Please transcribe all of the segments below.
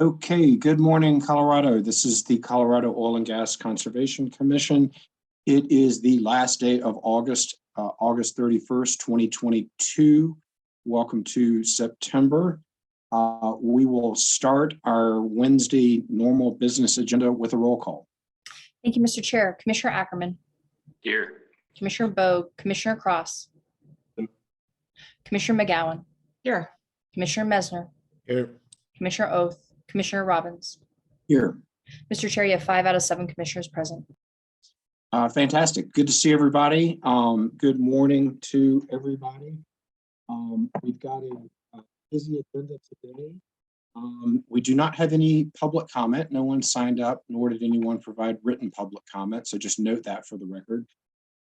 Okay, good morning, Colorado. This is the Colorado Oil and Gas Conservation Commission. It is the last day of August, August 31st, 2022. Welcome to September. We will start our Wednesday normal business agenda with a roll call. Thank you, Mr. Chair. Commissioner Ackerman. Here. Commissioner Bogue, Commissioner Cross. Commissioner Mcgowan. Here. Commissioner Mesner. Here. Commissioner Oath. Commissioner Robbins. Here. Mr. Chair, you have 5 out of 7 commissioners present. Fantastic. Good to see everybody. Good morning to everybody. We've got a busy agenda today. We do not have any public comment. No one signed up, nor did anyone provide written public comment. So just note that for the record.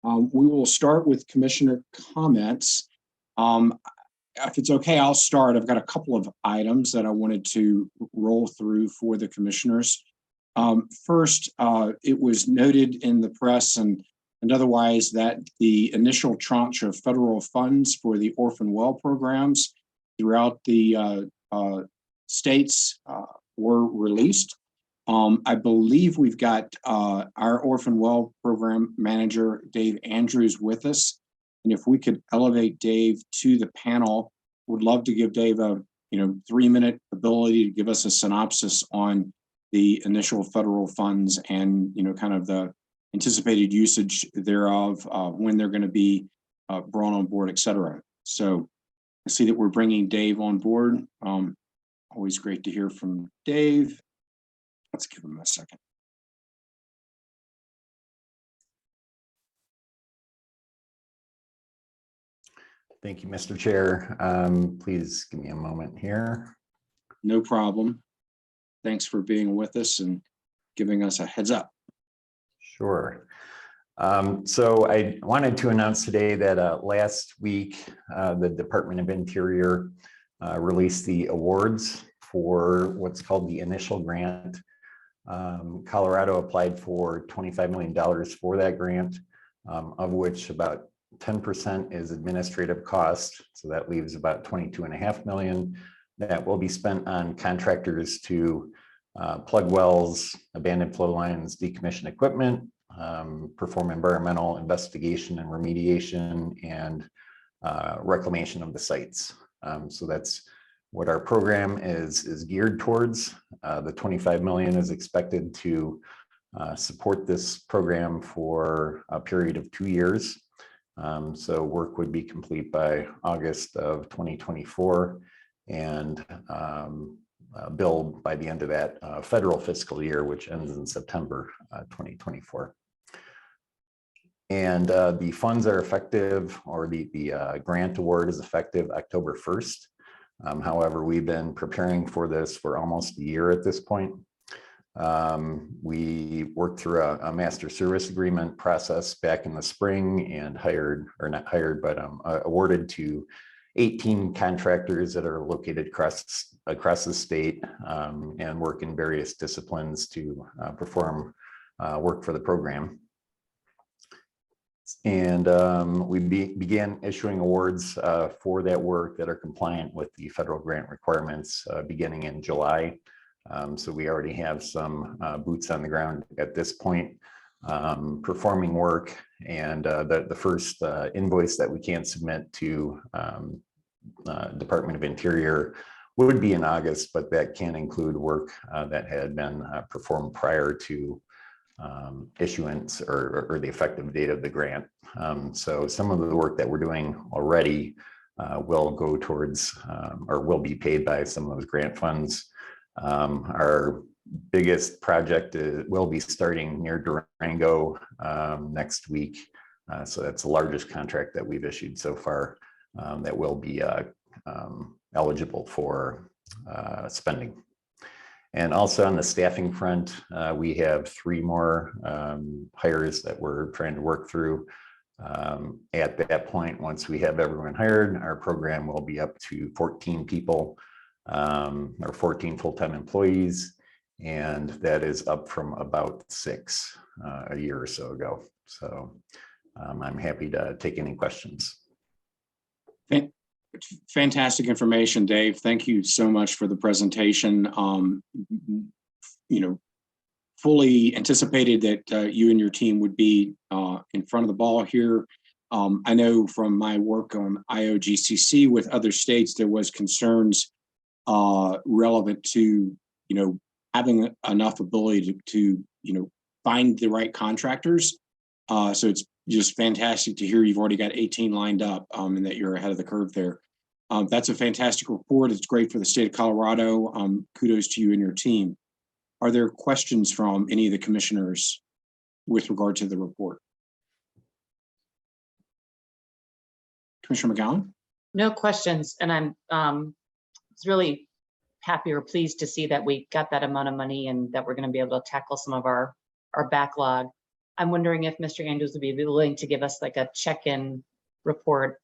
We will start with commissioner comments. If it's okay, I'll start. I've got a couple of items that I wanted to roll through for the commissioners. First, it was noted in the press and otherwise that the initial tranche of federal funds for the orphan well programs throughout the states were released. I believe we've got our orphan well program manager, Dave Andrews, with us. And if we could elevate Dave to the panel, would love to give Dave a 3-minute ability to give us a synopsis on the initial federal funds and kind of the anticipated usage thereof, when they're going to be brought on board, et cetera. So I see that we're bringing Dave on board. Always great to hear from Dave. Let's give him a second. Thank you, Mr. Chair. Please give me a moment here. No problem. Thanks for being with us and giving us a heads up. Sure. So I wanted to announce today that last week, the Department of Interior released the awards for what's called the initial grant. Colorado applied for $25 million for that grant, of which about 10% is administrative cost. So that leaves about $22.5 million that will be spent on contractors to plug wells, abandon flow lines, decommission equipment, perform environmental investigation and remediation, and reclamation of the sites. So that's what our program is geared towards. The $25 million is expected to support this program for a period of 2 years. So work would be complete by August of 2024 and billed by the end of that federal fiscal year, which ends in September 2024. And the funds are effective, or the grant award is effective October 1st. However, we've been preparing for this for almost a year at this point. We worked through a master service agreement process back in the spring and awarded to 18 contractors that are located across the state and work in various disciplines to perform work for the program. And we began issuing awards for that work that are compliant with the federal grant requirements beginning in July. So we already have some boots on the ground at this point, performing work, and the first invoice that we can submit to Department of Interior would be in August, but that can include work that had been performed prior to issuance or the effective date of the grant. So some of the work that we're doing already will go towards or will be paid by some of those grant funds. Our biggest project will be starting near Durango next week. So that's the largest contract that we've issued so far that will be eligible for spending. And also on the staffing front, we have 3 more hires that we're trying to work through. At that point, once we have everyone hired, our program will be up to 14 people, or 14 full-time employees, and that is up from about 6 a year or so ago. So I'm happy to take any questions. Fantastic information, Dave. Thank you so much for the presentation. Fully anticipated that you and your team would be in front of the ball here. I know from my work on IOGCC with other states, there was concerns relevant to, having enough ability to find the right contractors. So it's just fantastic to hear you've already got 18 lined up and that you're ahead of the curve there. That's a fantastic report. It's great for the state of Colorado. Kudos to you and your team. Are there questions from any of the commissioners with regard to the report? Commissioner Mcgowan? No questions, and I'm really happy or pleased to see that we got that amount of money and that we're going to be able to tackle some of our backlog. I'm wondering if Mr. Andrews would be willing to give us like a check-in report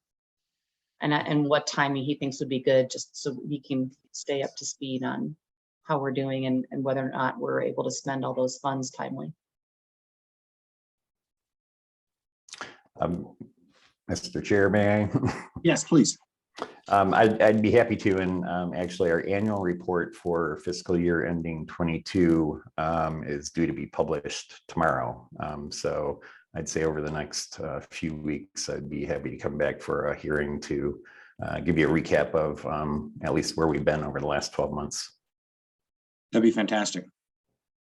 and what timing he thinks would be good, just so we can stay up to speed on how we're doing and whether or not we're able to spend all those funds timely. Mr. Chair, may I? Yes, please. I'd be happy to, and actually our annual report for fiscal year ending 22 is due to be published tomorrow. So I'd say over the next few weeks, I'd be happy to come back for a hearing to give you a recap of at least where we've been over the last 12 months. That'd be fantastic.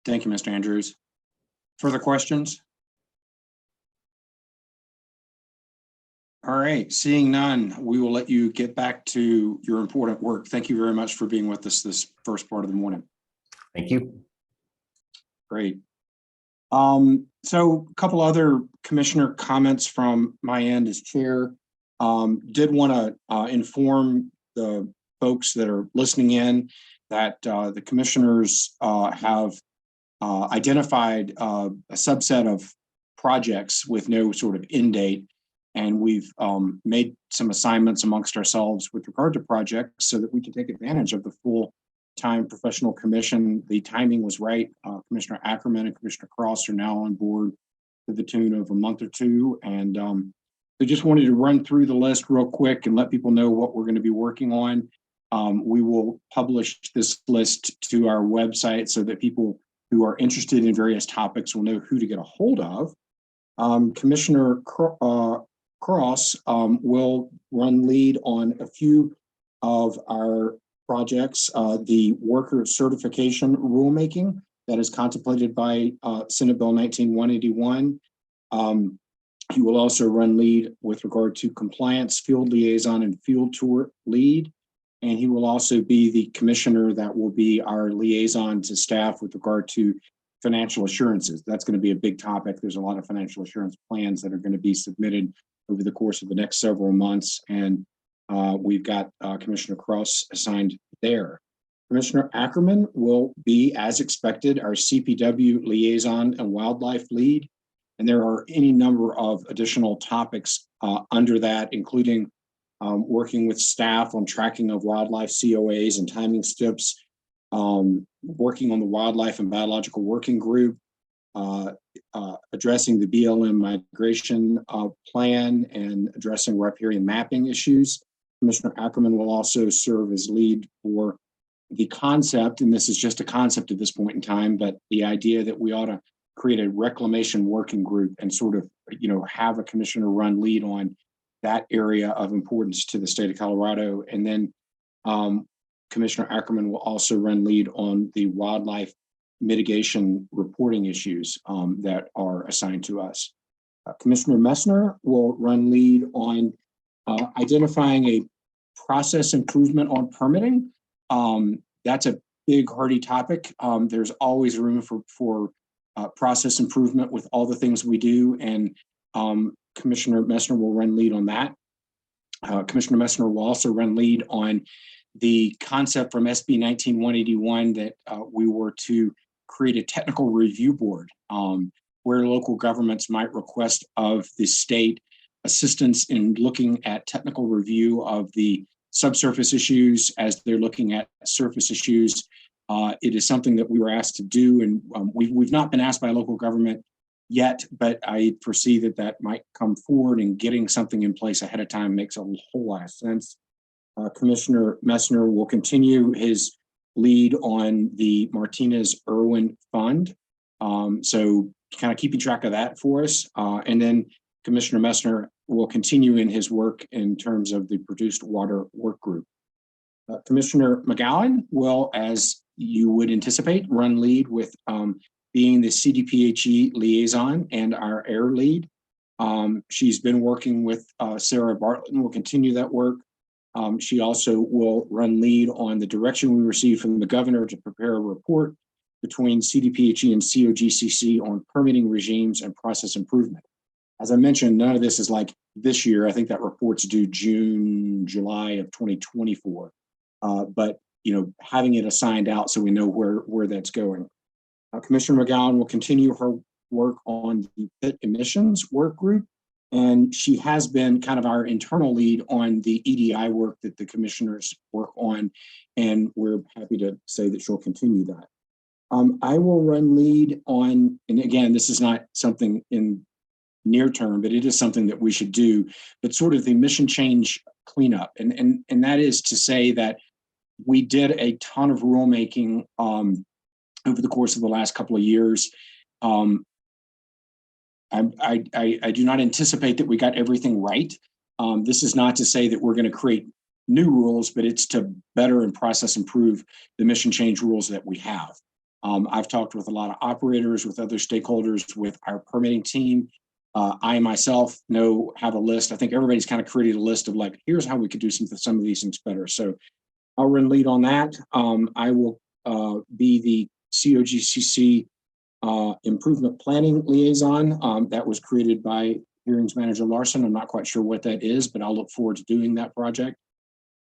Thank you, Mr. Andrews. Further questions? All right, seeing none, we will let you get back to your important work. Thank you very much for being with us this first part of the morning. Thank you. Great. So a couple other commissioner comments from my end as chair. Did want to inform the folks that are listening in that the commissioners have identified a subset of projects with no sort of end date. And we've made some assignments amongst ourselves with regard to projects so that we can take advantage of the full-time professional commission. The timing was right. Commissioner Ackerman and Commissioner Cross are now on board to the tune of a month or two. And we just wanted to run through the list real quick and let people know what we're going to be working on. We will publish this list to our website so that people who are interested in various topics will know who to get a hold of. Commissioner Cross will run lead on a few of our projects. The worker certification rulemaking that is contemplated by Senate Bill 19-181. He will also run lead with regard to compliance, field liaison, and field tour lead. And he will also be the commissioner that will be our liaison to staff with regard to financial assurances. That's going to be a big topic. There's a lot of financial assurance plans that are going to be submitted over the course of the next several months. And we've got Commissioner Cross assigned there. Commissioner Ackerman will be, as expected, our CPW liaison and wildlife lead. And there are any number of additional topics under that, including working with staff on tracking of wildlife COAs and timing steps, working on the wildlife and biological working group, addressing the BLM migration plan and addressing riparian mapping issues. Commissioner Ackerman will also serve as lead for the concept, and this is just a concept at this point in time, but the idea that we ought to create a reclamation working group and sort of, have a commissioner run lead on that area of importance to the state of Colorado. And then Commissioner Ackerman will also run lead on the wildlife mitigation reporting issues that are assigned to us. Commissioner Messner will run lead on identifying a process improvement on permitting. That's a big, hardy topic. There's always room for process improvement with all the things we do, and Commissioner Messner will run lead on that. Commissioner Messner will also run lead on the concept from SB 19-181 that we were to create a technical review board where local governments might request of the state assistance in looking at technical review of the subsurface issues as they're looking at surface issues. It is something that we were asked to do, and we've not been asked by local government yet, but I foresee that might come forward, and getting something in place ahead of time makes a whole lot of sense. Commissioner Messner will continue his lead on the Martinez Irwin Fund. So kind of keeping track of that for us. And then Commissioner Messner will continue in his work in terms of the produced water work group. Commissioner Mcgowan will, as you would anticipate, run lead with being the CDPHE liaison and our air lead. She's been working with Sarah Bartlett and will continue that work. She also will run lead on the direction we received from the governor to prepare a report between CDPHE and Cogcc on permitting regimes and process improvement. As I mentioned, none of this is like this year. I think that report's due June, July of 2024. But having it assigned out so we know where that's going. Commissioner Mcgowan will continue her work on the pit emissions work group, and she has been kind of our internal lead on the EDI work that the commissioners work on, and we're happy to say that she'll continue that. I will run lead on, and again, this is not something in near term, but it is something that we should do, but sort of the emission change cleanup. And that is to say that we did a ton of rulemaking over the course of the last couple of years. I do not anticipate that we got everything right. This is not to say that we're going to create new rules, but it's to better and process improve the emission change rules that we have. I've talked with a lot of operators, with other stakeholders, with our permitting team. I myself have a list. I think everybody's kind of created a list of like, here's how we could do some of these things better. So I'll run lead on that. I will be the Cogcc improvement planning liaison that was created by Hearings Manager Larson. I'm not quite sure what that is, but I'll look forward to doing that project.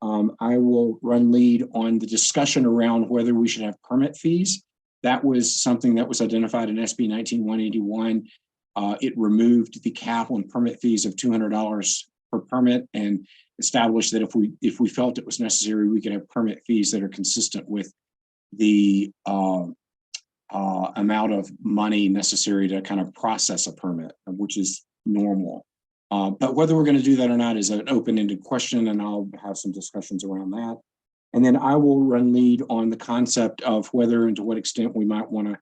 I will run lead on the discussion around whether we should have permit fees. That was something that was identified in SB 19181. It removed the cap on permit fees of $200 per permit and established that if we felt it was necessary, we could have permit fees that are consistent with the amount of money necessary to kind of process a permit, which is normal. But whether we're going to do that or not is an open-ended question, and I'll have some discussions around that. And then I will run lead on the concept of whether and to what extent we might want to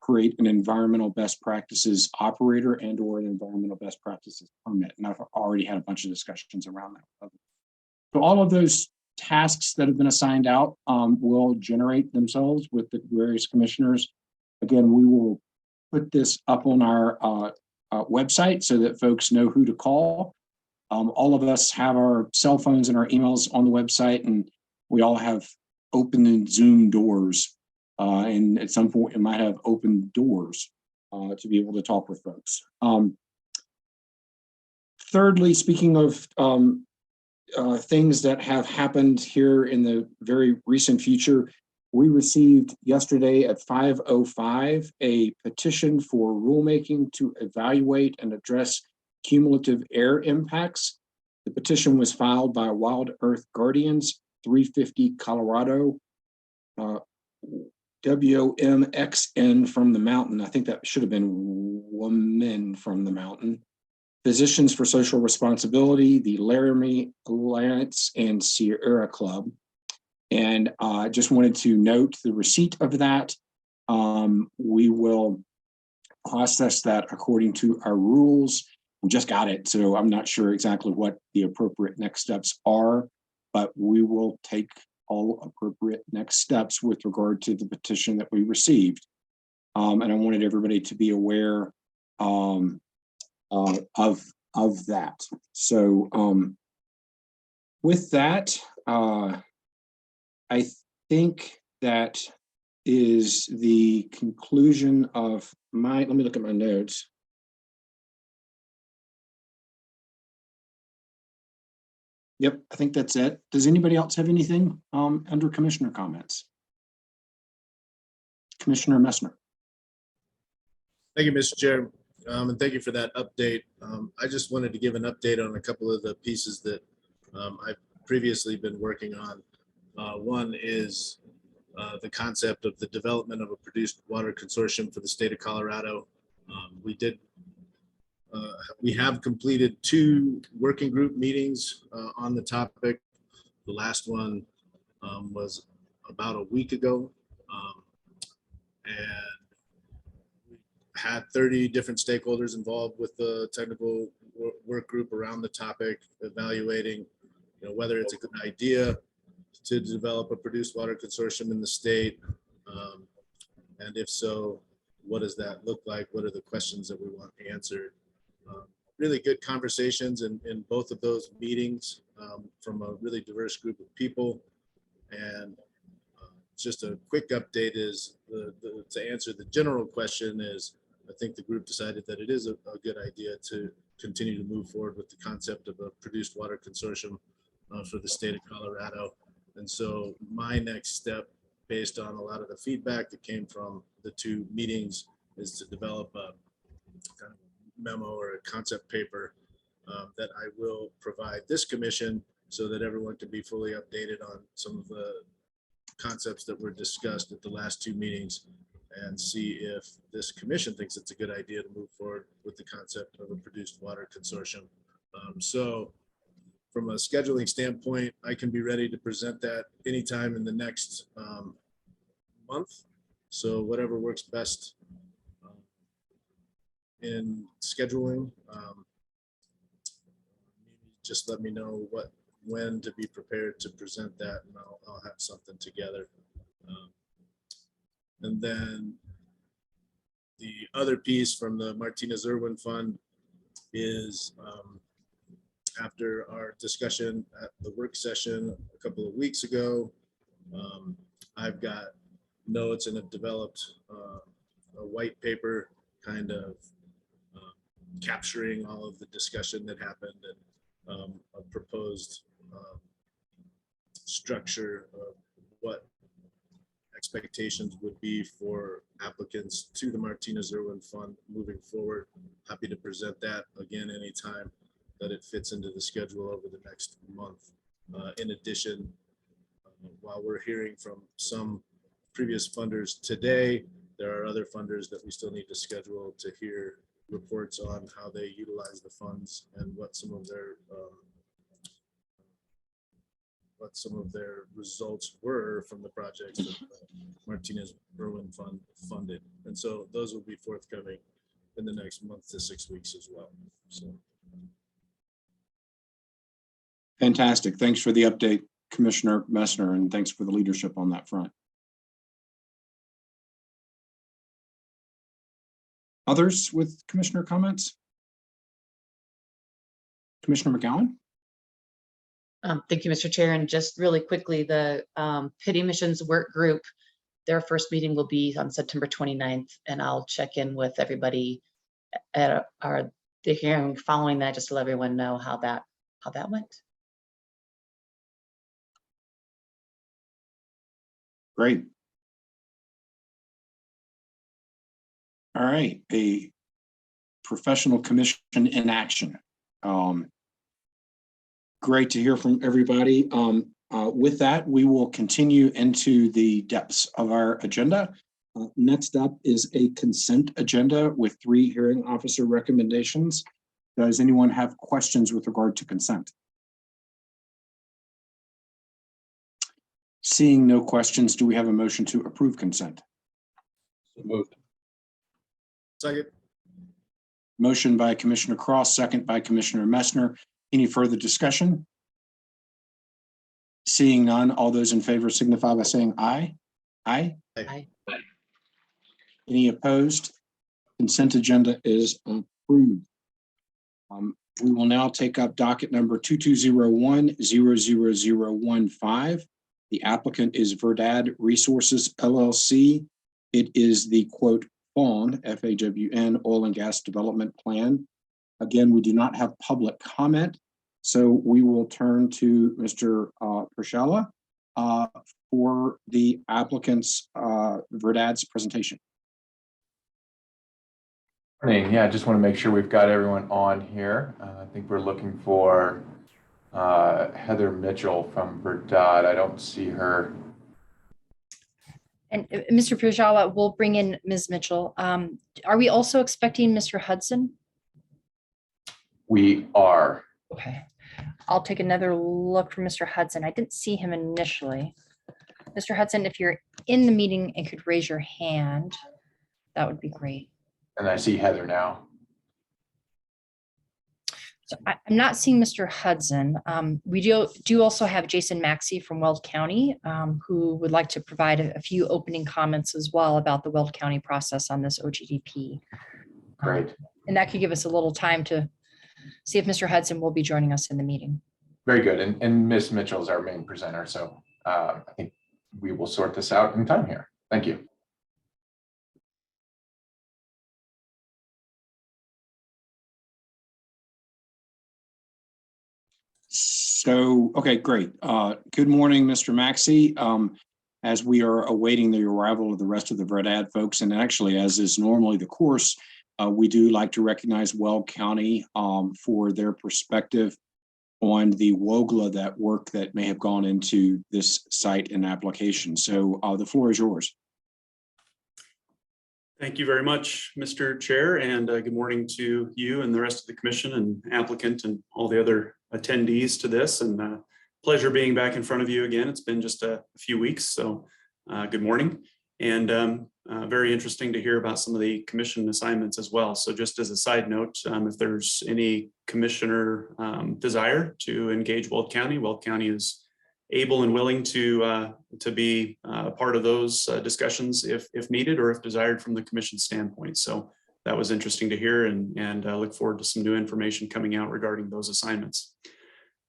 create an environmental best practices operator and or an environmental best practices permit. And I've already had a bunch of discussions around that. So all of those tasks that have been assigned out will generate themselves with the various commissioners. Again, we will put this up on our website so that folks know who to call. All of us have our cell phones and our emails on the website, and we all have open Zoom doors. And at some point, it might have open doors to be able to talk with folks. Thirdly, speaking of things that have happened here in the very recent future, we received yesterday at 5:05 a petition for rulemaking to evaluate and address cumulative air impacts. The petition was filed by Wild Earth Guardians, 350 Colorado, WMXN from the mountain. I think that should have been Women from the Mountain. Physicians for Social Responsibility, the Laramie Alliance, and Sierra Club. And I just wanted to note the receipt of that. We will process that according to our rules. We just got it, so I'm not sure exactly what the appropriate next steps are, but we will take all appropriate next steps with regard to the petition that we received. And I wanted everybody to be aware of that. So with that, I think that is the conclusion of let me look at my notes. Yep, I think that's it. Does anybody else have anything under commissioner comments? Commissioner Messner. Thank you, Mr. Chair, and thank you for that update. I just wanted to give an update on a couple of the pieces that I've previously been working on. One is the concept of the development of a produced water consortium for the state of Colorado. We have completed 2 working group meetings on the topic. The last one was about a week ago. And we had 30 different stakeholders involved with the technical work group around the topic, evaluating whether it's a good idea to develop a produced water consortium in the state. And if so, what does that look like? What are the questions that we want answered? Really good conversations in both of those meetings from a really diverse group of people. And just a quick update is to answer the general question is, I think the group decided that it is a good idea to continue to move forward with the concept of a produced water consortium for the state of Colorado. And so my next step, based on a lot of the feedback that came from the two meetings, is to develop a kind of memo or a concept paper that I will provide this commission so that everyone can be fully updated on some of the concepts that were discussed at the last two meetings, and see if this commission thinks it's a good idea to move forward with the concept of a produced water consortium. So from a scheduling standpoint, I can be ready to present that anytime in the next month. So whatever works best in scheduling, just let me know when to be prepared to present that, and I'll have something together. And then the other piece from the Martinez Irwin Fund is after our discussion at the work session a couple of weeks ago, I've got notes and have developed a white paper kind of capturing all of the discussion that happened, and a proposed structure of what expectations would be for applicants to the Martinez Irwin Fund moving forward. Happy to present that again anytime that it fits into the schedule over the next month. In addition, while we're hearing from some previous funders today, there are other funders that we still need to schedule to hear reports on how they utilize the funds and what some of their results were from the projects that the Martinez Irwin Fund funded. And so those will be forthcoming in the next month to 6 weeks as well. So. Fantastic. Thanks for the update, Commissioner Messner, and thanks for the leadership on that front. Others with Commissioner comments? Commissioner Mcgowan? Thank you, Mr. Chair. And just really quickly, the PID emissions work group, their first meeting will be on September 29th, and I'll check in with everybody at the hearing following that, just to let everyone know how that went. Great. All right, a professional commission in action. Great to hear from everybody. With that, we will continue into the depths of our agenda. Next up is a consent agenda with 3 hearing officer recommendations. Does anyone have questions with regard to consent? Seeing no questions, do we have a motion to approve consent? So moved. Second. Motion by Commissioner Cross, second by Commissioner Messner. Any further discussion? Seeing none, all those in favor signify by saying aye. Aye. Aye. Any opposed? Consent agenda is approved. We will now take up docket number 2201-00015. The applicant is Verdad Resources LLC. It is the quote FAWN, F-A-W-N, oil and gas development plan. Again, we do not have public comment, so we will turn to Mr. Pershala for the applicant's Verdad's presentation. Morning. Yeah, I just want to make sure we've got everyone on here. I think we're looking for Heather Mitchell from Verdad. I don't see her. And Mr. Pershala, we'll bring in Ms. Mitchell. Are we also expecting Mr. Hudson? We are. Okay. I'll take another look for Mr. Hudson. I didn't see him initially. Mr. Hudson, if you're in the meeting and could raise your hand, that would be great. And I see Heather now. So I'm not seeing Mr. Hudson. We do also have Jason Maxey from Weld County, who would like to provide a few opening comments as well about the Weld County process on this OGDP. Great. And that could give us a little time to see if Mr. Hudson will be joining us in the meeting. Very good. And Ms. Mitchell is our main presenter. So I think we will sort this out in time here. Thank you. So, okay, great. Good morning, Mr. Maxey. As we are awaiting the arrival of the rest of the Verdad folks, and actually, as is normally the course, we do like to recognize Weld County for their perspective on the WOGLA, that work that may have gone into this site and application. So the floor is yours. Thank you very much, Mr. Chair, and good morning to you and the rest of the commission and applicant and all the other attendees to this. And pleasure being back in front of you again. It's been just a few weeks, so good morning. And very interesting to hear about some of the commission assignments as well. So just as a side note, if there's any commissioner desire to engage Weld County is able and willing to be part of those discussions if needed or if desired from the commission standpoint. So that was interesting to hear, and I look forward to some new information coming out regarding those assignments.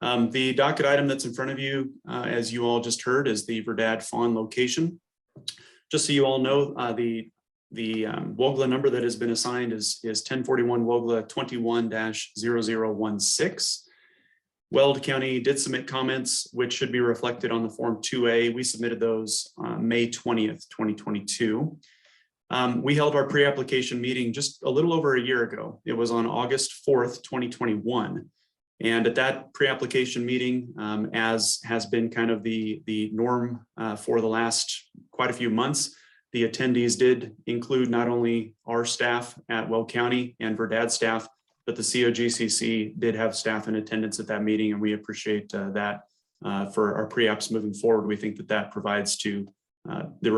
The docket item that's in front of you, as you all just heard, is the Verdad Fawn location. Just so you all know, the WOGLA number that has been assigned is 1041 WOGLA 21-0016. Weld County did submit comments, which should be reflected on the Form 2A. We submitted those on May 20th, 2022. We held our pre-application meeting just a little over a year ago. It was on August 4th, 2021. And at that pre-application meeting, as has been kind of the norm for the last quite a few months, the attendees did include not only our staff at Weld County and Verdad staff, but the Cogcc did have staff in attendance at that meeting, and we appreciate that for our pre-apps moving forward. We think that that provides to the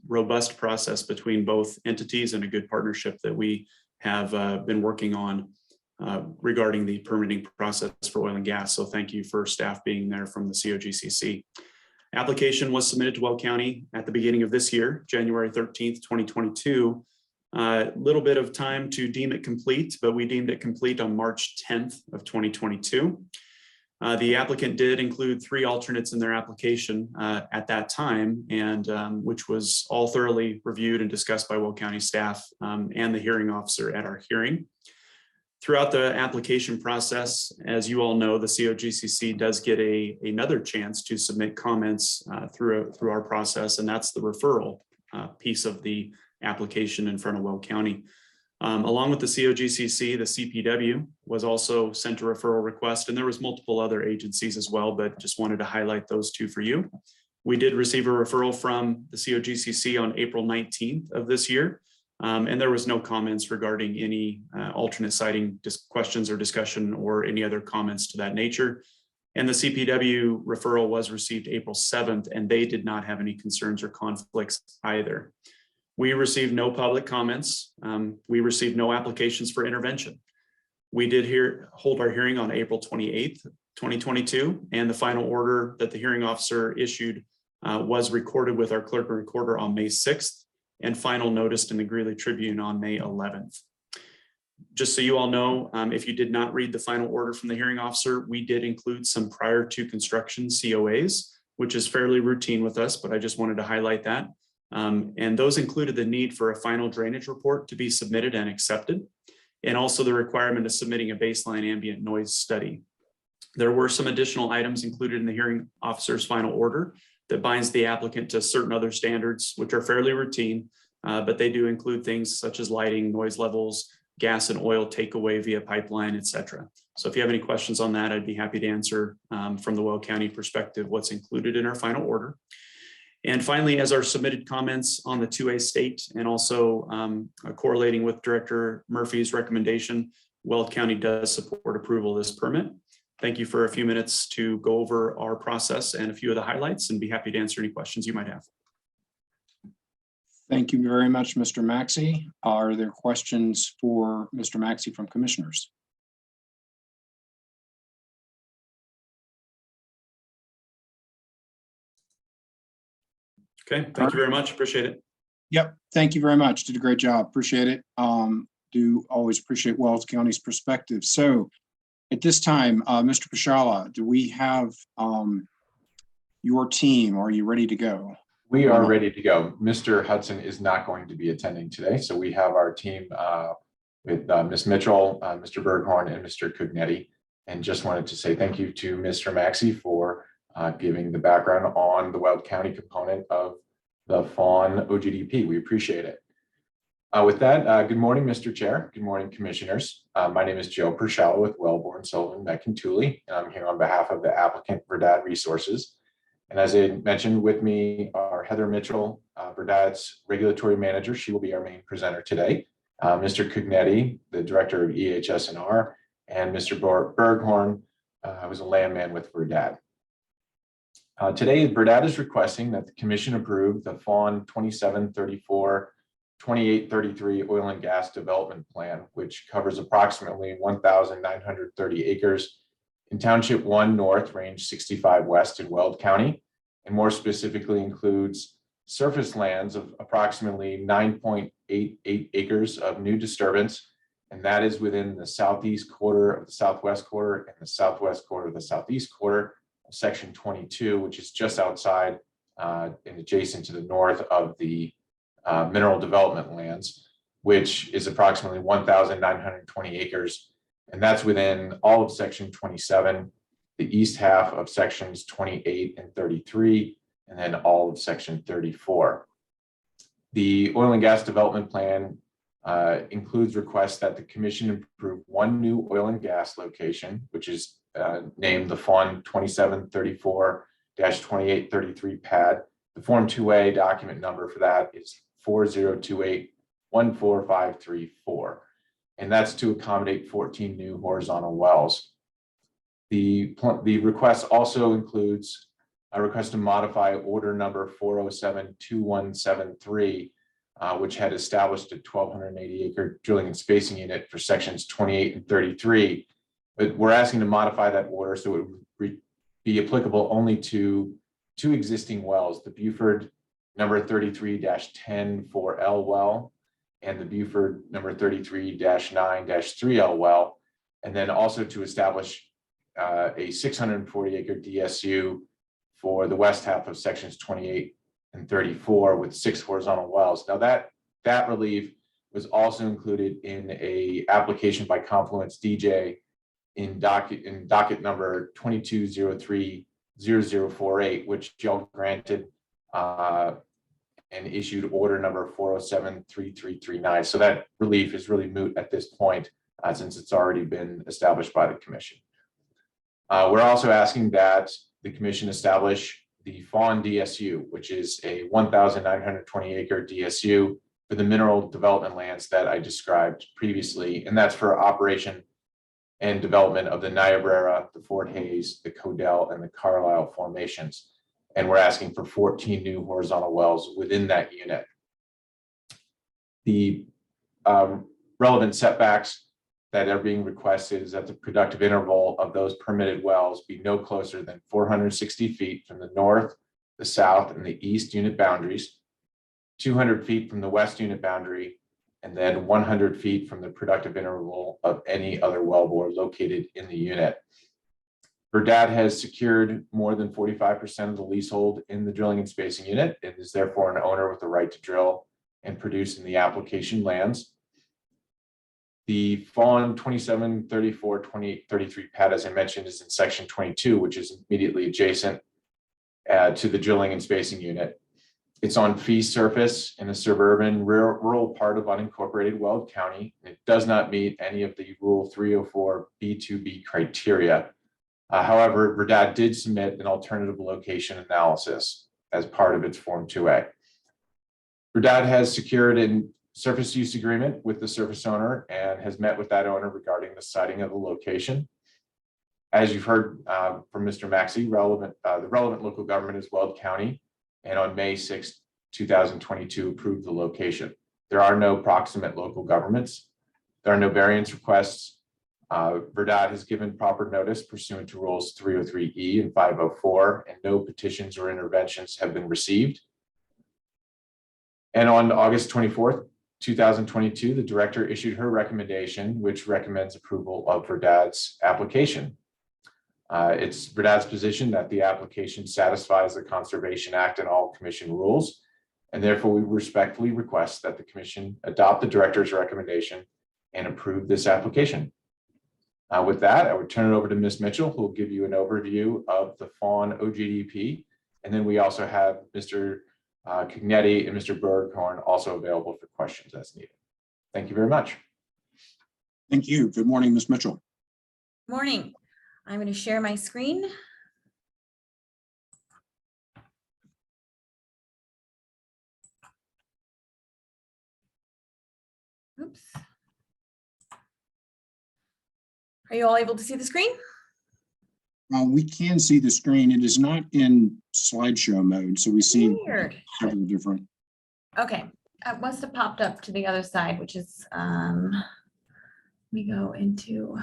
robust process between both entities and a good partnership that we have been working on regarding the permitting process for oil and gas. So thank you for staff being there from the Cogcc. Application was submitted to Weld County at the beginning of this year, January 13th, 2022. A little bit of time to deem it complete, but we deemed it complete on March 10th of 2022. The applicant did include 3 alternates in their application at that time, and which was all thoroughly reviewed and discussed by Weld County staff and the hearing officer at our hearing. Throughout the application process, as you all know, the Cogcc does get another chance to submit comments through our process, and that's the referral piece of the application in front of Weld County. Along with the Cogcc, the CPW was also sent a referral request, and there was multiple other agencies as well, but just wanted to highlight those 2 for you. We did receive a referral from the Cogcc on April 19th of this year, and there was no comments regarding any alternate siting questions or discussion or any other comments to that nature. And the CPW referral was received April 7th, and they did not have any concerns or conflicts either. We received no public comments. We received no applications for intervention. We did hold our hearing on April 28th, 2022, and the final order that the hearing officer issued was recorded with our clerk and recorder on May 6th and final noticed in the Greeley Tribune on May 11th. Just so you all know, if you did not read the final order from the hearing officer, we did include some prior to construction COAs, which is fairly routine with us, but I just wanted to highlight that. And those included the need for a final drainage report to be submitted and accepted, and also the requirement of submitting a baseline ambient noise study. There were some additional items included in the hearing officer's final order that binds the applicant to certain other standards, which are fairly routine, but they do include things such as lighting, noise levels, gas and oil takeaway via pipeline, etc. So if you have any questions on that, I'd be happy to answer from the Weld County perspective what's included in our final order. And finally, as our submitted comments on the 2A state and also correlating with Director Murphy's recommendation, Weld County does support approval of this permit. thank you for a few minutes to go over our process and a few of the highlights, and be happy to answer any questions you might have. Thank you very much, Mr. Maxey. Are there questions for Mr. Maxey from commissioners? Okay, thank you very much. Appreciate it. Yep, thank you very much. Did a great job. Appreciate it. Do always appreciate Wells County's perspective. So at this time, Mr. Pashala, do we have your team? Are you ready to go? We are ready to go. Mr. Hudson is not going to be attending today, so we have our team with Ms. Mitchell, Mr. Berghorn, and Mr. Cognetti. And just wanted to say thank you to Mr. Maxey for giving the background on the Weld County component of the Fawn OGDP. We appreciate it. With that, good morning, Mr. Chair. Good morning, commissioners. My name is Joe Pershala with Wellborn, Sullivan, Meck, and Tooley, and I'm here on behalf of the applicant Verdad Resources. And as I mentioned, with me are Heather Mitchell, Verdad's regulatory manager. She will be our main presenter today. Mr. Cognetti, the director of EHS&R, and Mr. Berghorn, who's a landman with Verdad. Today, Verdad is requesting that the commission approve the Fawn 2734-2833 oil and gas development plan, which covers approximately 1,930 acres in Township 1 North, Range 65 West in Weld County, and more specifically includes surface lands of approximately 9.88 acres of new disturbance, and that is within the southeast quarter of the southwest quarter and the southwest quarter of the southeast quarter of Section 22, which is just outside and adjacent to the north of the mineral development lands, which is approximately 1,920 acres. And that's within all of Section 27, the east half of Sections 28 and 33, and then all of Section 34. The oil and gas development plan includes requests that the commission approve one new oil and gas location, which is named the Fawn 2734-2833 pad. The Form 2A document number for that is 4028-14534. And that's to accommodate 14 new horizontal wells. The request also includes a request to modify order number 407-2173, which had established a 1,280 acre drilling and spacing unit for sections 28 and 33. But we're asking to modify that order so it would be applicable only to two existing wells, the Buford number 33-10-4L well and the Buford number 33-9-3L well, and then also to establish a 640 acre DSU for the west half of sections 28 and 34 with 6 horizontal wells. Now that relief was also included in a application by Confluence DJ in docket number 22030048, which y'all granted and issued order number 407-3339. So that relief is really moot at this point since it's already been established by the commission. We're also asking that the commission establish the Fawn DSU, which is a 1,920 acre DSU for the mineral development lands that I described previously, and that's for operation and development of the Niobrara, the Fort Hayes, the Codell, and the Carlisle formations. And we're asking for 14 new horizontal wells within that unit. The relevant setbacks that are being requested is that the productive interval of those permitted wells be no closer than 460 feet from the north, the south, and the east unit boundaries, 200 feet from the west unit boundary, and then 100 feet from the productive interval of any other wellbore located in the unit. Verdad has secured more than 45% of the leasehold in the drilling and spacing unit and is therefore an owner with the right to drill and produce in the application lands. The Fawn 2734-2833 pad, as I mentioned, is in section 22, which is immediately adjacent to the drilling and spacing unit. It's on fee surface in a suburban rural part of unincorporated Weld County. It does not meet any of the Rule 304 B2B criteria. However, Verdad did submit an alternative location analysis as part of its Form 2A. Verdad has secured a surface use agreement with the surface owner and has met with that owner regarding the siting of the location. As you've heard from Mr. Maxey, the relevant local government is Weld County, and on May 6, 2022 approved the location. There are no proximate local governments. There are no variance requests. Verdad has given proper notice pursuant to rules 303E and 504, and no petitions or interventions have been received. And on August 24th, 2022, the director issued her recommendation, which recommends approval of Verdad's application. It's Verdad's position that the application satisfies the Conservation Act and all commission rules, and therefore we respectfully request that the commission adopt the director's recommendation and approve this application. With that, I would turn it over to Ms. Mitchell, who will give you an overview of the Fawn OGDP. And then we also have Mr. Cognetti and Mr. Berghorn also available for questions as needed. Thank you very much. Thank you. Good morning, Ms. Mitchell. Morning. I'm going to share my screen. Oops. Are you all able to see the screen? We can see the screen. It is not in slideshow mode, so we see Weird. several different. Okay, it must have popped up to the other side, which is, let me go into,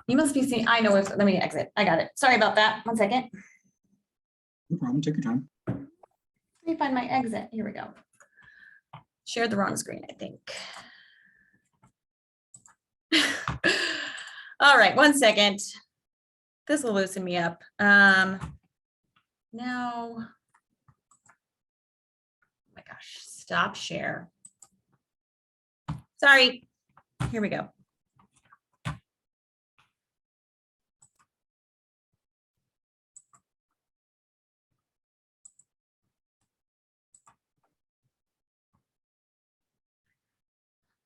you must be seeing, I know, let me exit. I got it. Sorry about that. 1 second. No problem. Take your time. Let me find my exit. Here we go. Shared the wrong screen, I think. All right, 1 second. This will loosen me up. Now, oh my gosh, stop share. Sorry, here we go.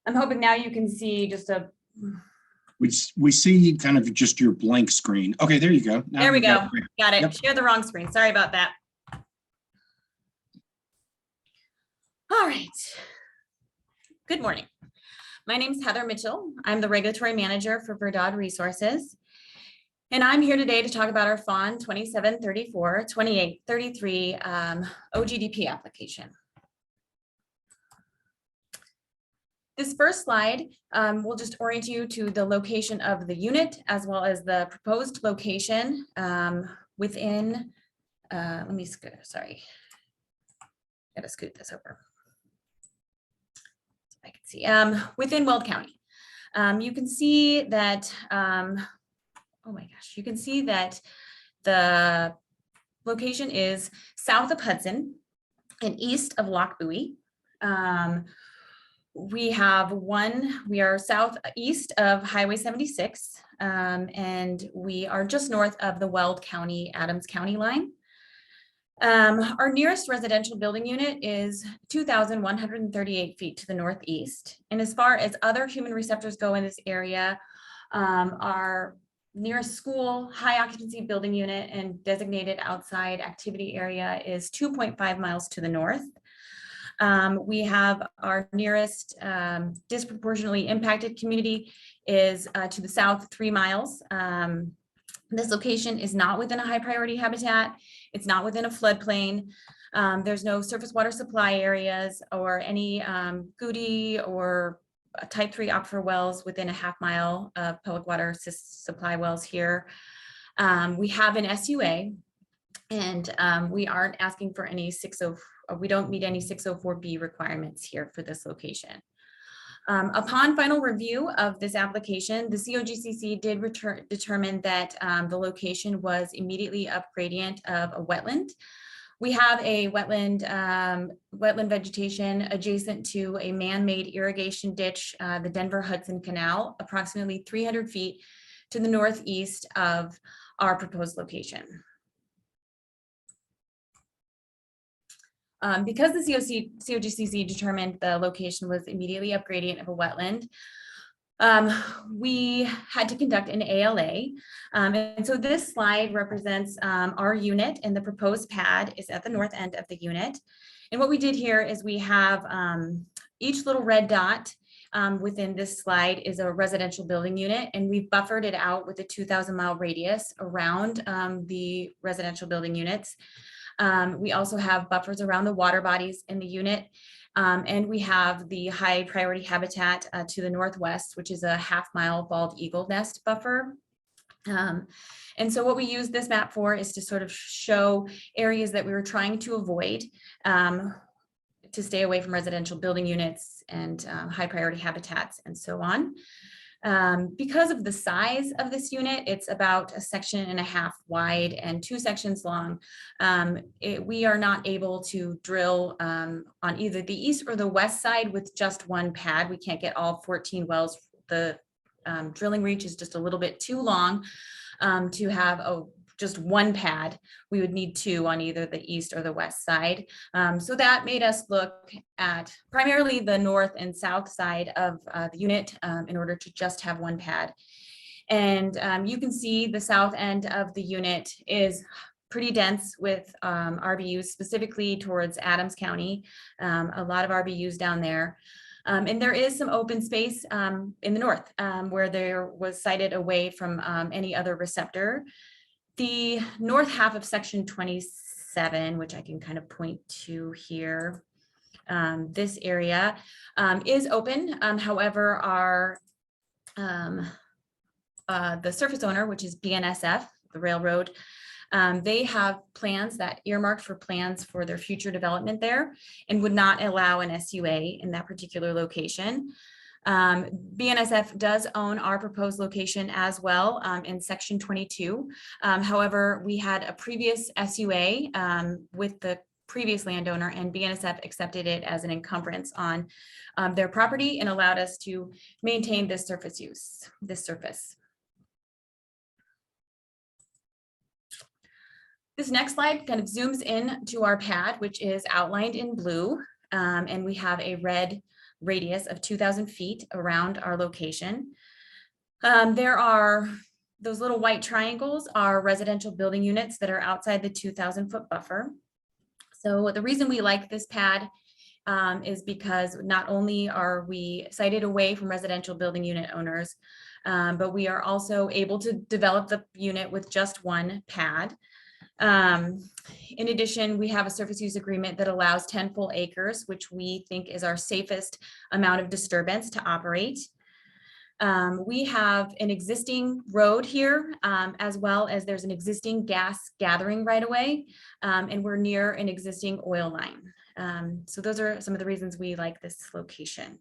I'm hoping now you can see just a. We see kind of just your blank screen. Okay, there you go. Now There we go. it. Got it. Yep. Share the wrong screen. Sorry about that. All right. Good morning. My name is Heather Mitchell. I'm the regulatory manager for Verdad Resources. And I'm here today to talk about our Fawn 2734, 2833 OGDP application. This first slide will just orient you to the location of the unit as well as the proposed location within, let me scoot, sorry. Gotta scoot this over. So I can see, within Weld County. You can see that, oh my gosh, you can see that the location is south of Hudson and east of Loch Buoy. We are southeast of Highway 76, and we are just north of the Weld County, Adams County line. Our nearest residential building unit is 2,138 feet to the northeast. And as far as other human receptors go in this area, our nearest school, high occupancy building unit and designated outside activity area is 2.5 miles to the north. We have our nearest disproportionately impacted community is to the south 3 miles. This location is not within a high priority habitat. It's not within a floodplain. There's no surface water supply areas or any GUDI or type 3 aquifer wells within a half mile of public water supply wells here. We have an SUA, and we aren't asking for any we don't meet any 604B requirements here for this location. Upon final review of this application, the Cogcc did determine that the location was immediately upgradient of a wetland. We have a wetland vegetation adjacent to a man-made irrigation ditch, the Denver Hudson Canal, approximately 300 feet to the northeast of our proposed location. Because the Cogcc determined the location was immediately upgradient of a wetland, we had to conduct an ALA. And so this slide represents our unit, and the proposed pad is at the north end of the unit. And what we did here is we have each little red dot within this slide is a residential building unit, and we've buffered it out with a 2,000-mile radius around the residential building units. We also have buffers around the water bodies in the unit. And we have the high priority habitat to the northwest, which is a half-mile bald eagle nest buffer. And so what we use this map for is to sort of show areas that we were trying to avoid to stay away from residential building units and high priority habitats and so on. Because of the size of this unit, it's about 1.5 sections wide and 2 sections long. We are not able to drill on either the east or the west side with just one pad. We can't get all 14 wells. The drilling reach is just a little bit too long to have just one pad. We would need 2 on either the east or the west side. So that made us look at primarily the north and south side of the unit in order to just have one pad. And you can see the south end of the unit is pretty dense with RBUs, specifically towards Adams County, a lot of RBUs down there. And there is some open space in the north where there was sited away from any other receptor. The north half of section 27, which I can kind of point to here, this area is open. However, our the surface owner, which is BNSF, the railroad, they have plans that earmarked for plans for their future development there and would not allow an SUA in that particular location. BNSF does own our proposed location as well in section 22. However, we had a previous SUA with the previous landowner, and BNSF accepted it as an encumbrance on their property and allowed us to maintain this surface use, this surface. This next slide kind of zooms in to our pad, which is outlined in blue, and we have a red radius of 2,000 feet around our location. There are those little white triangles are residential building units that are outside the 2,000-foot buffer. So the reason we like this pad is because not only are we sited away from residential building unit owners, but we are also able to develop the unit with just one pad. In addition, we have a surface use agreement that allows 10 full acres, which we think is our safest amount of disturbance to operate. We have an existing road here, as well as there's an existing gas gathering right away, and we're near an existing oil line. So those are some of the reasons we like this location.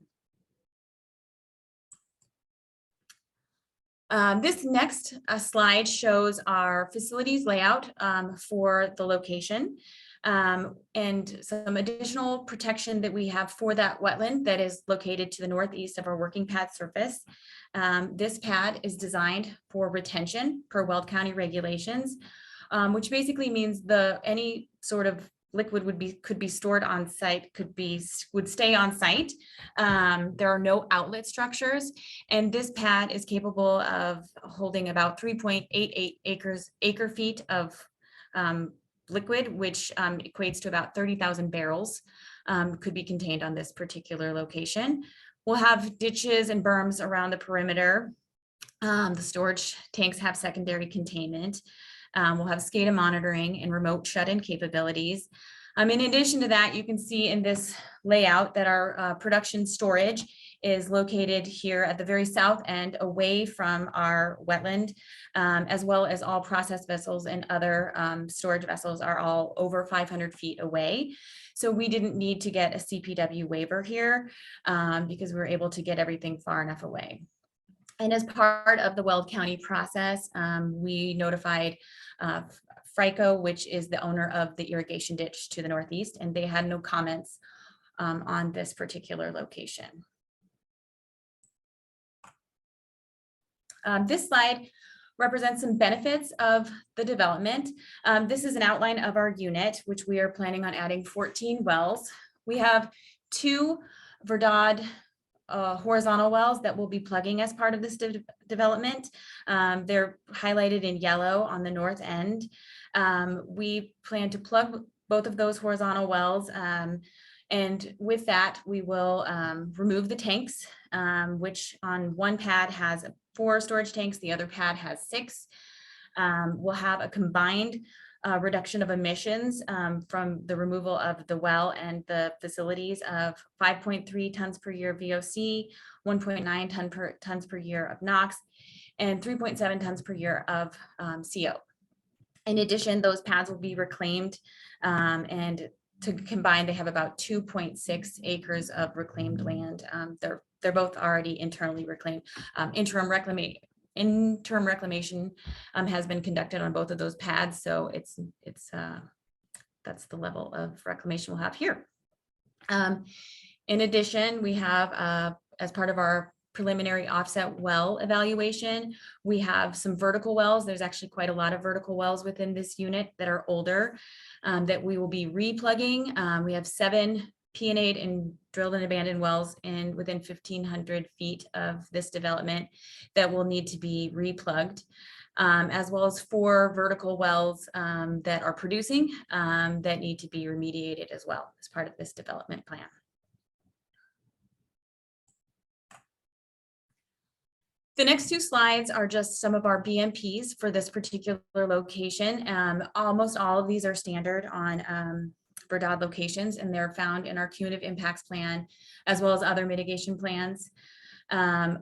This next slide shows our facilities layout for the location and some additional protection that we have for that wetland that is located to the northeast of our working pad surface. This pad is designed for retention per Weld County regulations, which basically means any sort of liquid could be stored on site, would stay on site. There are no outlet structures, and this pad is capable of holding about 3.88 acre feet of liquid, which equates to about 30,000 barrels could be contained on this particular location. We'll have ditches and berms around the perimeter. The storage tanks have secondary containment. We'll have SCADA monitoring and remote shut-in capabilities. In addition to that, you can see in this layout that our production storage is located here at the very south end away from our wetland, as well as all process vessels and other storage vessels are all over 500 feet away. So we didn't need to get a CPW waiver here because we were able to get everything far enough away. And as part of the Weld County process, we notified FRICO, which is the owner of the irrigation ditch to the northeast, and they had no comments on this particular location. This slide represents some benefits of the development. This is an outline of our unit, which we are planning on adding 14 wells. We have 2 Verdad horizontal wells that we'll be plugging as part of this development. They're highlighted in yellow on the north end. We plan to plug both of those horizontal wells, and with that, we will remove the tanks which on one pad has 4 storage tanks, the other pad has 6. We'll have a combined reduction of emissions from the removal of the well and the facilities of 5.3 tons per year VOC, 1.9 tons per year of NOx, and 3.7 tons per year of CO. In addition, those pads will be reclaimed, and to combine, they have about 2.6 acres of reclaimed land. They're both already internally reclaimed. Interim reclamation has been conducted on both of those pads, so that's the level of reclamation we'll have here. In addition, we have as part of our preliminary offset well evaluation, we have some vertical wells. There's actually quite a lot of vertical wells within this unit that are older that we will be replugging. We have 7 P&A'd and drilled and abandoned wells within 1,500 feet of this development that will need to be replugged, as well as 4 vertical wells that are producing that need to be remediated as well as part of this development plan. The next 2 slides are just some of our BMPs for this particular location. Almost all of these are standard on Verdad locations, and they're found in our cumulative impacts plan, as well as other mitigation plans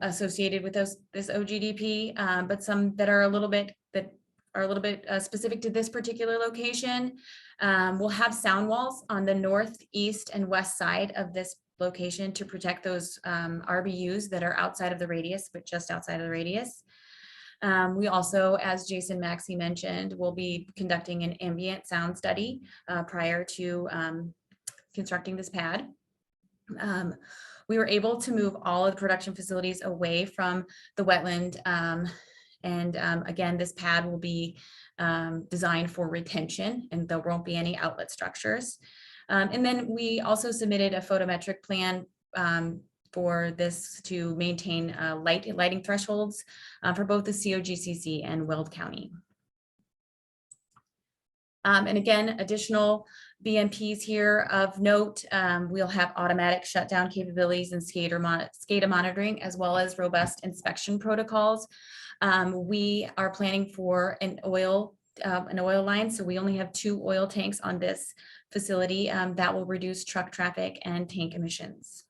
associated with this OGDP, but some that are a little bit specific to this particular location. We'll have sound walls on the north, east, and west side of this location to protect those RBUs that are outside of the radius, but just outside of the radius. We also, as Jason Maxey mentioned, will be conducting an ambient sound study prior to constructing this pad. We were able to move all of the production facilities away from the wetland. Again, this pad will be designed for retention, and there won't be any outlet structures. And then we also submitted a photometric plan for this to maintain lighting thresholds for both the Cogcc and Weld County. And again, additional BMPs here of note, we'll have automatic shutdown capabilities and SCADA monitoring, as well as robust inspection protocols. We are planning for an oil line, so we only have 2 oil tanks on this facility that will reduce truck traffic and tank emissions.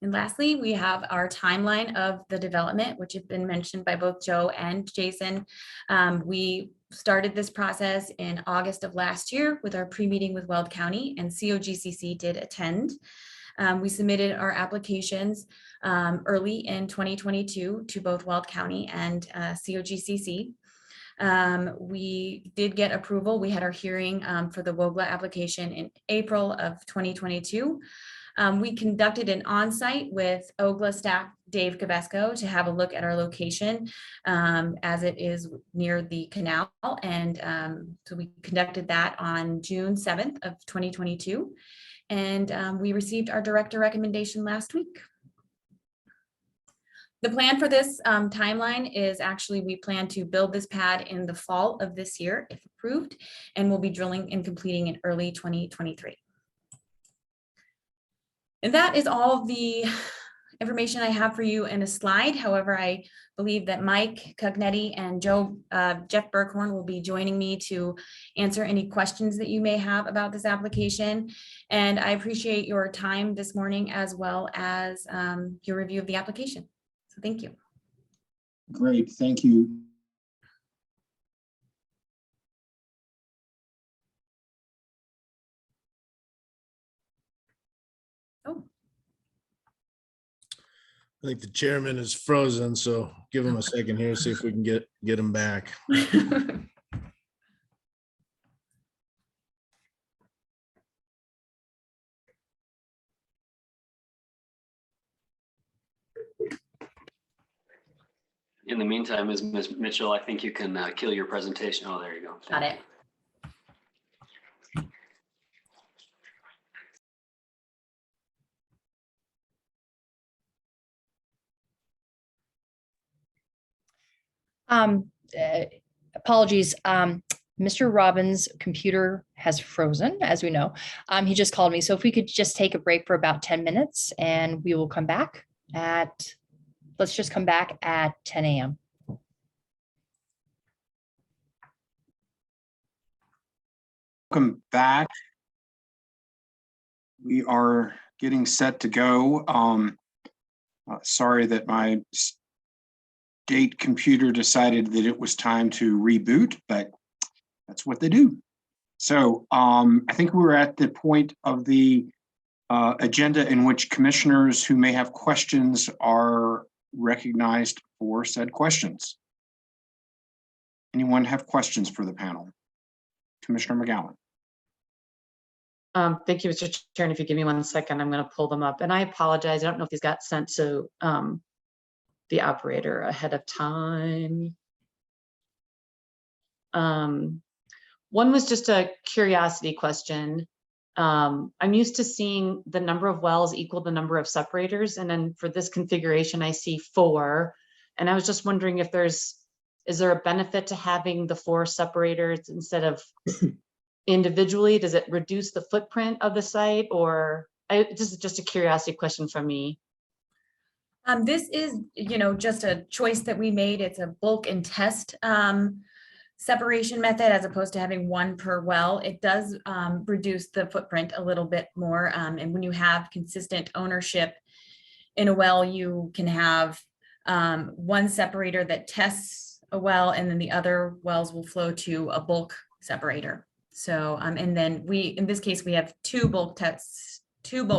And lastly, we have our timeline of the development, which has been mentioned by both Joe and Jason. We started this process in August of last year with our pre-meeting with Weld County, and Cogcc did attend. We submitted our applications early in 2022 to both Weld County and Cogcc. We did get approval. We had our hearing for the WOGLA application in April of 2022. We conducted an on-site with OGLA staff Dave Cabesco to have a look at our location as it is near the canal. And so we conducted that on June 7th of 2022. And we received our director recommendation last week. The plan for this timeline is actually we plan to build this pad in the fall of this year, if approved, and we'll be drilling and completing in early 2023. And that is all of the information I have for you in a slide. However, I believe that Mike Cognetti and Jeff Berghorn will be joining me to answer any questions that you may have about this application. And I appreciate your time this morning, as well as your review of the application. So thank you. Great, thank you. Oh. I think the chairman is frozen, so give him a second here, see if we can get him back. In the meantime, Ms. Mitchell, I think you can kill your presentation. Oh, there you go. Got it. Apologies. Mr. Robbins' computer has frozen, as we know. He just called me. So if we could just take a break for about 10 minutes and we will come back at, let's just come back at 10 a.m. Welcome back. We are getting set to go. Sorry that my state computer decided that it was time to reboot, but that's what they do. So I think we're at the point of the agenda in which commissioners who may have questions are recognized for said questions. Anyone have questions for the panel? Commissioner Mcgowan. Thank you, Mr. Chair. And if you give me 1 second, I'm going to pull them up. And I apologize. I don't know if these got sent to the operator ahead of time. One was just a curiosity question. I'm used to seeing the number of wells equal the number of separators. And then for this configuration, I see 4. And I was just wondering if is there a benefit to having the 4 separators instead of individually? Does it reduce the footprint of the site, or this is just a curiosity question from me? This is, just a choice that we made. It's a bulk and test separation method as opposed to having 1 per well. It does reduce the footprint a little bit more. And when you have consistent ownership in a well, you can have 1 separator that tests a well, and then the other wells will flow to a bulk separator. So, and then in this case, we have 2 bulk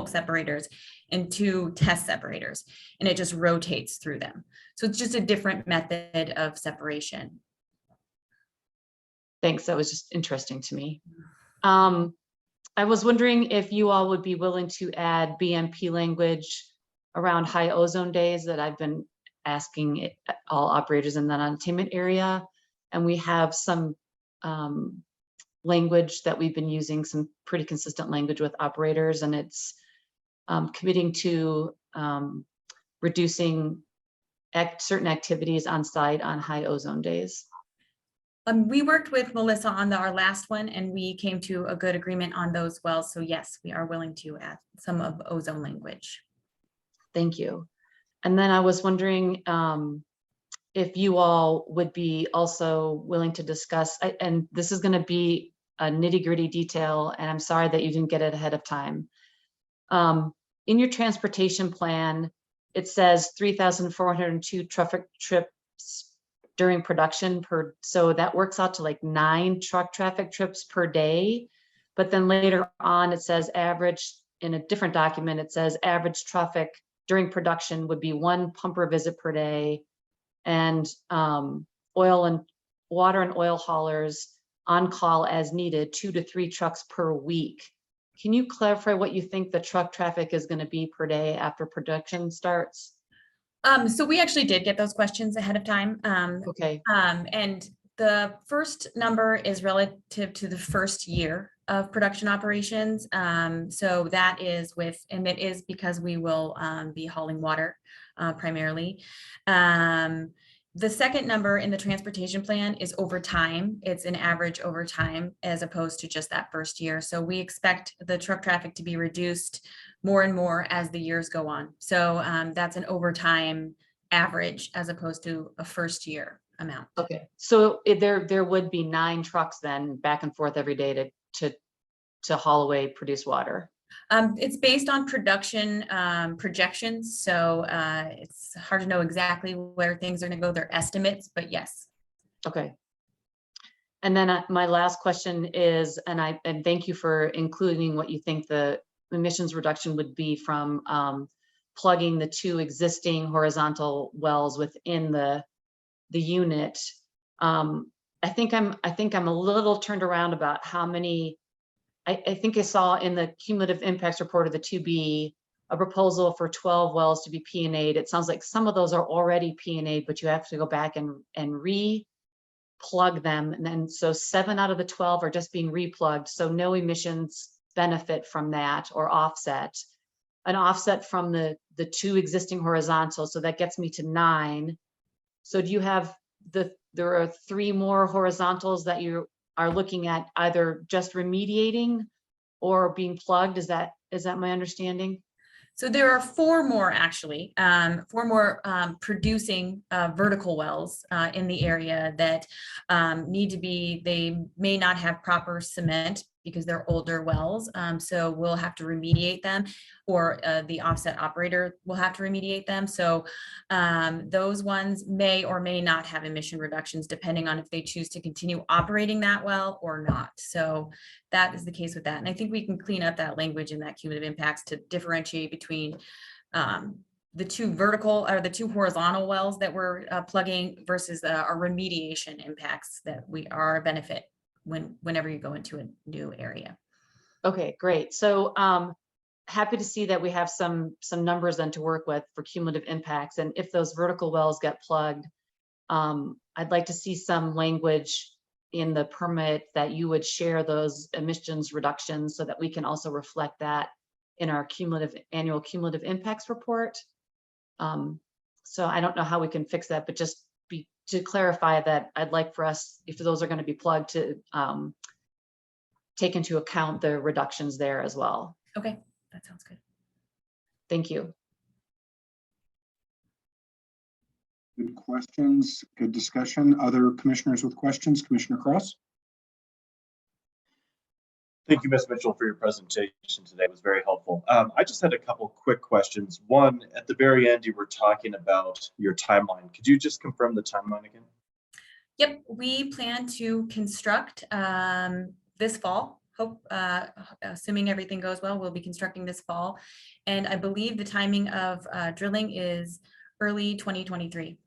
separators and 2 test separators, and it just rotates through them. So it's just a different method of separation. Thanks, that was just interesting to me. I was wondering if you all would be willing to add BMP language around high ozone days that I've been asking all operators in that attainment area. And we have some language that we've been using, some pretty consistent language with operators, and it's committing to reducing certain activities on site on high ozone days. We worked with Melissa on our last one, and we came to a good agreement on those wells. So yes, we are willing to add some of ozone language. Thank you. And then I was wondering if you all would be also willing to discuss, and this is going to be a nitty-gritty detail, and I'm sorry that you didn't get it ahead of time. In your transportation plan, it says 3,402 traffic trips during production so that works out to like 9 truck traffic trips per day. But then later on, it says average, in a different document, it says average traffic during production would be 1 pumper visit per day, and water and oil haulers on call as needed, 2 to 3 trucks per week. Can you clarify what you think the truck traffic is going to be per day after production starts? So we actually did get those questions ahead of time. Okay. And the first number is relative to the first year of production operations. So that is and it is because we will be hauling water primarily. The second number in the transportation plan is over time. It's an average over time as opposed to just that first year. So we expect the truck traffic to be reduced more and more as the years go on. So that's an overtime average as opposed to a first year amount. Okay. So there would be 9 trucks then back and forth every day to haul away produced water. It's based on production projections, so it's hard to know exactly where things are going to go. They're estimates, but yes. Okay. And then my last question is, and thank you for including what you think the emissions reduction would be from plugging the 2 existing horizontal wells within the unit. I think I'm a little turned around about how many. I think I saw in the cumulative impacts report of the 2B a proposal for 12 wells to be P&A'd. It sounds like some of those are already P&A'd, but you have to go back and re-plug them. And then so 7 out of the 12 are just being replugged. So no emissions benefit from that or offset. An offset from the 2 existing horizontals. So that gets me to 9. So do you have there are 3 more horizontals that you are looking at either just remediating or being plugged. Is that my understanding? So there are 4 more actually, 4 more producing vertical wells in the area that need to be, they may not have proper cement because they're older wells. So we'll have to remediate them, or the offset operator will have to remediate them. So those ones may or may not have emission reductions depending on if they choose to continue operating that well or not. So that is the case with that. And I think we can clean up that language in that cumulative impacts to differentiate between the 2 vertical or the 2 horizontal wells that we're plugging versus our remediation impacts that we are a benefit whenever you go into a new area. Okay, great. So happy to see that we have some numbers then to work with for cumulative impacts. And if those vertical wells get plugged, I'd like to see some language in the permit that you would share those emissions reductions so that we can also reflect that in our annual cumulative impacts report. So I don't know how we can fix that, but just to clarify that, I'd like for us, if those are going to be plugged, to take into account the reductions there as well. Okay, that sounds good. Thank you. Good questions, good discussion. Other commissioners with questions? Commissioner Cross? Thank you, Ms. Mitchell, for your presentation today. It was very helpful. I just had a couple quick questions. One, at the very end, you were talking about your timeline. Could you just confirm the timeline again? Yep, we plan to construct this fall. Hope, assuming everything goes well, we'll be constructing this fall. And I believe the timing of drilling is early 2023.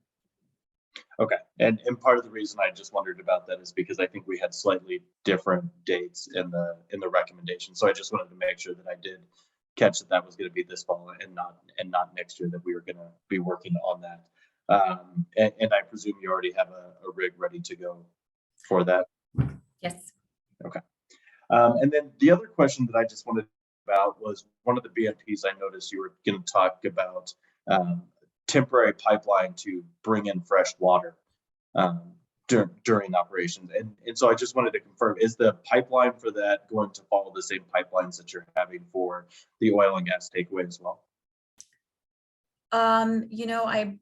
Okay, and part of the reason I just wondered about that is because I think we had slightly different dates in the recommendation. So I just wanted to make sure that I did catch that was going to be this fall and not next year, that we were going to be working on that. And I presume you already have a rig ready to go for that. Yes. Okay. And then the other question that I just wanted about was one of the Bmps. I noticed you were going to talk about temporary pipeline to bring in fresh water during operations. And so I just wanted to confirm, is the pipeline for that going to follow the same pipelines that you're having for the oil and gas takeaway as well? You know, I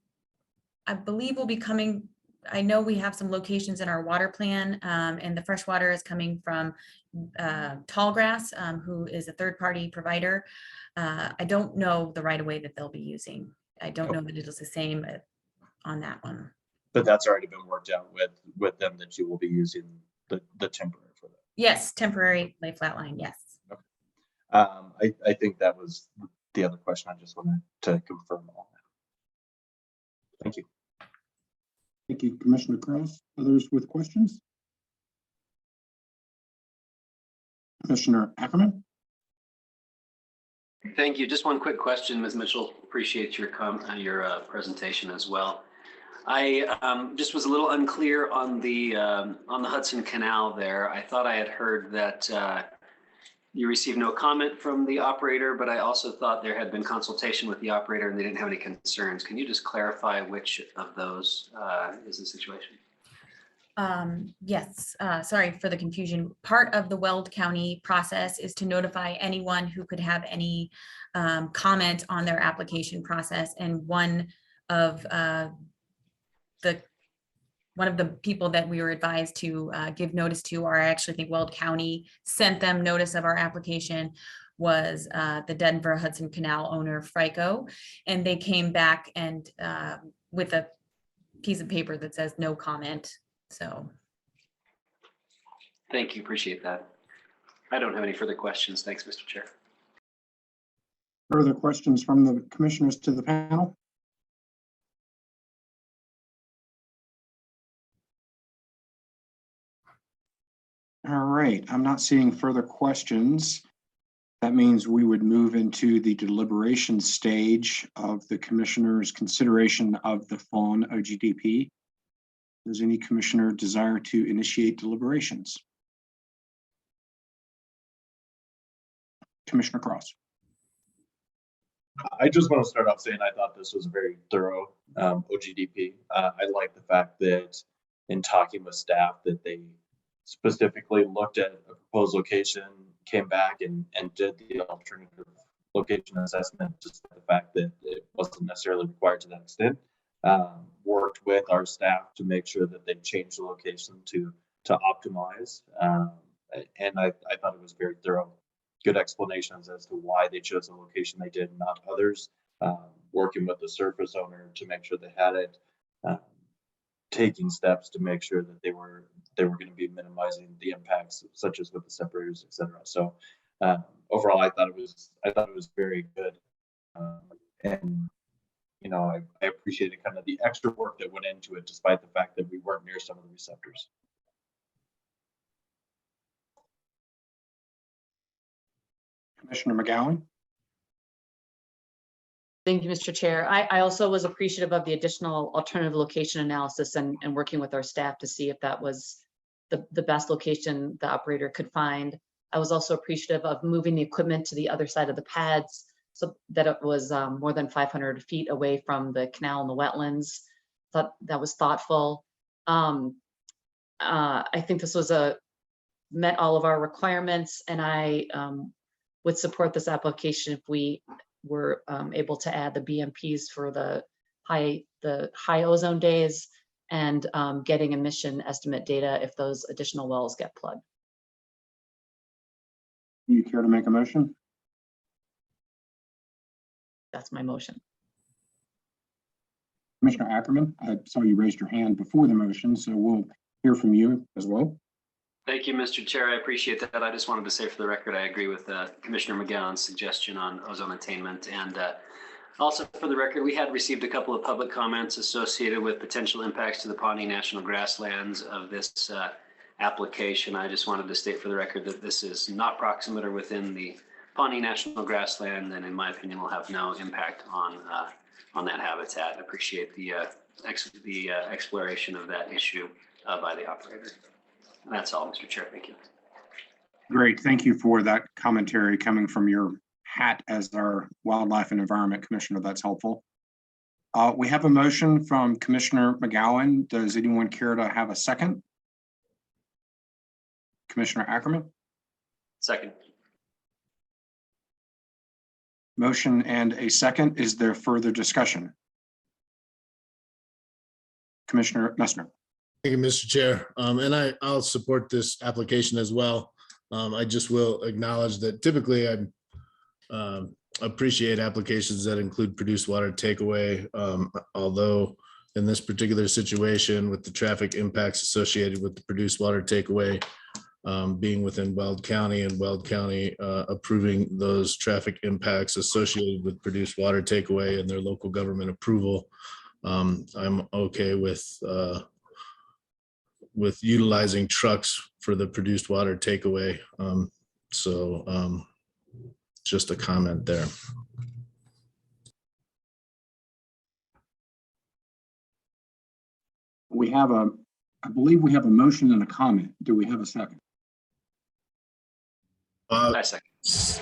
believe we'll be coming, I know we have some locations in our water plan, and the fresh water is coming from Tallgrass, who is a third-party provider. I don't know the right of way that they'll be using. I don't know that it is the same on that one. But that's already been worked out with them, that you will be using the temporary for that. Yes, temporary lay flat line, yes. Okay. I think that was the other question. I just wanted to confirm all that. Thank you. Thank you, Commissioner Cross. Others with questions? Commissioner Ackerman? Thank you. Just one quick question, Ms. Mitchell. Appreciate your presentation as well. I just was a little unclear on the Hudson Canal there. I thought I had heard that you received no comment from the operator, but I also thought there had been consultation with the operator and they didn't have any concerns. Can you just clarify which of those is the situation? Yes, sorry for the confusion. Part of the Weld County process is to notify anyone who could have any comment on their application process. And one of the people that we were advised to give notice to, or I actually think Weld County sent them notice of our application, was the Denver Hudson Canal owner, FRICO. And they came back and with a piece of paper that says no comment. So. Thank you. Appreciate that. I don't have any further questions. Thanks, Mr. Chair. Further questions from the commissioners to the panel? All right, I'm not seeing further questions. That means we would move into the deliberation stage of the commissioner's consideration of the Fawn OGDP. Does any commissioner desire to initiate deliberations? Commissioner Cross. I just want to start off saying I thought this was a very thorough OGDP. I like the fact that in talking with staff that they specifically looked at a proposed location, came back and did the alternative location assessment, just the fact that it wasn't necessarily required to that extent. Worked with our staff to make sure that they changed the location to optimize. And I thought it was very thorough. Good explanations as to why they chose the location they did, not others. Working with the surface owner to make sure they had it. Taking steps to make sure that they were going to be minimizing the impacts, such as with the separators, et cetera. So overall, I thought it was very good. And you know, I appreciated kind of the extra work that went into it, despite the fact that we weren't near some of the receptors. Commissioner Mcgowan. Thank you, Mr. Chair. I also was appreciative of the additional alternative location analysis and working with our staff to see if that was the best location the operator could find. I was also appreciative of moving the equipment to the other side of the pads so that it was more than 500 feet away from the canal and the wetlands. Thought that was thoughtful. I think this was met all of our requirements, and I would support this application if we were able to add the BMPs for the high ozone days and getting emission estimate data if those additional wells get plugged. Do you care to make a motion? That's my motion. Commissioner Ackerman, I saw you raised your hand before the motion, so we'll hear from you as well. Thank you, Mr. Chair. I appreciate that. I just wanted to say for the record, I agree with Commissioner McGowan's suggestion on ozone attainment. And also for the record, we had received a couple of public comments associated with potential impacts to the Pawnee National Grasslands of this application. I just wanted to state for the record that this is not proximate or within the Pawnee National Grassland, and in my opinion will have no impact on that habitat. I appreciate the exploration of that issue by the operator. And that's all, Mr. Chair. Thank you. Great. Thank you for that commentary coming from your hat as our Wildlife and Environment Commissioner. That's helpful. We have a motion from Commissioner McGowan. Does anyone care to have a second? Commissioner Ackerman? Second. Motion and a second. Is there further discussion? Commissioner Messner. Thank you, Mr. Chair. And I'll support this application as well. I just will acknowledge that typically I appreciate applications that include produced water takeaway. Although in this particular situation with the traffic impacts associated with the produced water takeaway being within Weld County and Weld County approving those traffic impacts associated with produced water takeaway and their local government approval, I'm okay with utilizing trucks for the produced water takeaway. Just a comment there. I believe we have a motion and a comment. Do we have a second? I second.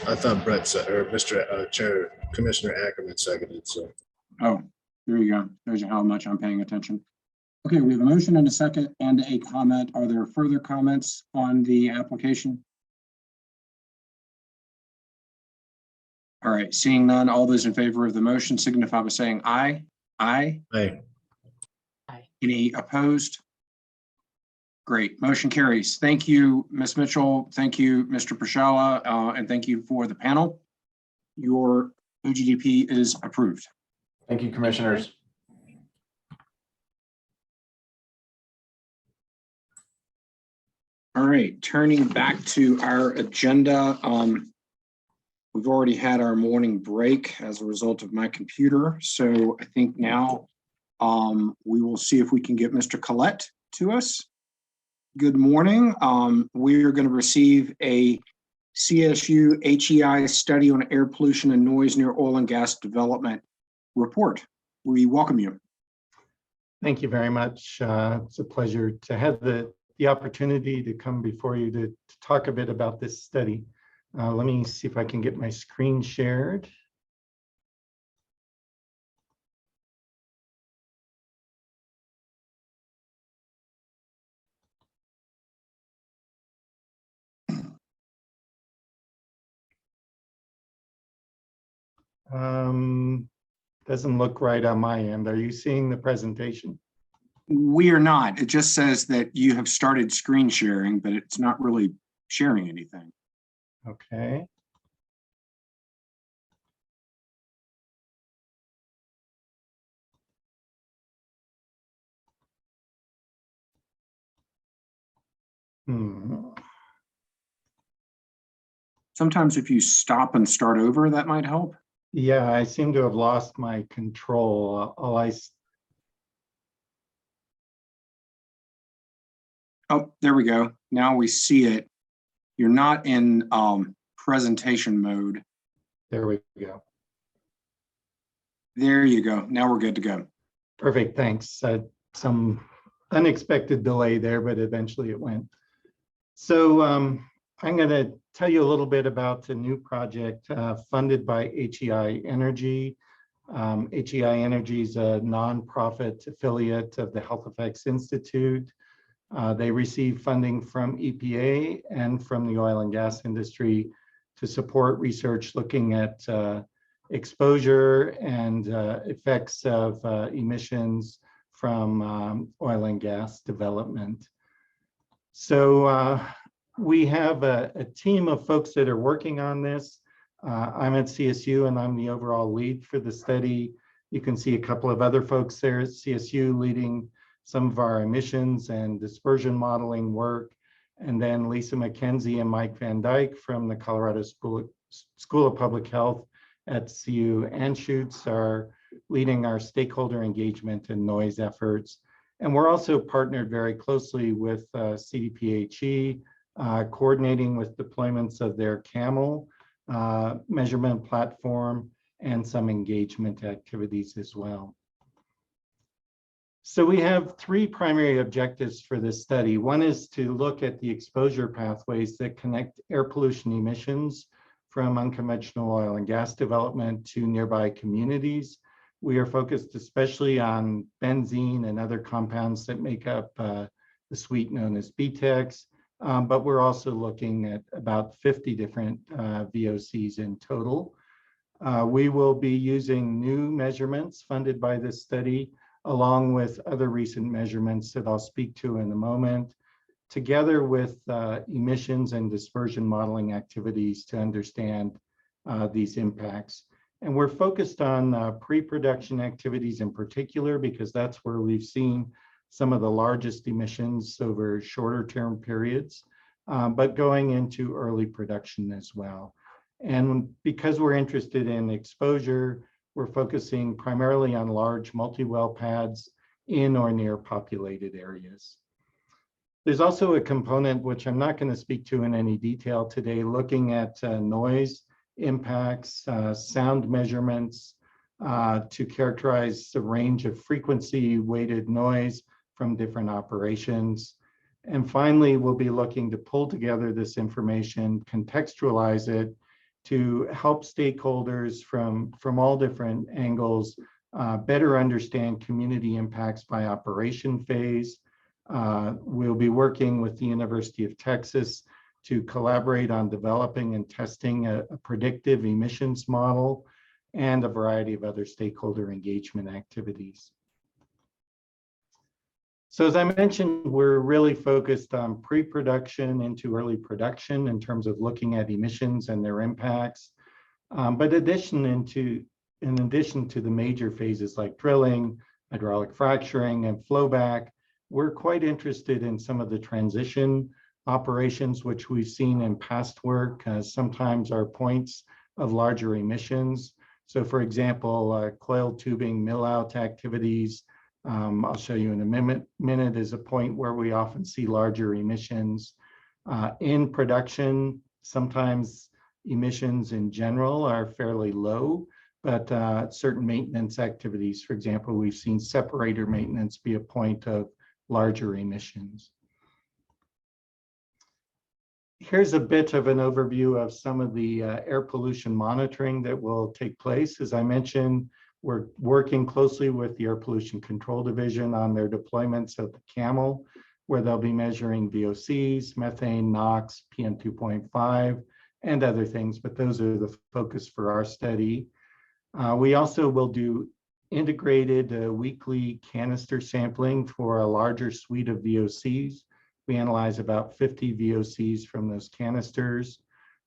I thought Brett said, or Mr. Chair, Commissioner Ackerman seconded, so. Oh, there you go. There's how much I'm paying attention. Okay, we have a motion and a second and a comment. Are there further comments on the application? All right, seeing none, all those in favor of the motion signify by saying aye. Aye. Aye. Any opposed? Great, motion carries. Thank you, Ms. Mitchell. Thank you, Mr. Priscilla, and thank you for the panel. Your OGDP is approved. Thank you, commissioners. All right, turning back to our agenda. We've already had our morning break as a result of my computer. So I think now we will see if we can get Mr. Collette to us. Good morning. We are going to receive a CSU HEI study on air pollution and noise near oil and gas development report. We welcome you. Thank you very much. It's a pleasure to have the opportunity to come before you to talk a bit about this study. Let me see if I can get my screen shared. Doesn't look right on my end. Are you seeing the presentation? We are not. It just says that you have started screen sharing, but it's not really sharing anything. Okay. Hmm. Sometimes if you stop and start over, that might help. Yeah, I seem to have lost my control. Oh, there we go. Now we see it. You're not in presentation mode. There we go. There you go. Now we're good to go. Perfect, thanks. Some unexpected delay there, but eventually it went. So I'm going to tell you a little bit about the new project funded by HEI Energy. HEI Energy is a nonprofit affiliate of the Health Effects Institute. They receive funding from EPA and from the oil and gas industry to support research looking at exposure and effects of emissions from oil and gas development. So we have a team of folks that are working on this. I'm at CSU and I'm the overall lead for the study. You can see a couple of other folks there at CSU leading some of our emissions and dispersion modeling work. And then Lisa McKenzie and Mike Van Dyke from the Colorado School of Public Health at CU Anschutz are leading our stakeholder engagement and noise efforts. And we're also partnered very closely with CDPHE, coordinating with deployments of their CAMEL measurement platform and some engagement activities as well. So we have three primary objectives for this study. One is to look at the exposure pathways that connect air pollution emissions from unconventional oil and gas development to nearby communities. We are focused especially on benzene and other compounds that make up the suite known as BTEX, but we're also looking at about 50 different VOCs in total. We will be using new measurements funded by this study, along with other recent measurements that I'll speak to in a moment, together with emissions and dispersion modeling activities to understand these impacts. And we're focused on pre-production activities in particular, because that's where we've seen some of the largest emissions over shorter term periods, but going into early production as well. And because we're interested in exposure, we're focusing primarily on large multi-well pads in or near populated areas. There's also a component which I'm not going to speak to in any detail today, looking at noise impacts, sound measurements to characterize the range of frequency weighted noise from different operations. And finally, we'll be looking to pull together this information, contextualize it to help stakeholders from all different angles better understand community impacts by operation phase. We'll be working with the University of Texas to collaborate on developing and testing a predictive emissions model and a variety of other stakeholder engagement activities. So as I mentioned, we're really focused on pre-production into early production in terms of looking at emissions and their impacts. But in addition to the major phases like drilling, hydraulic fracturing, and flowback, we're quite interested in some of the transition operations, which we've seen in past work, sometimes are points of larger emissions. So for example, coiled tubing mill out activities, I'll show you in a minute, is a point where we often see larger emissions. In production, sometimes emissions in general are fairly low, but certain maintenance activities, for example, we've seen separator maintenance be a point of larger emissions. Here's a bit of an overview of some of the air pollution monitoring that will take place. As I mentioned, we're working closely with the Air Pollution Control Division on their deployments of the CAMEL, where they'll be measuring VOCs, methane, NOx, PM2.5, and other things, but those are the focus for our study. We also will do integrated weekly canister sampling for a larger suite of VOCs. We analyze about 50 VOCs from those canisters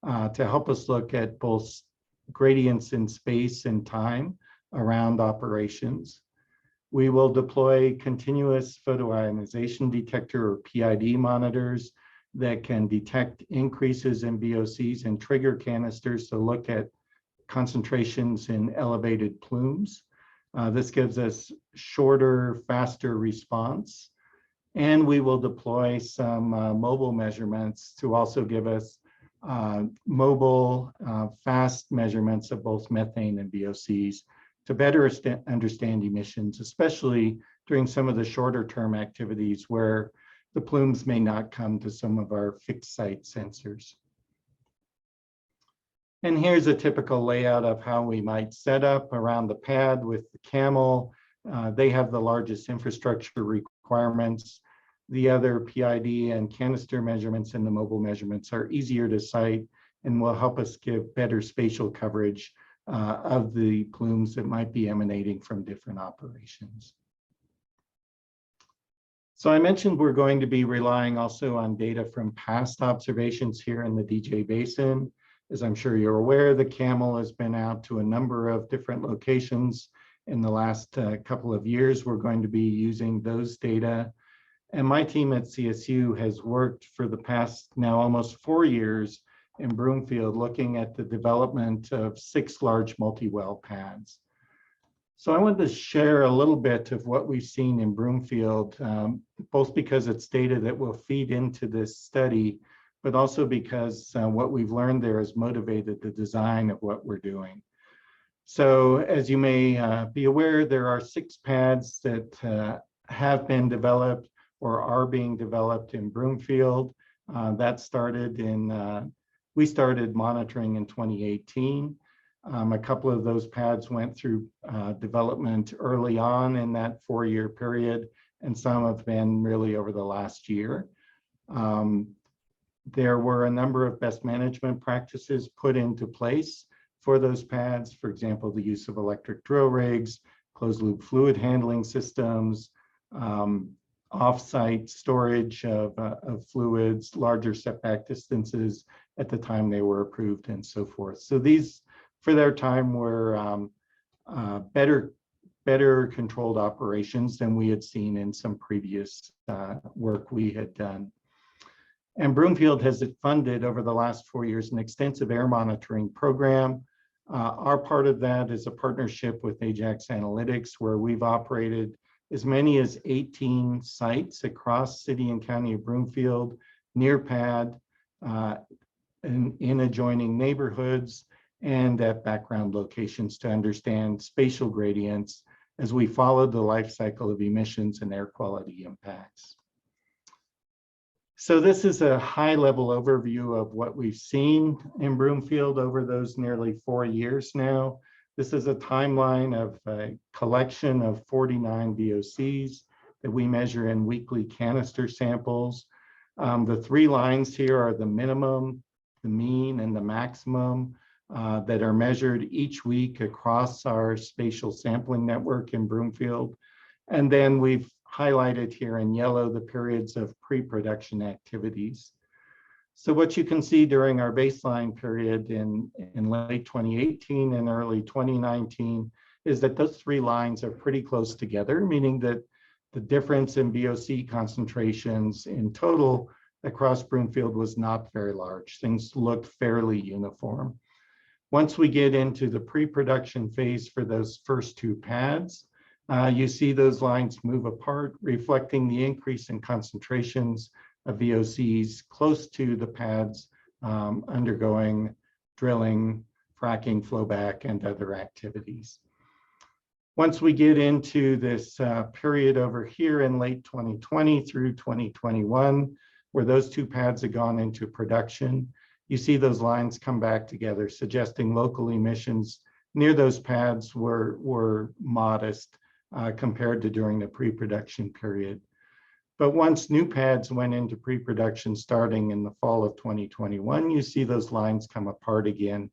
to help us look at both gradients in space and time around operations. We will deploy continuous photoionization detector or PID monitors that can detect increases in VOCs and trigger canisters to look at concentrations in elevated plumes. This gives us shorter, faster response. And we will deploy some mobile measurements to also give us mobile, fast measurements of both methane and VOCs to better understand emissions, especially during some of the shorter term activities where the plumes may not come to some of our fixed site sensors. And here's a typical layout of how we might set up around the pad with the camel. They have the largest infrastructure requirements. The other PID and canister measurements and the mobile measurements are easier to cite and will help us give better spatial coverage of the plumes that might be emanating from different operations. So I mentioned we're going to be relying also on data from past observations here in the DJ Basin. As I'm sure you're aware, the camel has been out to a number of different locations in the last couple of years. We're going to be using those data. And my team at CSU has worked for the past now almost 4 years in Broomfield, looking at the development of 6 large multi-well pads. So I wanted to share a little bit of what we've seen in Broomfield, both because it's data that will feed into this study, but also because what we've learned there has motivated the design of what we're doing. So as you may be aware, there are 6 pads that have been developed or are being developed in Broomfield. That started in, we started monitoring in 2018. A couple of those pads went through development early on in that 4-year period, and some have been really over the last year. There were a number of best management practices put into place for those pads. For example, the use of electric drill rigs, closed loop fluid handling systems, off-site storage of fluids, larger setback distances at the time they were approved, and so forth. So these, for their time, were better controlled operations than we had seen in some previous work we had done. And Broomfield has funded over the last 4 years an extensive air monitoring program. Our part of that is a partnership with Ajax Analytics, where we've operated as many as 18 sites across city and county of Broomfield, near pad, in adjoining neighborhoods, and at background locations to understand spatial gradients as we follow the life cycle of emissions and air quality impacts. So this is a high-level overview of what we've seen in Broomfield over those nearly 4 years now. This is a timeline of a collection of 49 VOCs that we measure in weekly canister samples. The 3 lines here are the minimum, the mean, and the maximum that are measured each week across our spatial sampling network in Broomfield. And then we've highlighted here in yellow the periods of pre-production activities. So what you can see during our baseline period in late 2018 and early 2019 is that those 3 lines are pretty close together, meaning that the difference in VOC concentrations in total across Broomfield was not very large. Things looked fairly uniform. Once we get into the pre-production phase for those first 2 pads, you see those lines move apart, reflecting the increase in concentrations of VOCs close to the pads undergoing drilling, fracking, flowback, and other activities. Once we get into this period over here in late 2020 through 2021, where those 2 pads have gone into production, you see those lines come back together, suggesting local emissions near those pads were modest compared to during the pre-production period. But once new pads went into pre-production starting in the fall of 2021, you see those lines come apart again.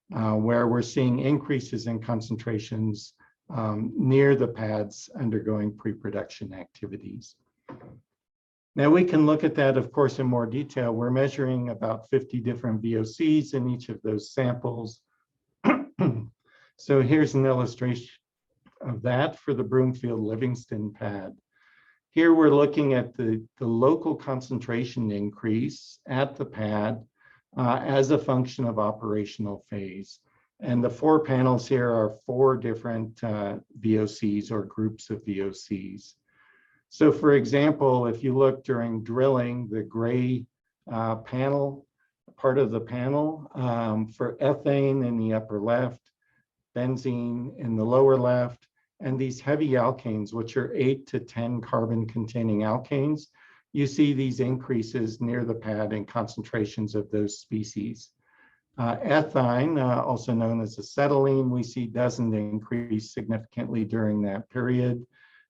where we're seeing increases in concentrations near the pads undergoing pre-production activities. Now we can look at that, of course, in more detail. We're measuring about 50 different VOCs in each of those samples. So here's an illustration of that for the Broomfield Livingston pad. Here we're looking at the local concentration increase at the pad as a function of operational phase. And the 4 panels here are 4 different VOCs or groups of VOCs. So for example, if you look during drilling, the gray panel, part of the panel for ethane in the upper left, benzene in the lower left, and these heavy alkanes, which are 8 to 10 carbon containing alkanes, you see these increases near the pad in concentrations of those species. Ethine, also known as acetylene, we see doesn't increase significantly during that period.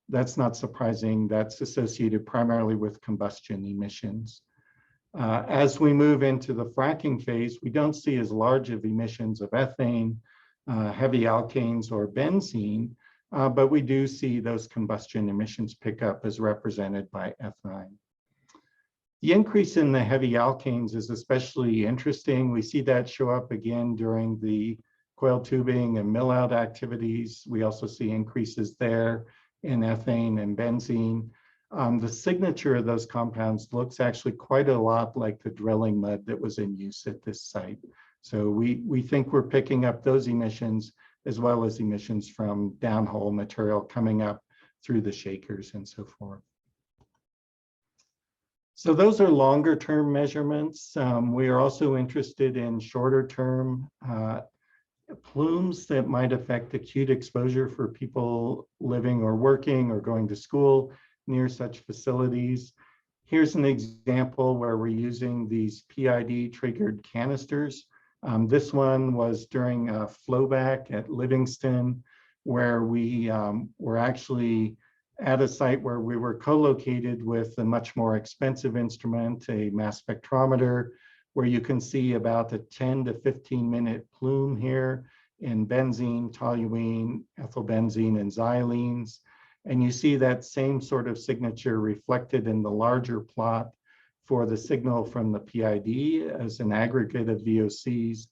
That's not surprising. That's associated primarily with combustion emissions. As we move into the fracking phase, we don't see as large of emissions of ethane, heavy alkanes, or benzene, but we do see those combustion emissions pick up as represented by ethine. The increase in the heavy alkanes is especially interesting. We see that show up again during the coil tubing and mill out activities. We also see increases there in ethane and benzene. The signature of those compounds looks actually quite a lot like the drilling mud that was in use at this site. So we think we're picking up those emissions as well as emissions from downhole material coming up through the shakers and so forth. So those are longer term measurements. We are also interested in shorter term plumes that might affect acute exposure for people living or working or going to school near such facilities. Here's an example where we're using these PID triggered canisters. This one was during a flowback at Livingston, where we were actually at a site where we were co-located with a much more expensive instrument, a mass spectrometer, where you can see about a 10 to 15 minute plume here in benzene, toluene, ethylbenzene, and xylenes. And you see that same sort of signature reflected in the larger plot for the signal from the PID as an aggregate of VOCs.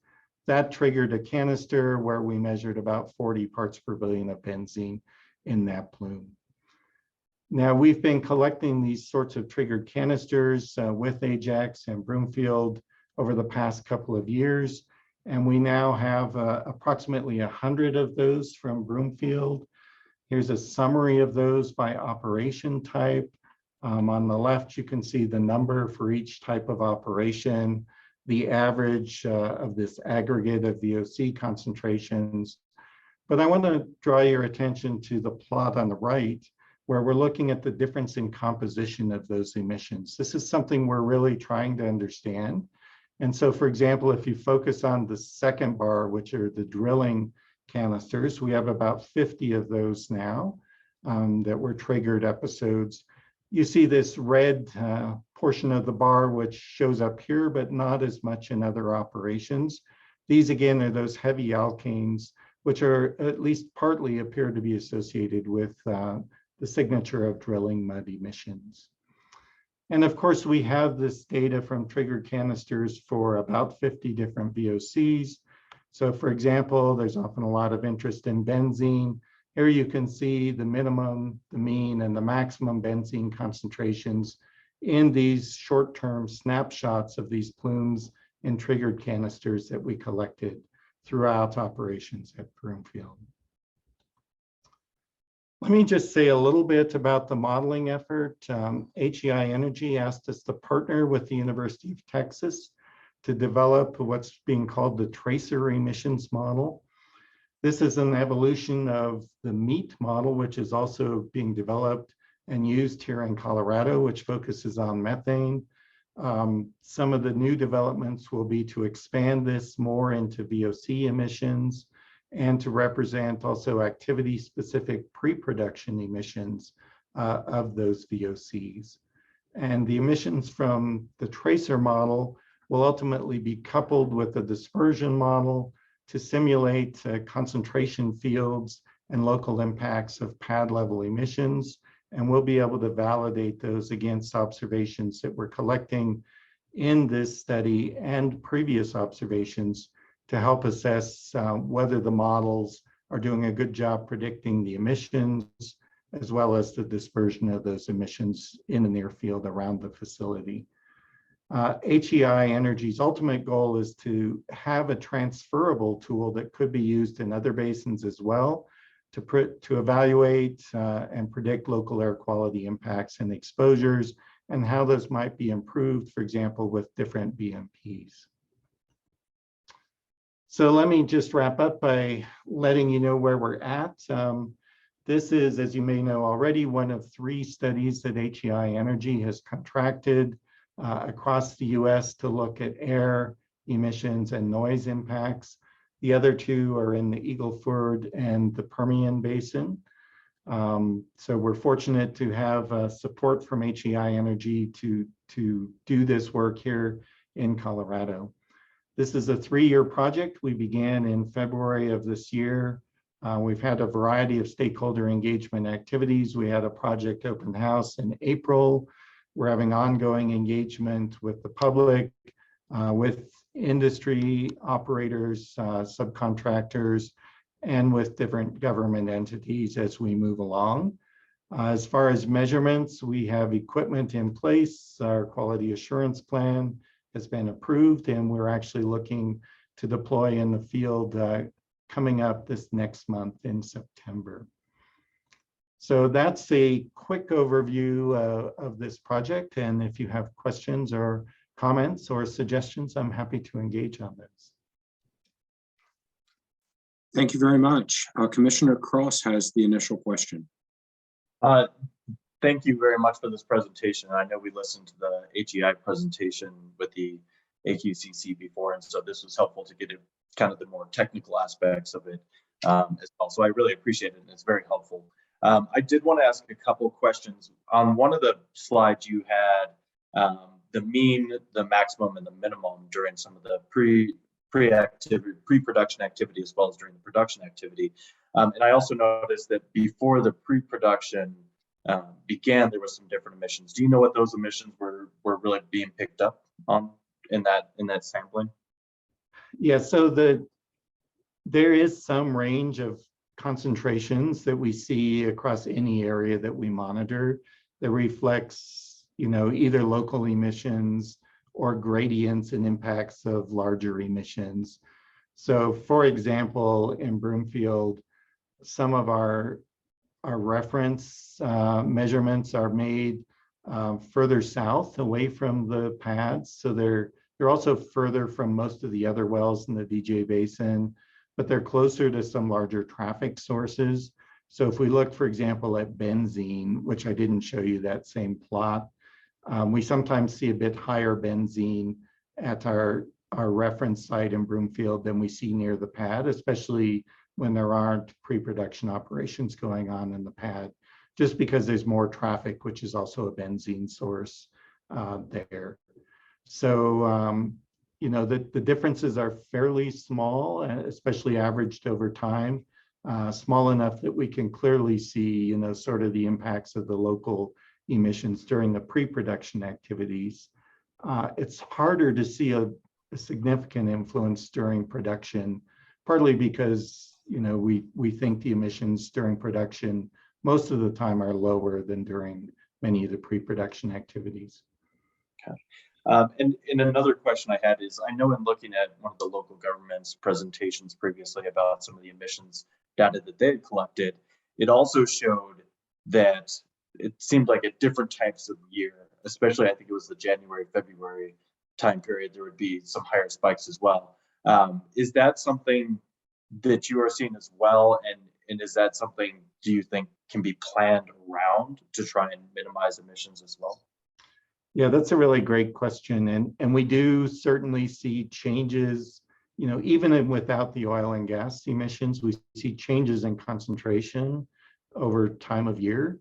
That triggered a canister where we measured about 40 parts per billion of benzene in that plume. Now, we've been collecting these sorts of triggered canisters with Ajax and Broomfield over the past couple of years, and we now have approximately 100 of those from Broomfield. Here's a summary of those by operation type. On the left, you can see the number for each type of operation, the average of this aggregate of VOC concentrations. But I want to draw your attention to the plot on the right, where we're looking at the difference in composition of those emissions. This is something we're really trying to understand. And so, for example, if you focus on the second bar, which are the drilling canisters, we have about 50 of those now that were triggered episodes. You see this red portion of the bar, which shows up here, but not as much in other operations. These, again, are those heavy alkanes, which are at least partly appear to be associated with the signature of drilling mud emissions. And of course, we have this data from triggered canisters for about 50 different VOCs. So for example, there's often a lot of interest in benzene. Here you can see the minimum, the mean, and the maximum benzene concentrations in these short-term snapshots of these plumes in triggered canisters that we collected throughout operations at Broomfield. Let me just say a little bit about the modeling effort. HEI Energy asked us to partner with the University of Texas to develop what's being called the tracer emissions model. This is an evolution of the MEAT model, which is also being developed and used here in Colorado, which focuses on methane. Some of the new developments will be to expand this more into VOC emissions and to represent also activity-specific pre-production emissions of those VOCs. And the emissions from the tracer model will ultimately be coupled with the dispersion model to simulate concentration fields and local impacts of pad level emissions. And we'll be able to validate those against observations that we're collecting in this study and previous observations to help assess whether the models are doing a good job predicting the emissions, as well as the dispersion of those emissions in the near field around the facility. HEI Energy's ultimate goal is to have a transferable tool that could be used in other basins as well to evaluate and predict local air quality impacts and exposures and how those might be improved, for example, with different BMPs. So let me just wrap up by letting you know where we're at. This is, as you may know already, one of 3 studies that HEI Energy has contracted across the US to look at air emissions and noise impacts. The other 2 are in the Eagle Ford and the Permian Basin. So we're fortunate to have support from HEI Energy to do this work here in Colorado. This is a 3-year project. We began in February of this year. We've had a variety of stakeholder engagement activities. We had a project open house in April. We're having ongoing engagement with the public, with industry operators, subcontractors, and with different government entities as we move along. As far as measurements, we have equipment in place. Our quality assurance plan has been approved, and we're actually looking to deploy in the field coming up this next month in September. So that's a quick overview of this project. And if you have questions or comments or suggestions, I'm happy to engage on this. Thank you very much. Commissioner Cross has the initial question. Thank you very much for this presentation. I know we listened to the HEI presentation with the AQCC before, and so this was helpful to get it, kind of the more technical aspects of it as well. So I really appreciate it, and it's very helpful. I did want to ask a couple of questions. On one of the slides you had the mean, the maximum, and the minimum during some of the pre-production activity as well as during the production activity. And I also noticed that before the pre-production began, there was some different emissions. Do you know what those emissions were really being picked up on in that sampling? Yeah, so there is some range of concentrations that we see across any area that we monitor that reflects, either local emissions or gradients and impacts of larger emissions. So for example, in Broomfield, some of our reference measurements are made further south away from the pads. So they're also further from most of the other wells in the DJ Basin, but they're closer to some larger traffic sources. So if we look, for example, at benzene, which I didn't show you that same plot, we sometimes see a bit higher benzene at our reference site in Broomfield than we see near the pad, especially when there aren't pre-production operations going on in the pad, just because there's more traffic, which is also a benzene source there. So, the differences are fairly small, especially averaged over time, small enough that we can clearly see, sort of the impacts of the local emissions during the pre-production activities. It's harder to see a significant influence during production, partly because, we think the emissions during production most of the time are lower than during many of the pre-production activities. Okay. And another question I had is, I know in looking at one of the local government's presentations previously about some of the emissions data that they had collected, it also showed that it seemed like at different types of year, especially I think it was the January, February time period, there would be some higher spikes as well. Is that something that you are seeing as well? And is that something, do you think, can be planned around to try and minimize emissions as well? Yeah, that's a really great question. And we do certainly see changes, even without the oil and gas emissions, we see changes in concentration over time of year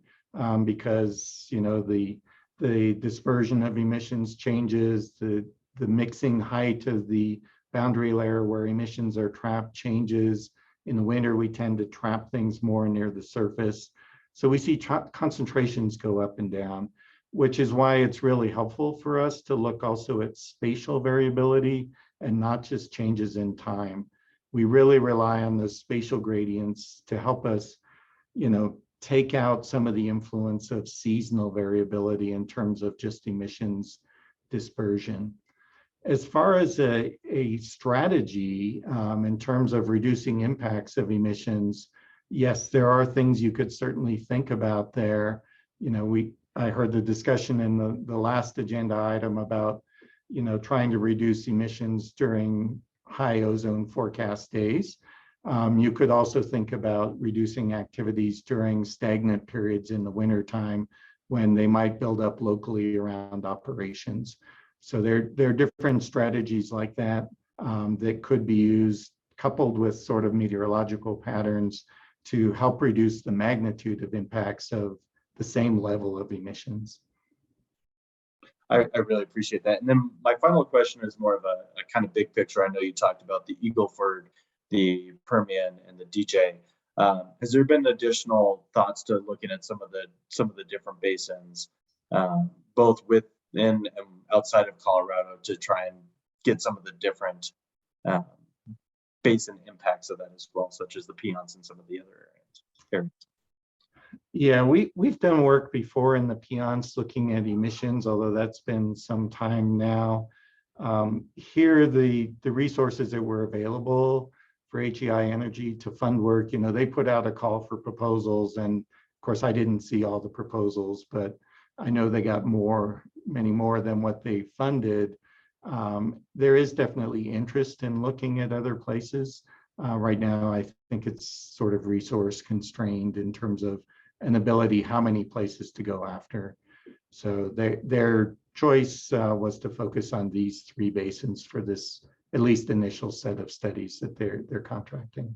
because, the dispersion of emissions changes, the mixing height of the boundary layer where emissions are trapped changes. In the winter, we tend to trap things more near the surface. So we see concentrations go up and down, which is why it's really helpful for us to look also at spatial variability and not just changes in time. We really rely on the spatial gradients to help us, take out some of the influence of seasonal variability in terms of just emissions dispersion. As far as a strategy in terms of reducing impacts of emissions, yes, there are things you could certainly think about there. I heard the discussion in the last agenda item about, trying to reduce emissions during high ozone forecast days. You could also think about reducing activities during stagnant periods in the wintertime when they might build up locally around operations. So there are different strategies like that that could be used, coupled with sort of meteorological patterns to help reduce the magnitude of impacts of the same level of emissions. I really appreciate that. And then my final question is more of a kind of big picture. I know you talked about the Eagleford, the Permian, and the DJ. Has there been additional thoughts to looking at some of the different basins, both within and outside of Colorado, to try and get some of the different basin impacts of that as well, such as the Piceance and some of the other areas? Yeah, we've done work before in the Piceance looking at emissions, although that's been some time now. Here, the resources that were available for HEI Energy to fund work, they put out a call for proposals, and of course I didn't see all the proposals, but I know they got many more than what they funded. There is definitely interest in looking at other places. Right now, I think it's sort of resource constrained in terms of an ability, how many places to go after. So their choice was to focus on these three basins for this at least initial set of studies that they're contracting.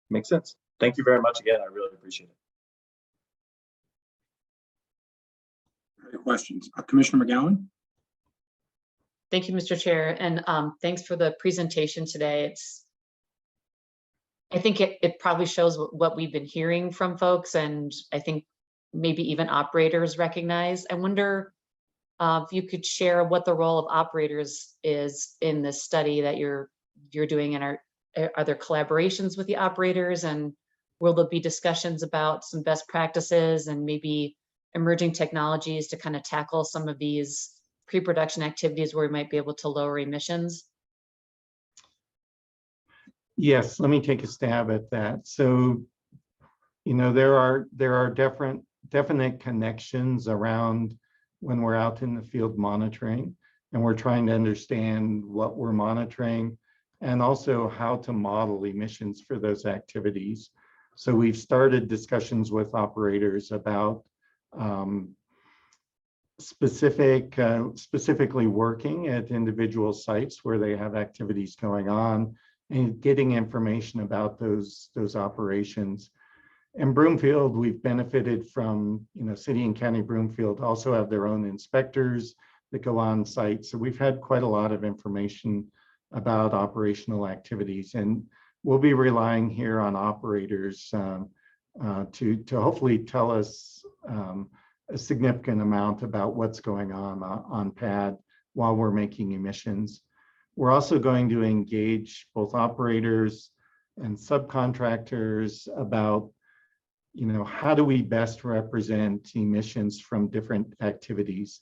Makes sense. Thank you very much again. I really appreciate it. Any questions? Commissioner McGowan? Thank you, Mr. Chair, and thanks for the presentation today. I think it probably shows what we've been hearing from folks, and I think maybe even operators recognize. I wonder if you could share what the role of operators is in this study that you're doing, and are there collaborations with the operators, and will there be discussions about some best practices and maybe emerging technologies to kind of tackle some of these pre-production activities where we might be able to lower emissions? Yes, let me take a stab at that. So, there are definite connections around when we're out in the field monitoring, and we're trying to understand what we're monitoring and also how to model emissions for those activities. So we've started discussions with operators about specifically working at individual sites where they have activities going on and getting information about those operations. In Broomfield, we've benefited from, City and County Broomfield also have their own inspectors that go on site. So we've had quite a lot of information about operational activities, and we'll be relying here on operators to hopefully tell us a significant amount about what's going on pad while we're making emissions. We're also going to engage both operators and subcontractors about, how do we best represent emissions from different activities?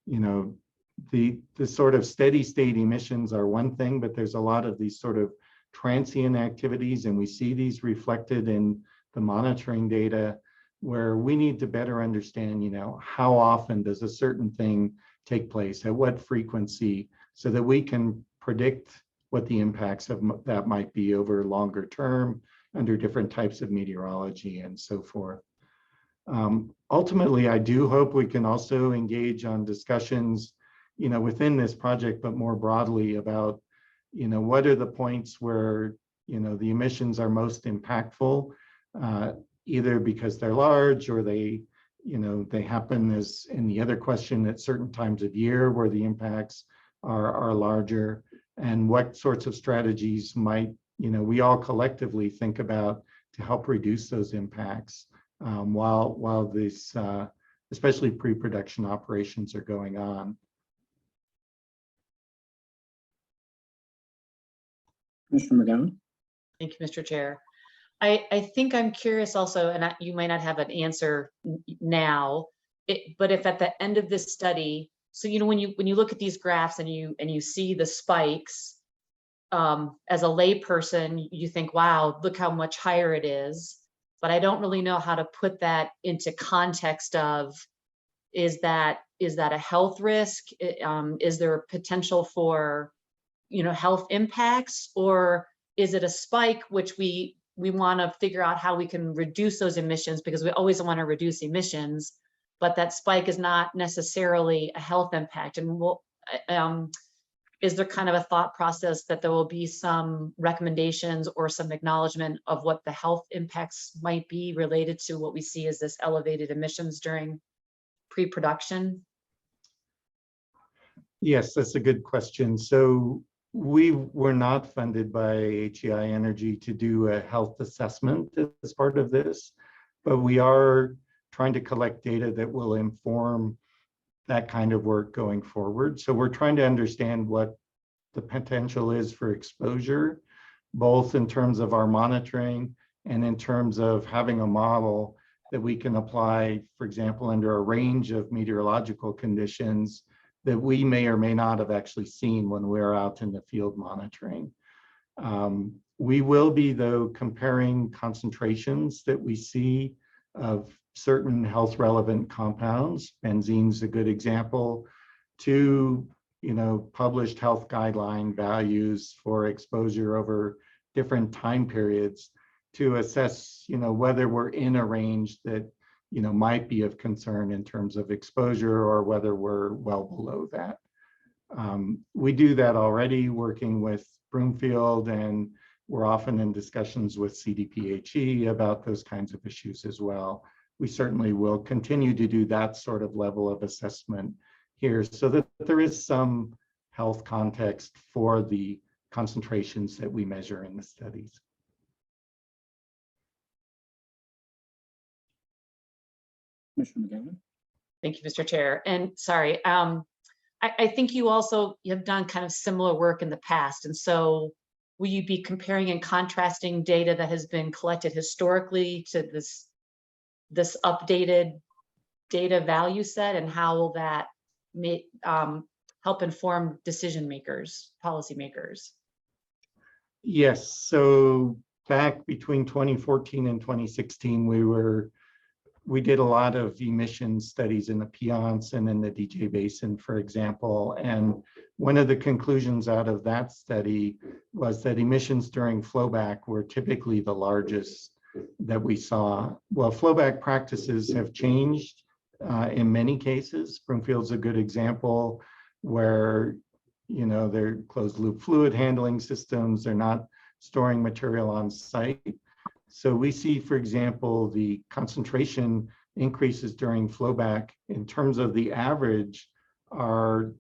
The sort of steady state emissions are one thing, but there's a lot of these sort of transient activities, and we see these reflected in the monitoring data, where we need to better understand, how often does a certain thing take place, at what frequency, so that we can predict what the impacts of that might be over longer term under different types of meteorology and so forth. Ultimately, I do hope we can also engage on discussions, within this project, but more broadly about, what are the points where, the emissions are most impactful, either because they're large or they happen, as in the other question, at certain times of year where the impacts are larger. and what sorts of strategies might, we all collectively think about to help reduce those impacts while this, especially pre-production operations are going on. Commissioner McGowan? Thank you, Mr. Chair. I think I'm curious also, and you might not have an answer now, but if at the end of this study, so when you look at these graphs and you see the spikes, as a layperson, you think, wow, look how much higher it is. But I don't really know how to put that into context of, is that a health risk? Is there a potential for health impacts, or is it a spike which we want to figure out how we can reduce those emissions, because we always want to reduce emissions, but that spike is not necessarily a health impact? And is there kind of a thought process that there will be some recommendations or some acknowledgement of what the health impacts might be related to what we see as this elevated emissions during pre-production? Yes, that's a good question. So we were not funded by HEI Energy to do a health assessment as part of this, but we are trying to collect data that will inform that kind of work going forward. So we're trying to understand what the potential is for exposure, both in terms of our monitoring and in terms of having a model that we can apply, for example, under a range of meteorological conditions that we may or may not have actually seen when we're out in the field monitoring. We will be, though, comparing concentrations that we see of certain health relevant compounds, benzene's a good example, to published health guideline values for exposure over different time periods to assess whether we're in a range that might be of concern in terms of exposure, or whether we're well below that. We do that already working with Broomfield, and we're often in discussions with CDPHE about those kinds of issues as well. We certainly will continue to do that sort of level of assessment here, so that there is some health context for the concentrations that we measure in the studies. Commissioner McGowan? Thank you, Mr. Chair. And sorry, I think you have done kind of similar work in the past. And so will you be comparing and contrasting data that has been collected historically to this updated data value set, and how will that help inform decision makers, policymakers? Yes, so back between 2014 and 2016, we did a lot of emission studies in the Pmps and in the DJ Basin, for example. And one of the conclusions out of that study was that emissions during flowback were typically the largest that we saw. Well, flowback practices have changed in many cases. Broomfield's a good example where, they're closed loop fluid handling systems, they're not storing material on site. So we see, for example, the concentration increases during flowback in terms of the average are,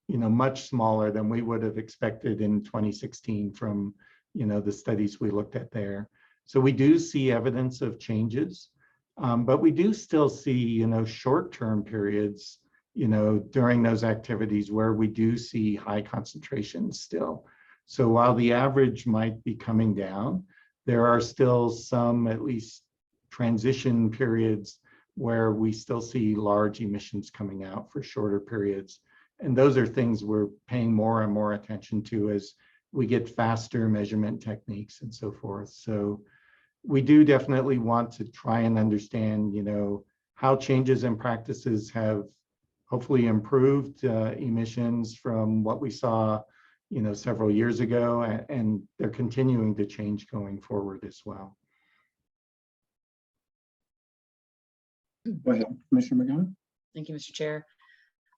much smaller than we would have expected in 2016 from, the studies we looked at there. So we do see evidence of changes, but we do still see, short-term periods, during those activities where we do see high concentrations still. So while the average might be coming down, there are still some, at least, transition periods where we still see large emissions coming out for shorter periods. And those are things we're paying more and more attention to as we get faster measurement techniques and so forth. So we do definitely want to try and understand, how changes in practices have hopefully improved emissions from what we saw several years ago, and they're continuing to change going forward as well. Go ahead, Commissioner McGowan. Thank you, Mr. Chair.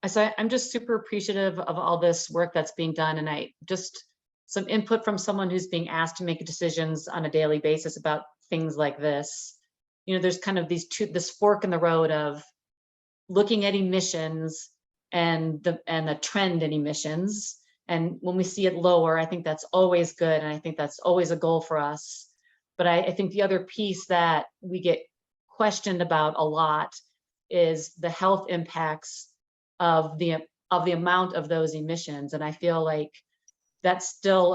So I'm just super appreciative of all this work that's being done, and just some input from someone who's being asked to make decisions on a daily basis about things like this. There's kind of this fork in the road of looking at emissions and the trend in emissions, And when we see it lower, I think that's always good. And I think that's always a goal for us. But I think the other piece that we get questioned about a lot is the health impacts of the amount of those emissions. And I feel like that's still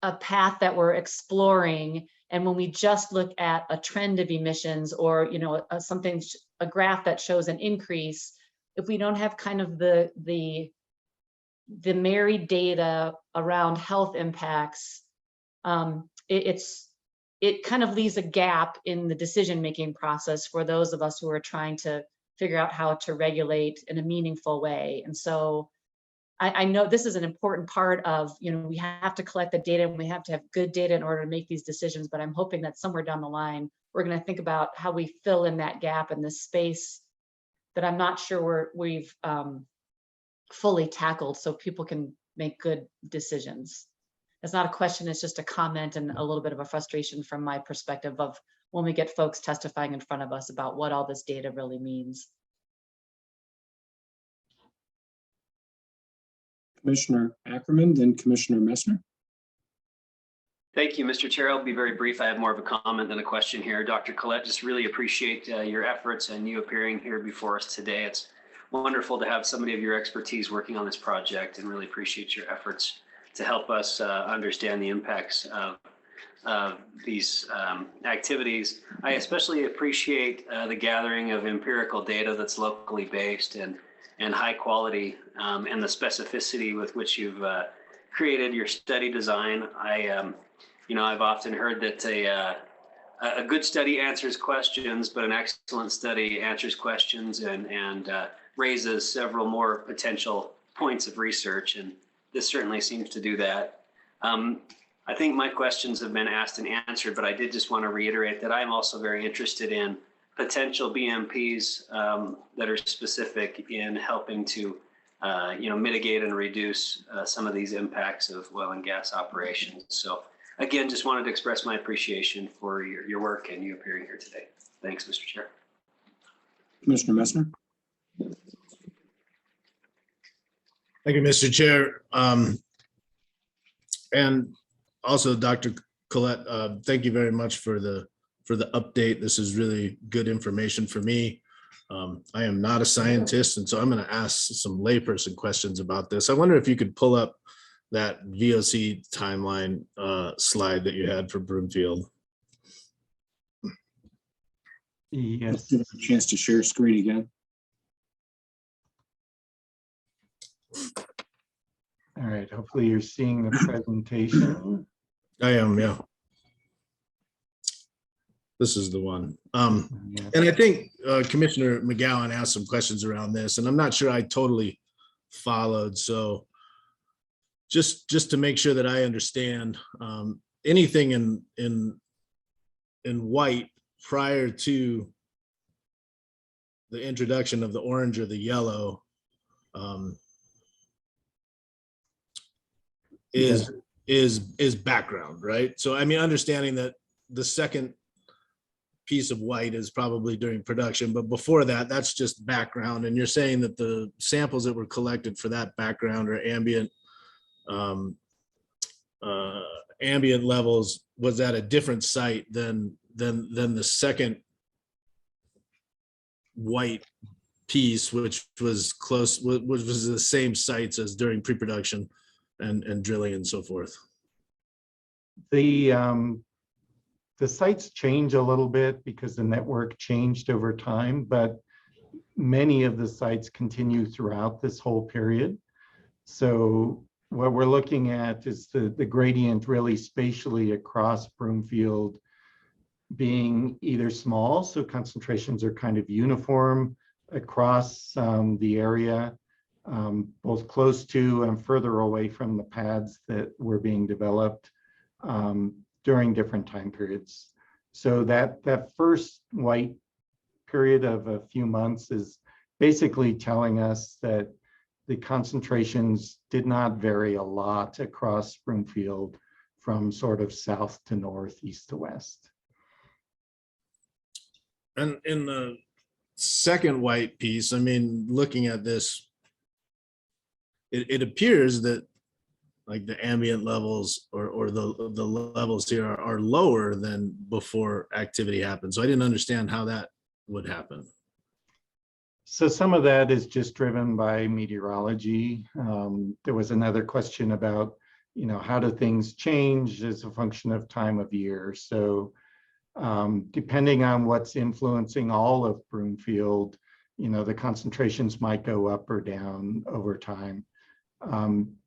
a path that we're exploring. And when we just look at a trend of emissions, or a graph that shows an increase, if we don't have kind of the married data around health impacts, it kind of leaves a gap in the decision-making process for those of us who are trying to figure out how to regulate in a meaningful way. And so I know this is an important part of, we have to collect the data and we have to have good data in order to make these decisions, but I'm hoping that somewhere down the line, we're going to think about how we fill in that gap in this space that I'm not sure we've fully tackled, so people can make good decisions. It's not a question, it's just a comment and a little bit of a frustration from my perspective of when we get folks testifying in front of us about what all this data really means. Commissioner Ackerman, then Commissioner Messner. Thank you, Mr. Chair. I'll be very brief. I have more of a comment than a question here. Dr. Collette, just really appreciate your efforts and you appearing here before us today. It's wonderful to have somebody of your expertise working on this project, and really appreciate your efforts to help us understand the impacts of these activities. I especially appreciate the gathering of empirical data that's locally based and high quality, and the specificity with which you've created your study design. I've often heard that a good study answers questions, but an excellent study answers questions and raises several more potential points of research. And this certainly seems to do that. I think my questions have been asked and answered, but I did just want to reiterate that I'm also very interested in potential BMPs that are specific in helping to mitigate and reduce some of these impacts of oil and gas operations. So again, just wanted to express my appreciation for your work and you appearing here today. Thanks, Mr. Chair. Commissioner Messner. Thank you, Mr. Chair. And also, Dr. Collette, thank you very much for the update. This is really good information for me. I am not a scientist, and so I'm going to ask some layperson questions about this. I wonder if you could pull up that VOC timeline slide that you had for Broomfield. Yes. Give us a chance to share screen again. All right. Hopefully you're seeing the presentation. I am, yeah. This is the one. Yes. And I think Commissioner Mcgowan asked some questions around this, and I'm not sure I totally followed. So just to make sure that I understand, anything in white prior to the introduction of the orange or the yellow is background, right? So I mean, understanding that the second piece of white is probably during production, but before that, that's just background. And you're saying that the samples that were collected for that background or ambient levels was at a different site than the second white piece, which was close, which was the same sites as during pre-production and drilling and so forth. The sites change a little bit because the network changed over time, but many of the sites continue throughout this whole period. So what we're looking at is the gradient really spatially across Broomfield being either small, so concentrations are kind of uniform across the area, both close to and further away from the pads that were being developed during different time periods. So that first white period of a few months is basically telling us that the concentrations did not vary a lot across Broomfield from sort of south to north, east to west. And in the second white piece, I mean, looking at this it appears that like the ambient levels or the levels here are lower than before activity happened. So I didn't understand how that would happen. So some of that is just driven by meteorology. There was another question about, how do things change as a function of time of year? So depending on what's influencing all of Broomfield, the concentrations might go up or down over time.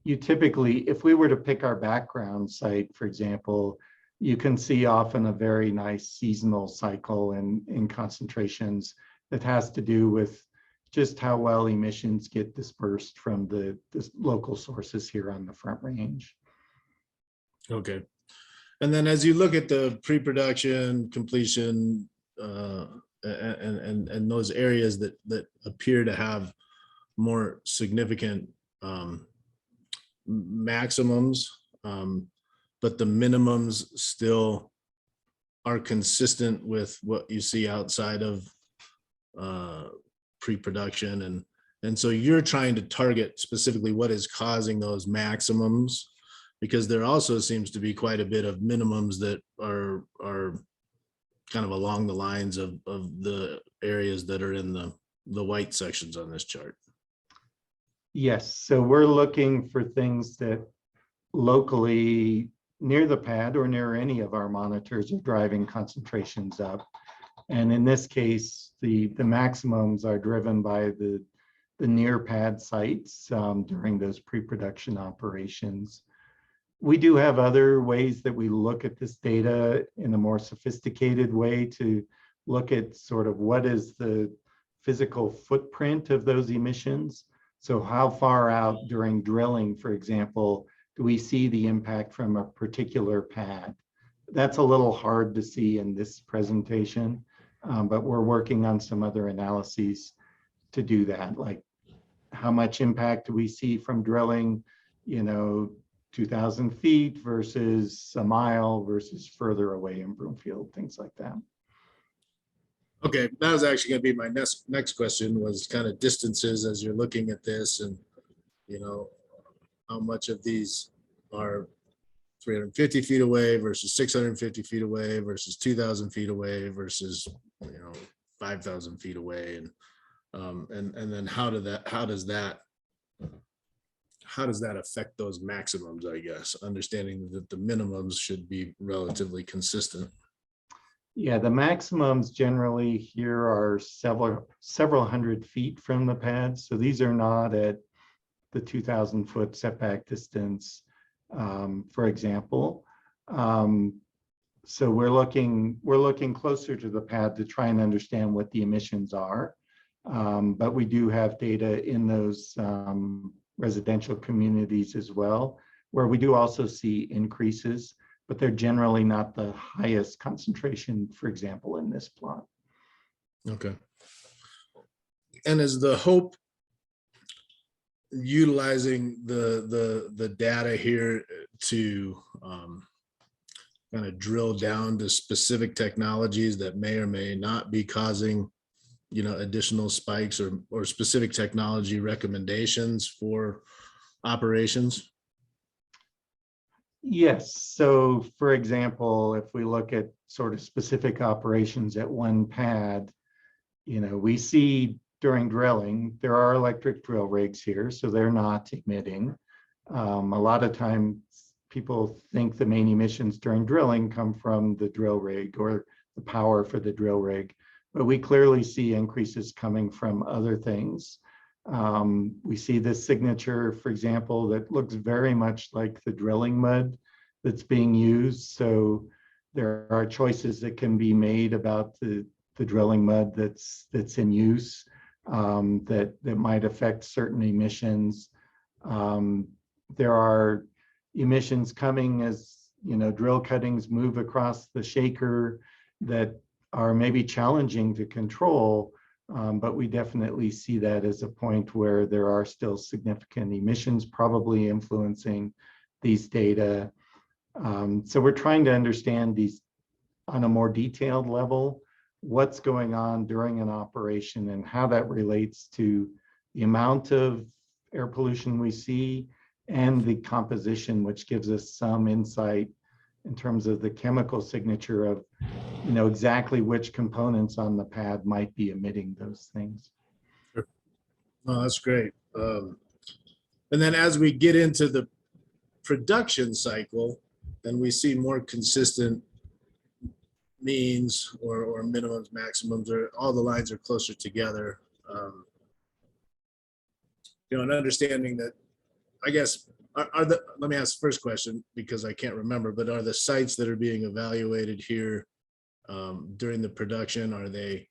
You typically, if we were to pick our background site, for example, you can see often a very nice seasonal cycle in concentrations that has to do with just how well emissions get dispersed from the local sources here on the Front Range. Okay. And then as you look at the pre-production, completion, and those areas that appear to have more significant maximums, but the minimums still are consistent with what you see outside of pre-production, and so you're trying to target specifically what is causing those maximums, because there also seems to be quite a bit of minimums that are kind of along the lines of the areas that are in the white sections on this chart. Yes, so we're looking for things that locally near the pad or near any of our monitors are driving concentrations up. And in this case, the maximums are driven by the near pad sites during those pre-production operations. We do have other ways that we look at this data in a more sophisticated way to look at sort of what is the physical footprint of those emissions. So how far out during drilling, for example, do we see the impact from a particular pad? That's a little hard to see in this presentation, but we're working on some other analyses to do that, like how much impact do we see from drilling, 2,000 feet versus a mile versus further away in Broomfield, things like that. Okay, that was actually going to be my next question, was kind of distances as you're looking at this, and how much of these are 350 feet away versus 650 feet away versus 2,000 feet away versus 5,000 feet away, and then how does that affect those maximums, I guess, understanding that the minimums should be relatively consistent. Yeah, the maximums generally here are several hundred feet from the pad. So these are not at the 2,000 foot setback distance, for example. So we're looking closer to the pad to try and understand what the emissions are. But we do have data in those residential communities as well, where we do also see increases, but they're generally not the highest concentration, for example, in this plot. Okay. And is the hope utilizing the data here to kind of drill down to specific technologies that may or may not be causing additional spikes, or specific technology recommendations for operations? Yes. So for example, if we look at sort of specific operations at one pad, we see during drilling, there are electric drill rigs here, so they're not emitting. A lot of times people think the main emissions during drilling come from the drill rig or the power for the drill rig, but we clearly see increases coming from other things. We see this signature, for example, that looks very much like the drilling mud that's being used. So there are choices that can be made about the drilling mud that's in use that might affect certain emissions. There are emissions coming as drill cuttings move across the shaker that are maybe challenging to control. But we definitely see that as a point where there are still significant emissions probably influencing these data. So we're trying to understand these on a more detailed level, what's going on during an operation and how that relates to the amount of air pollution we see, and the composition, which gives us some insight in terms of the chemical signature of, exactly which components on the pad might be emitting those things. Oh, that's great. And then as we get into the production cycle and we see more consistent means or minimums, maximums, or all the lines are closer together, and understanding that, I guess, let me ask the first question because I can't remember, but are the sites that are being evaluated here during the production, are they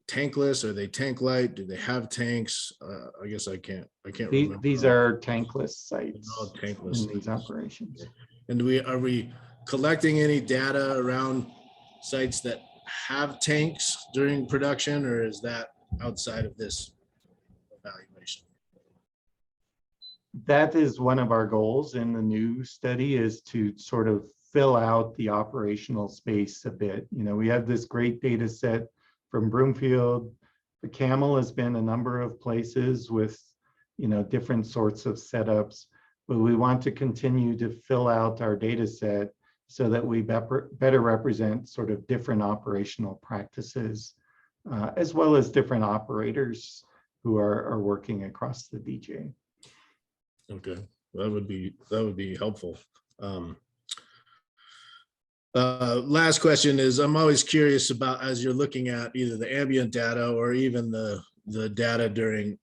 tankless? Are they tank light? Do they have tanks? I guess I can't remember. These are tankless sites All tankless. in these operations. And are we collecting any data around sites that have tanks during production, or is that outside of this evaluation? That is one of our goals in the new study, is to sort of fill out the operational space a bit. We have this great data set from Broomfield. The Camel has been a number of places with, different sorts of setups, but we want to continue to fill out our data set so that we better represent sort of different operational practices, as well as different operators who are working across the DJ. Okay, that would be helpful. Last question is, I'm always curious about, as you're looking at either the ambient data or even the data during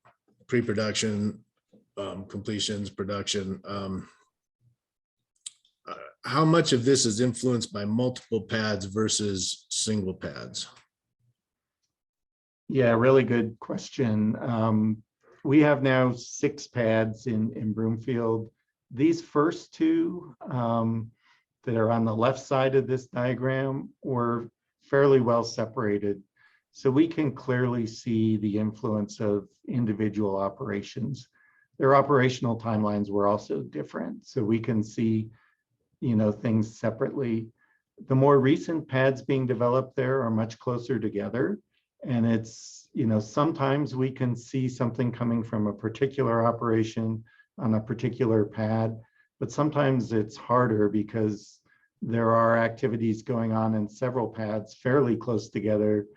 pre-production, completions, production, how much of this is influenced by multiple pads versus single pads? Yeah, really good question. We have now 6 pads in Broomfield. These first 2 that are on the left side of this diagram were fairly well separated. So we can clearly see the influence of individual operations. Their operational timelines were also different. So we can see, things separately. The more recent pads being developed there are much closer together. And it's, sometimes we can see something coming from a particular operation on a particular pad, but sometimes it's harder because there are activities going on in several pads fairly close together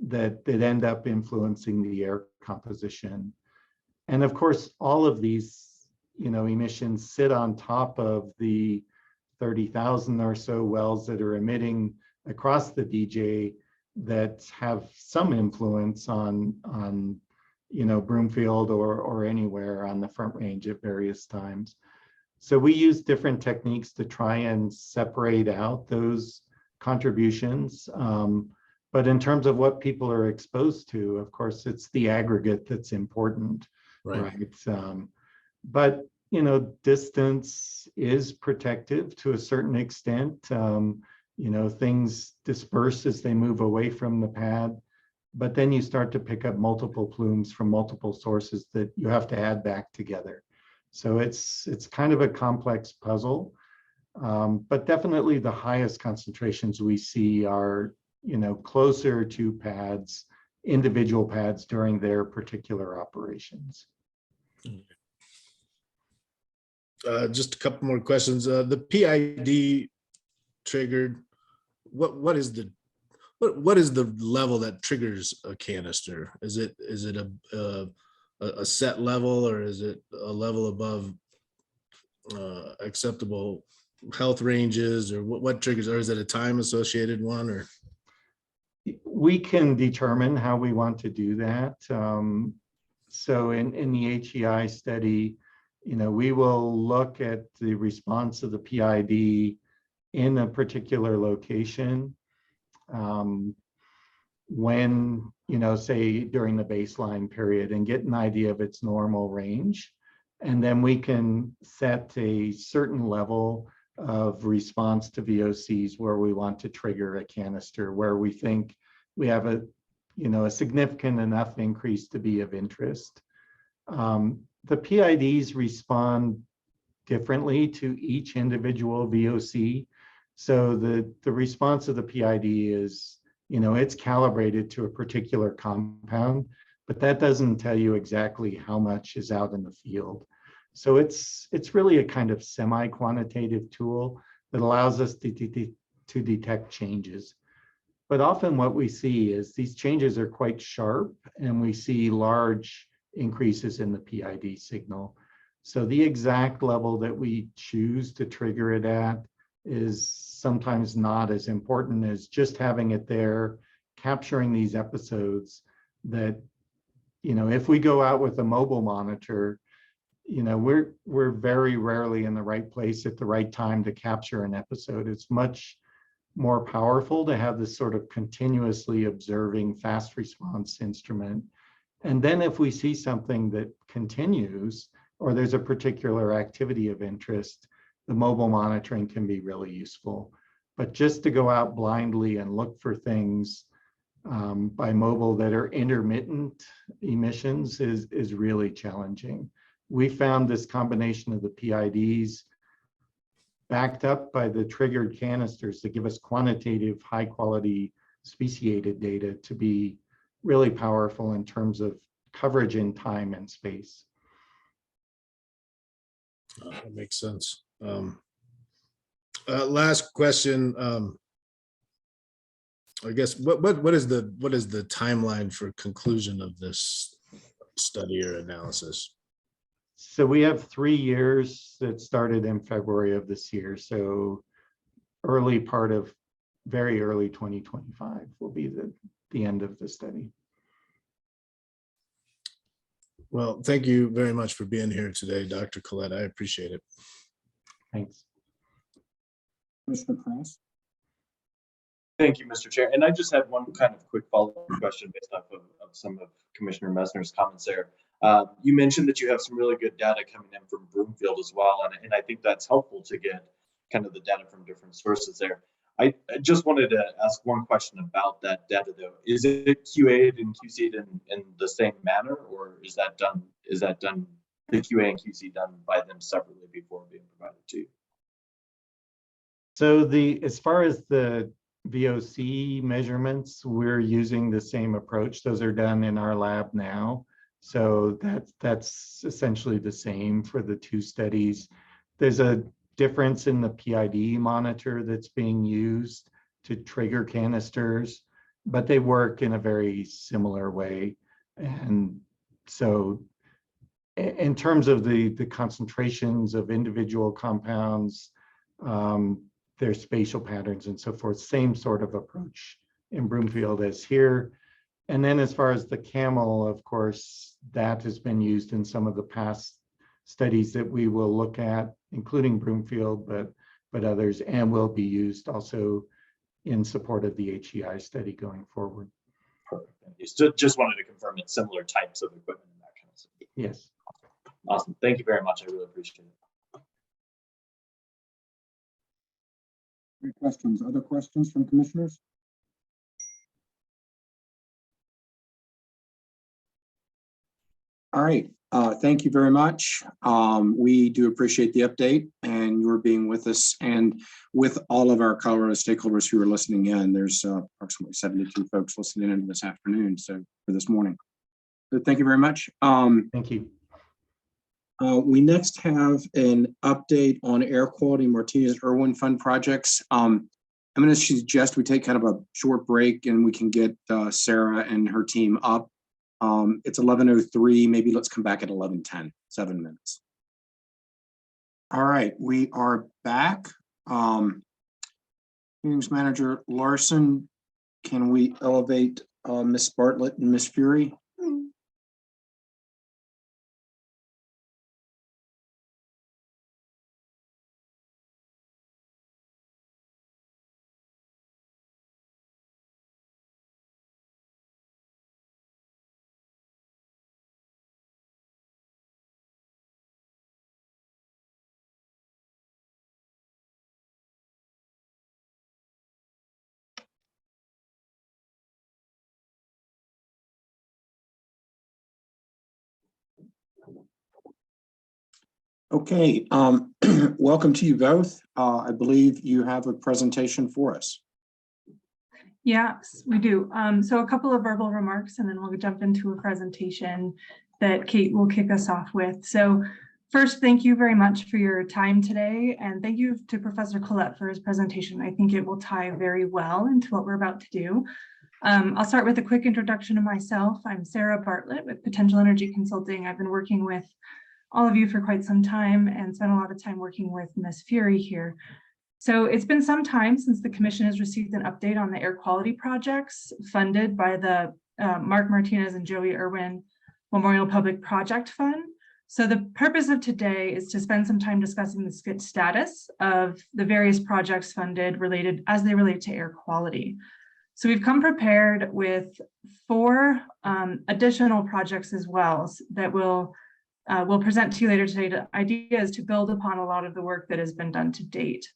that end up influencing the air composition. And of course, all of these, emissions sit on top of the 30,000 or so wells that are emitting across the DJ that have some influence on Broomfield or anywhere on the Front Range at various times. So we use different techniques to try and separate out those contributions. But in terms of what people are exposed to, of course, it's the aggregate that's important, right? But, distance is protective to a certain extent. Things disperse as they move away from the pad, but then you start to pick up multiple plumes from multiple sources that you have to add back together. So it's kind of a complex puzzle, but definitely the highest concentrations we see are, closer to pads, individual pads during their particular operations. Just a couple more questions. The PID triggered, what is the level that triggers a canister? Is it a set level, or is it a level above acceptable health ranges, or what triggers, or is it a time associated one? Or we can determine how we want to do that. So in the HEI study, we will look at the response of the PID in a particular location when, say during the baseline period, and get an idea of its normal range. And then we can set a certain level of response to VOCs where we want to trigger a canister, where we think we have a significant enough increase to be of interest. The PIDs respond differently to each individual VOC. So the response of the PID is, it's calibrated to a particular compound, but that doesn't tell you exactly how much is out in the field. So it's really a kind of semi-quantitative tool that allows us to detect changes. But often what we see is these changes are quite sharp, and we see large increases in the PID signal. So the exact level that we choose to trigger it at is sometimes not as important as just having it there, capturing these episodes that, you know, if we go out with a mobile monitor, you know, we're very rarely in the right place at the right time to capture an episode. It's much more powerful to have this sort of continuously observing fast response instrument. And then if we see something that continues, or there's a particular activity of interest, the mobile monitoring can be really useful. But just to go out blindly and look for things by mobile that are intermittent emissions is really challenging. We found this combination of the PIDs backed up by the triggered canisters that give us quantitative, high quality speciated data to be really powerful in terms of coverage in time and space. That makes sense. Last question. I guess what is the timeline for conclusion of this study or analysis? So we have 3 years that started in February of this year. So very early 2025 will be the end of the study. Well, thank you very much for being here today, Dr. Collette. I appreciate it. Thanks. Commissioner Kraus? Thank you, Mr. Chair. And I just had one kind of quick follow-up question based off of some of Commissioner Messner's comments there. You mentioned that you have some really good data coming in from Broomfield as well, and I think that's helpful to get kind of the data from different sources there. I just wanted to ask one question about that data though. Is it QA'd and QC'd in the same manner, or is that done the QA and QC done by them separately before being provided to you? So as far as the VOC measurements, we're using the same approach. Those are done in our lab now. So that's essentially the same for the 2 studies. There's a difference in the PID monitor that's being used to trigger canisters, but they work in a very similar way. And so in terms of the concentrations of individual compounds, their spatial patterns and so forth, same sort of approach in Broomfield as here. And then as far as the camel, of course, that has been used in some of the past studies that we will look at, including Broomfield, but others, and will be used also in support of the HEI study going forward. Perfect. So just wanted to confirm it's similar types of equipment and that kind of stuff. Yes. Awesome. Thank you very much. I really appreciate it. Great questions. Other questions from commissioners? All right. Thank you very much. We do appreciate the update and your being with us and with all of our Colorado stakeholders who are listening in. There's approximately 72 folks listening in this afternoon, so for this morning. So thank you very much. Thank you. We next have an update on air quality Martinez Irwin Fund projects. I'm going to suggest we take kind of a short break and we can get Sarah and her team up. It's 11:03. Maybe let's come back at 11:10, 7 minutes. All right, we are back. Meetings Manager Larson, can we elevate Ms. Bartlett and Ms. Fury? Okay, welcome to you both. I believe you have a presentation for us. Yes, we do. So a couple of verbal remarks and then we'll jump into a presentation that Kate will kick us off with. So first, thank you very much for your time today. And thank you to Professor Collette for his presentation. I think it will tie very well into what we're about to do. I'll start with a quick introduction of myself. I'm Sarah Bartlett with Potential Energy Consulting. I've been working with all of you for quite some time and spent a lot of time working with Ms. Fury here. So it's been some time since the commission has received an update on the air quality projects funded by the Mark Martinez and Joey Irwin Memorial Public Project Fund. So the purpose of today is to spend some time discussing the status of the various projects funded as they relate to air quality. So we've come prepared with 4 additional projects as well that we'll present to you later today. The idea is to build upon a lot of the work that has been done to date.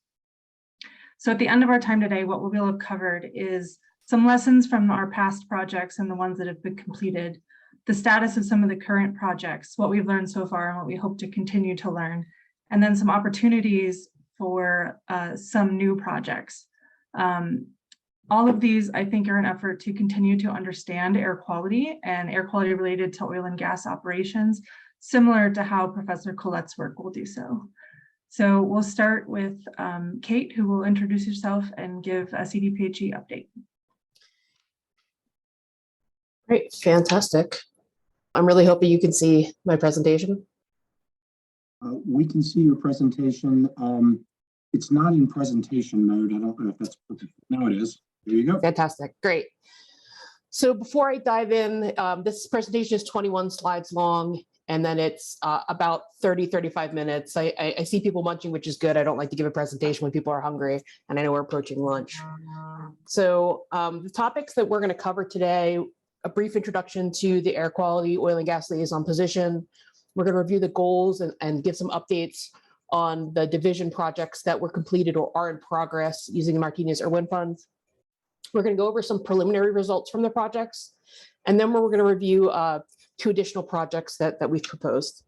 So at the end of our time today, what we'll have covered is some lessons from our past projects and the ones that have been completed, the status of some of the current projects, what we've learned so far and what we hope to continue to learn, and then some opportunities for some new projects. All of these, I think, are an effort to continue to understand air quality and air quality related to oil and gas operations, similar to how Professor Collette's work will do so. So we'll start with Kate, who will introduce herself and give a CDPHE update. Great, fantastic. I'm really hoping you can see my presentation. We can see your presentation. It's not in presentation mode. I don't know if that's perfect. No, it is. There you go. Fantastic, great. So before I dive in, this presentation is 21 slides long, and then it's about 35 minutes. I see people munching, which is good. I don't like to give a presentation when people are hungry, and I know we're approaching lunch. So the topics that we're going to cover today, a brief introduction to the air quality oil and gas liaison position. We're going to review the goals and give some updates on the division projects that were completed or are in progress using the Martinez Irwin funds. We're going to go over some preliminary results from the projects, and then we're going to review 2 additional projects that we've proposed.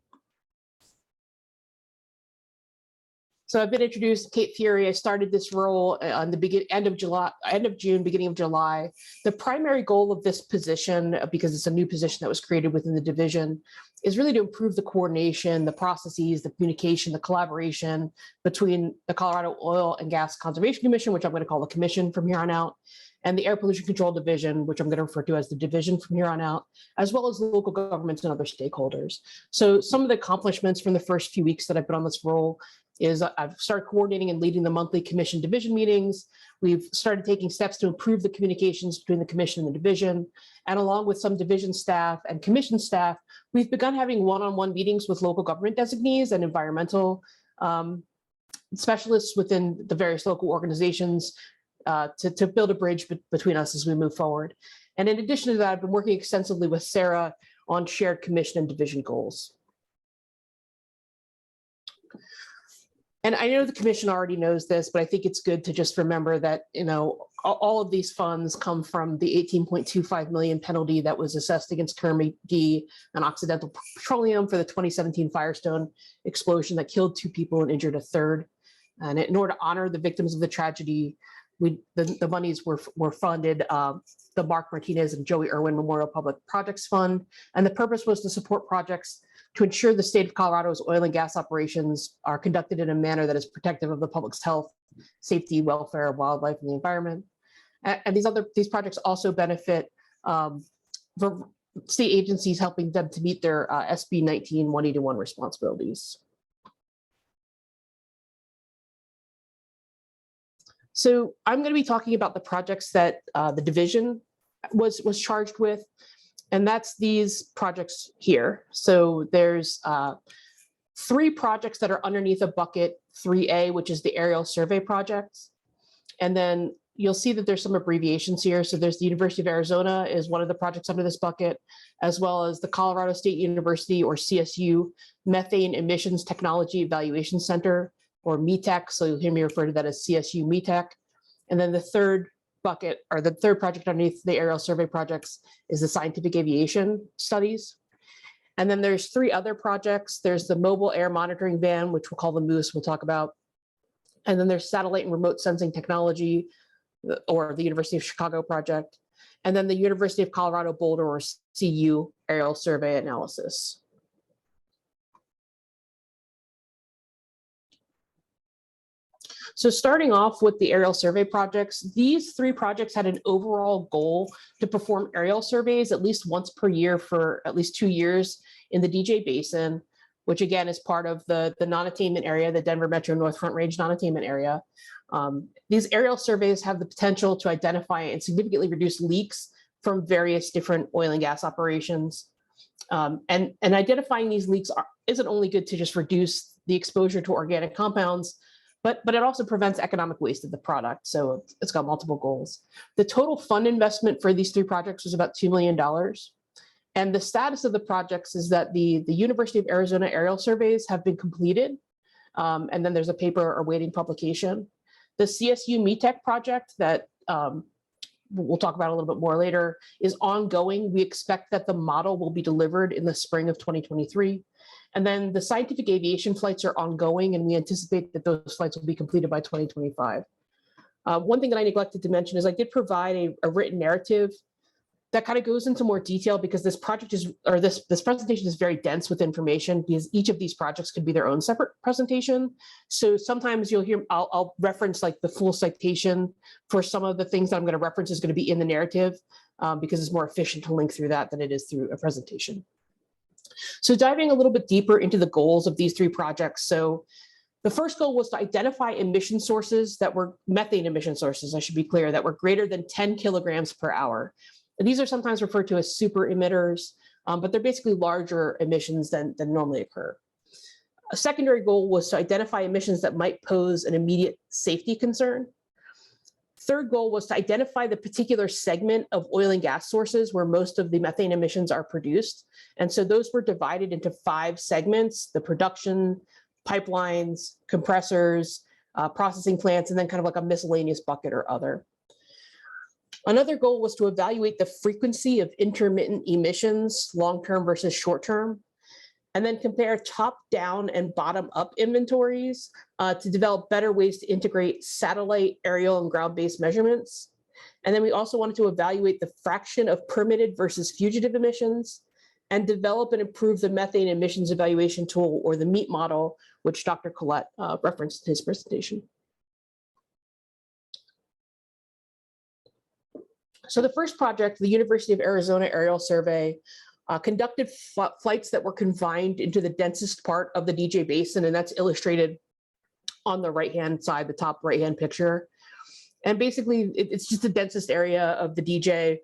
So I've been introduced, Kate Fury. I started this role on the end of June, beginning of July. The primary goal of this position, because it's a new position that was created within the division, is really to improve the coordination, the processes, the communication, the collaboration between the Colorado Oil and Gas Conservation Commission, which I'm going to call the commission from here on out, and the Air Pollution Control Division, which I'm going to refer to as the division from here on out, as well as local governments and other stakeholders. So some of the accomplishments from the first few weeks that I've been on this role is I've started coordinating and leading the monthly commission division meetings. We've started taking steps to improve the communications between the commission and the division. And along with some division staff and commission staff, we've begun having one-on-one meetings with local government designees and environmental specialists within the various local organizations to build a bridge between us as we move forward. And in addition to that, I've been working extensively with Sarah on shared commission and division goals. And I know the commission already knows this, but I think it's good to just remember that, all of these funds come from the $18.25 million penalty that was assessed against Carnegie and Occidental Petroleum for the 2017 Firestone explosion that killed 2 people and injured a 3rd. And in order to honor the victims of the tragedy, the monies were funded the Mark Martinez and Joey Irwin Memorial Public Projects Fund. And the purpose was to support projects to ensure the state of Colorado's oil and gas operations are conducted in a manner that is protective of the public's health, safety, welfare, wildlife, and the environment. And these projects also benefit for state agencies, helping them to meet their SB 19-181 responsibilities. So I'm going to be talking about the projects that the division was charged with, and that's these projects here. So there's 3 projects that are underneath a bucket 3A, which is the aerial survey projects. And then you'll see that there's some abbreviations here. So there's the University of Arizona is one of the projects under this bucket, as well as the Colorado State University, or CSU, Methane Emissions Technology Evaluation Center, or METEC. So you'll hear me refer to that as CSU METEC. And then the 3rd bucket, or the 3rd project underneath the aerial survey projects, is the scientific aviation studies. And then there's 3 other projects. There's the mobile air monitoring van, which we'll call the Moose, we'll talk about. And then there's satellite and remote sensing technology, or the University of Chicago project, and then the University of Colorado Boulder, or CU, aerial survey analysis. So starting off with the aerial survey projects, these 3 projects had an overall goal to perform aerial surveys at least once per year for at least 2 years in the DJ Basin, which again is part of the non-attainment area, the Denver Metro North Front Range non-attainment area. These aerial surveys have the potential to identify and significantly reduce leaks from various different oil and gas operations. And identifying these leaks isn't only good to just reduce the exposure to organic compounds, but it also prevents economic waste of the product. So it's got multiple goals. The total fund investment for these 3 projects was about $2 million. And the status of the projects is that the University of Arizona aerial surveys have been completed. And then there's a paper awaiting publication. The CSU METEC project that we'll talk about a little bit more later is ongoing. We expect that the model will be delivered in the spring of 2023. And then the scientific aviation flights are ongoing, and we anticipate that those flights will be completed by 2025. One thing that I neglected to mention is I did provide a written narrative that kind of goes into more detail, because this project is, or this presentation is very dense with information, because each of these projects could be their own separate presentation. So sometimes you'll hear, I'll reference like the full citation for some of the things that I'm going to reference is going to be in the narrative, because it's more efficient to link through that than it is through a presentation. So diving a little bit deeper into the goals of these 3 projects. So the first goal was to identify emission sources that were methane emission sources, I should be clear, that were greater than 10 kilograms per hour. And these are sometimes referred to as super emitters, but they're basically larger emissions than normally occur. A secondary goal was to identify emissions that might pose an immediate safety concern. Third goal was to identify the particular segment of oil and gas sources where most of the methane emissions are produced. And so those were divided into 5 segments: the production, pipelines, compressors, processing plants, and then kind of like a miscellaneous bucket or other. Another goal was to evaluate the frequency of intermittent emissions, long-term versus short-term, and then compare top-down and bottom-up inventories to develop better ways to integrate satellite, aerial, and ground-based measurements. And then we also wanted to evaluate the fraction of permitted versus fugitive emissions, and develop and improve the methane emissions evaluation tool, or the MEET model, which Dr. Collette referenced in his presentation. So the first project, the University of Arizona aerial survey, conducted flights that were confined into the densest part of the DJ Basin, and that's illustrated on the right-hand side, the top right-hand picture. And basically, it's just the densest area of the DJ,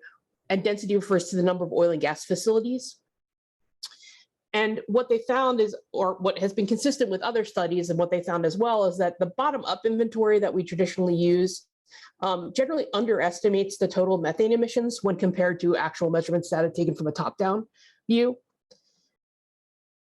and density refers to the number of oil and gas facilities. And what they found is, or what has been consistent with other studies, and what they found as well, is that the bottom-up inventory that we traditionally use generally underestimates the total methane emissions when compared to actual measurements data taken from a top-down view.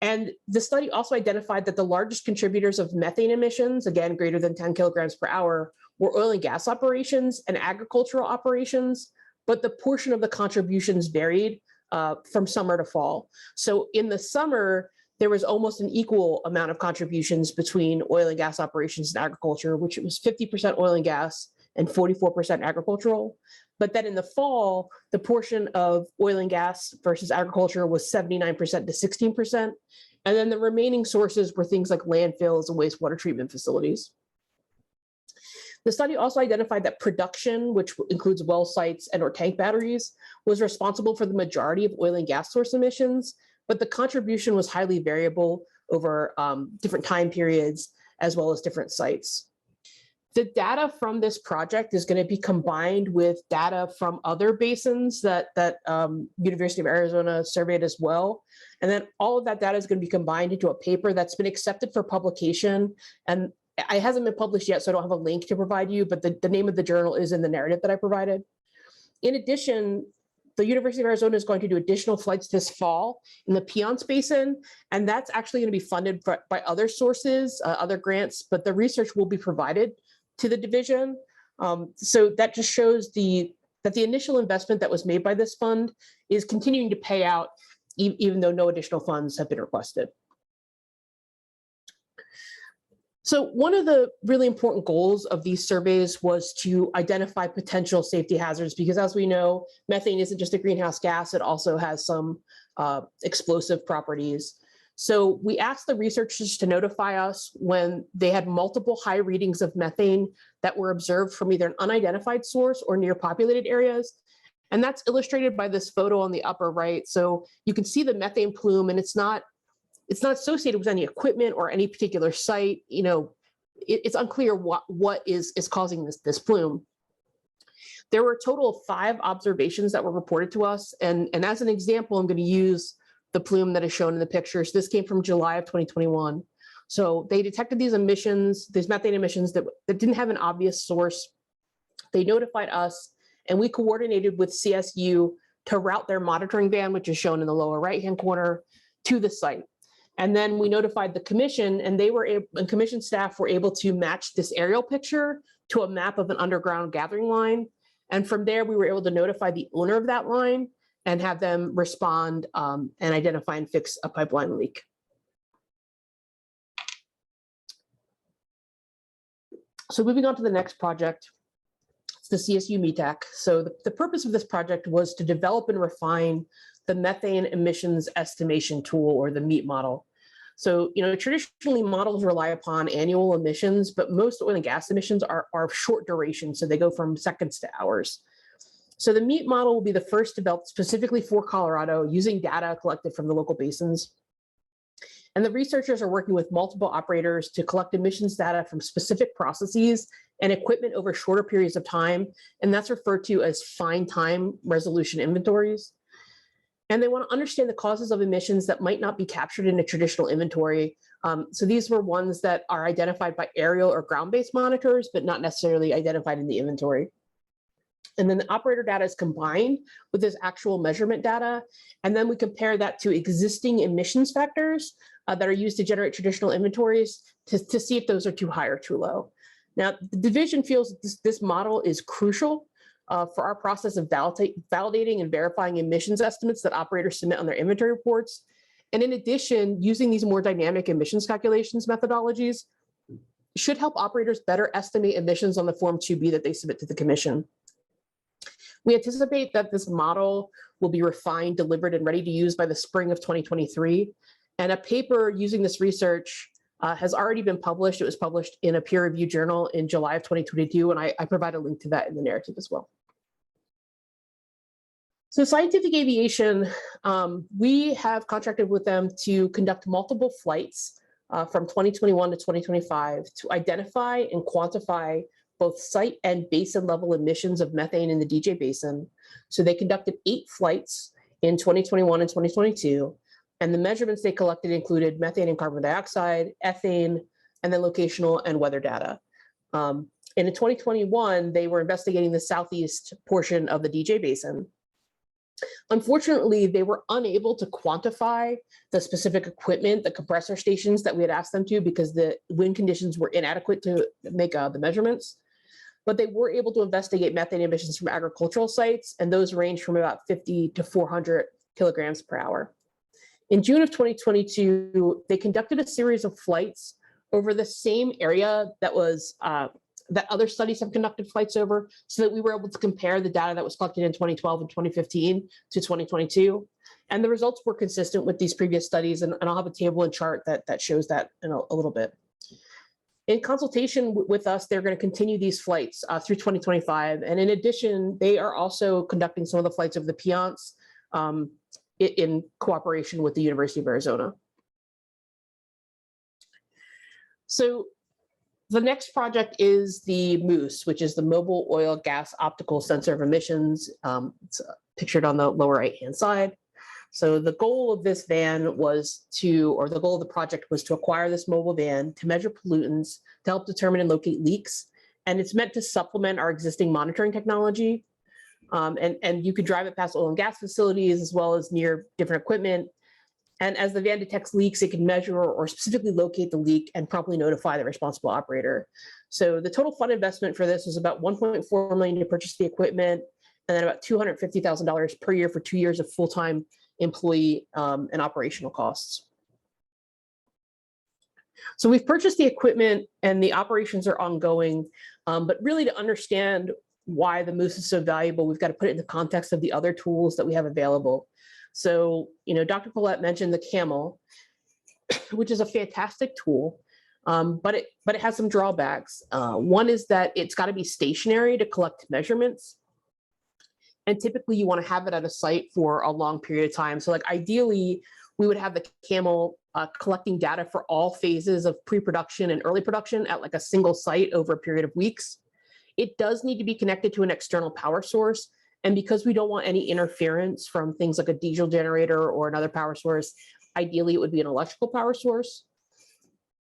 And the study also identified that the largest contributors of methane emissions, again, greater than 10 kilograms per hour, were oil and gas operations and agricultural operations, but the portion of the contributions varied from summer to fall. So in the summer, there was almost an equal amount of contributions between oil and gas operations and agriculture, which was 50% oil and gas and 44% agricultural. But then in the fall, the portion of oil and gas versus agriculture was 79% to 16%. And then the remaining sources were things like landfills and wastewater treatment facilities. The study also identified that production, which includes well sites and or tank batteries, was responsible for the majority of oil and gas source emissions, but the contribution was highly variable over different time periods as well as different sites. The data from this project is going to be combined with data from other basins that University of Arizona surveyed as well. And then all of that data is going to be combined into a paper that's been accepted for publication. And it hasn't been published yet, so I don't have a link to provide you, but the name of the journal is in the narrative that I provided. In addition, the University of Arizona is going to do additional flights this fall in the Bmps Basin, and that's actually going to be funded by other sources, other grants, but the research will be provided to the division. So that just shows that the initial investment that was made by this fund is continuing to pay out even though no additional funds have been requested. So one of the really important goals of these surveys was to identify potential safety hazards, because as we know, methane isn't just a greenhouse gas, it also has some explosive properties. So we asked the researchers to notify us when they had multiple high readings of methane that were observed from either an unidentified source or near populated areas. And that's illustrated by this photo on the upper right. So you can see the methane plume, and it's not associated with any equipment or any particular site. You know, it's unclear what is causing this plume. There were a total of 5 observations that were reported to us. And as an example, I'm going to use the plume that is shown in the pictures. This came from July of 2021. So they detected these emissions, these methane emissions that didn't have an obvious source. They notified us, and we coordinated with CSU to route their monitoring van, which is shown in the lower right-hand corner, to the site. And then we notified the commission, and commission staff were able to match this aerial picture to a map of an underground gathering line. And from there, we were able to notify the owner of that line and have them respond and identify and fix a pipeline leak. So moving on to the next project, it's the CSU METAC. So the purpose of this project was to develop and refine the methane emissions estimation tool, or the MEET model. So, you know, traditionally models rely upon annual emissions, but most oil and gas emissions are short duration. So they go from seconds to hours. So the MEET model will be the first developed specifically for Colorado using data collected from the local basins. And the researchers are working with multiple operators to collect emissions data from specific processes and equipment over shorter periods of time. And that's referred to as fine time resolution inventories. And they want to understand the causes of emissions that might not be captured in a traditional inventory. So these were ones that are identified by aerial or ground-based monitors, but not necessarily identified in the inventory. And then the operator data is combined with this actual measurement data. And then we compare that to existing emissions factors that are used to generate traditional inventories to see if those are too high or too low. Now, the division feels this model is crucial for our process of validating and verifying emissions estimates that operators submit on their inventory reports. And in addition, using these more dynamic emissions calculations methodologies should help operators better estimate emissions on the Form 2B that they submit to the commission. We anticipate that this model will be refined, delivered, and ready to use by the spring of 2023. And a paper using this research has already been published. It was published in a peer-reviewed journal in July of 2022, and I provide a link to that in the narrative as well. So Scientific Aviation, we have contracted with them to conduct multiple flights from 2021 to 2025 to identify and quantify both site and basin level emissions of methane in the DJ Basin. So they conducted 8 flights in 2021 and 2022. And the measurements they collected included methane and carbon dioxide, ethane, and then locational and weather data. And in 2021, they were investigating the southeast portion of the DJ Basin. Unfortunately, they were unable to quantify the specific equipment, the compressor stations that we had asked them to, because the wind conditions were inadequate to make the measurements. But they were able to investigate methane emissions from agricultural sites, and those range from about 50 to 400 kilograms per hour. In June of 2022, they conducted a series of flights over the same area that was that other studies have conducted flights over, so that we were able to compare the data that was collected in 2012 and 2015 to 2022. And the results were consistent with these previous studies, and I'll have a table and chart that shows that in a little bit. In consultation with us, they're going to continue these flights through 2025. And in addition, they are also conducting some of the flights over the Bmps in cooperation with the University of Arizona. So the next project is the MOOSE, which is the Mobile Oil Gas Optical Sensor of Emissions. It's pictured on the lower right-hand side. So the goal of this van was or the goal of the project was to acquire this mobile van to measure pollutants, to help determine and locate leaks. And it's meant to supplement our existing monitoring technology. And you could drive it past oil and gas facilities as well as near different equipment. And as the van detects leaks, it can measure or specifically locate the leak and promptly notify the responsible operator. So the total fund investment for this was about $1.4 million to purchase the equipment, and then about $250,000 per year for 2 years of full-time employee and operational costs. So we've purchased the equipment and the operations are ongoing, but really to understand why the moose is so valuable, we've got to put it in the context of the other tools that we have available. So, Dr. Collette mentioned the camel, which is a fantastic tool, but it has some drawbacks. One is that it's got to be stationary to collect measurements. And typically you want to have it at a site for a long period of time. So like ideally, we would have the camel collecting data for all phases of pre-production and early production at like a single site over a period of weeks. It does need to be connected to an external power source. And because we don't want any interference from things like a diesel generator or another power source, ideally it would be an electrical power source.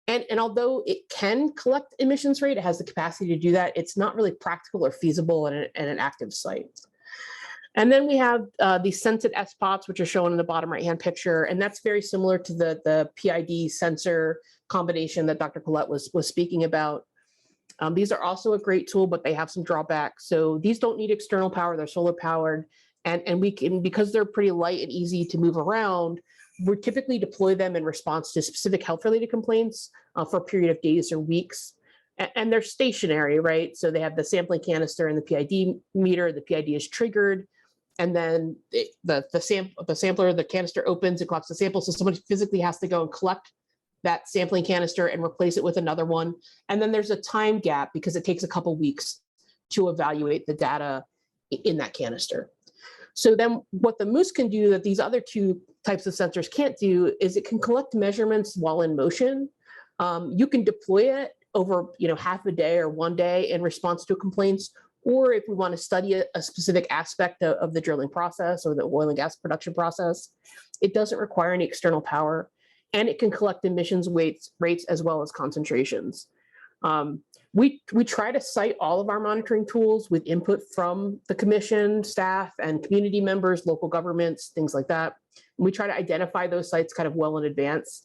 And although it can collect emissions rate, it has the capacity to do that, it's not really practical or feasible in an active site. And then we have these sensed SPOTs, which are shown in the bottom right-hand picture. And that's very similar to the PID sensor combination that Dr. Collette was speaking about. These are also a great tool, but they have some drawbacks. So these don't need external power, they're solar powered. And we can, because they're pretty light and easy to move around, we typically deploy them in response to specific health-related complaints for a period of days or weeks. And they're stationary, right? So they have the sampling canister and the PID meter. The PID is triggered. And then the sampler, the canister opens and collects the sample. So somebody physically has to go and collect that sampling canister and replace it with another one. And then there's a time gap because it takes a couple weeks to evaluate the data in that canister. So then what the Moose can do that these other two types of sensors can't do is it can collect measurements while in motion. You can deploy it over half a day or 1 day in response to complaints, or if we want to study a specific aspect of the drilling process or the oil and gas production process. It doesn't require any external power, and it can collect emissions rates as well as concentrations. We try to cite all of our monitoring tools with input from the commission, staff, and community members, local governments, things like that. And we try to identify those sites kind of well in advance.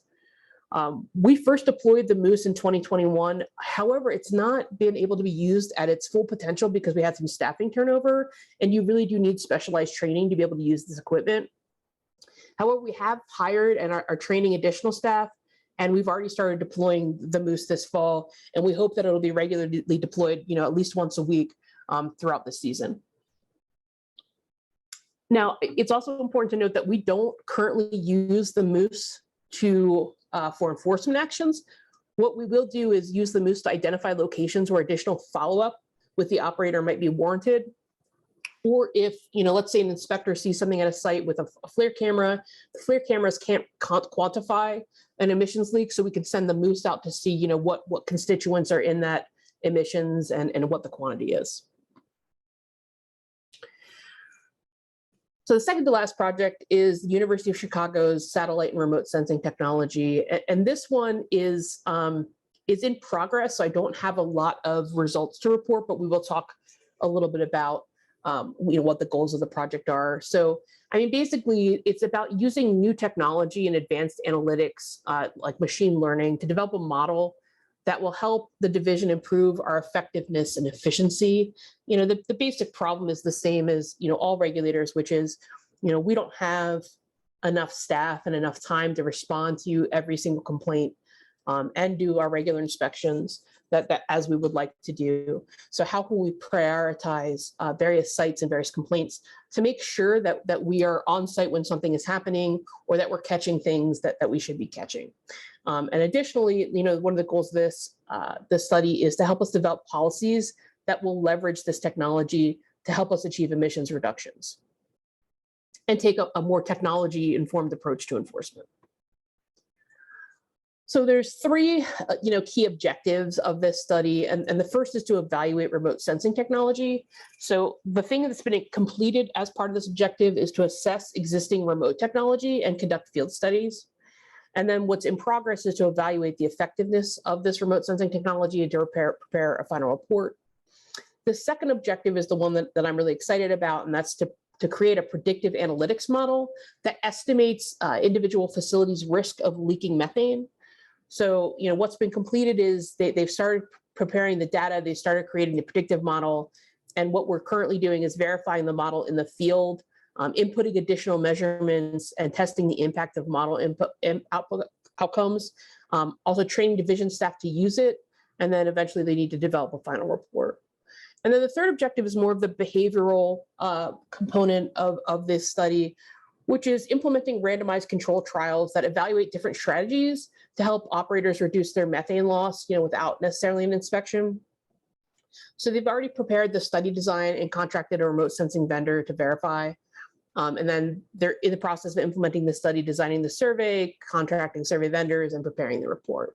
We first deployed the Moose in 2021. However, it's not been able to be used at its full potential because we had some staffing turnover, and you really do need specialized training to be able to use this equipment. However, we have hired and are training additional staff, and we've already started deploying the Moose this fall, and we hope that it'll be regularly deployed, at least once a week throughout the season. Now, it's also important to note that we don't currently use the Moose for enforcement actions. What we will do is use the Moose to identify locations where additional follow-up with the operator might be warranted. Or if, let's say an inspector sees something at a site with a flare camera, the flare cameras can't quantify an emissions leak, so we can send the Moose out to see, what constituents are in that emissions and what the quantity is. So the second to last project is the University of Chicago's satellite and remote sensing technology. And this one is in progress, so I don't have a lot of results to report, but we will talk a little bit about what the goals of the project are. So, basically, it's about using new technology and advanced analytics, like machine learning, to develop a model that will help the division improve our effectiveness and efficiency. The basic problem is the same as, all regulators, which is, we don't have enough staff and enough time to respond to every single complaint and do our regular inspections that as we would like to do. So how can we prioritize various sites and various complaints to make sure that we are on site when something is happening, or that we're catching things that we should be catching. And additionally, one of the goals of this study is to help us develop policies that will leverage this technology to help us achieve emissions reductions and take a more technology-informed approach to enforcement. So there's three key objectives of this study, and the first is to evaluate remote sensing technology. So the thing that's been completed as part of this objective is to assess existing remote technology and conduct field studies. And then what's in progress is to evaluate the effectiveness of this remote sensing technology and to prepare a final report. The second objective is the one that I'm really excited about, and that's to create a predictive analytics model that estimates individual facilities' risk of leaking methane. So, what's been completed is they've started preparing the data, they started creating the predictive model, and what we're currently doing is verifying the model in the field, inputting additional measurements, and testing the impact of model input and outcomes. Also training division staff to use it, and then eventually they need to develop a final report. And then the third objective is more of the behavioral component of this study, which is implementing randomized control trials that evaluate different strategies to help operators reduce their methane loss, without necessarily an inspection. So they've already prepared the study design and contracted a remote sensing vendor to verify. And then they're in the process of implementing the study, designing the survey, contracting survey vendors, and preparing the report.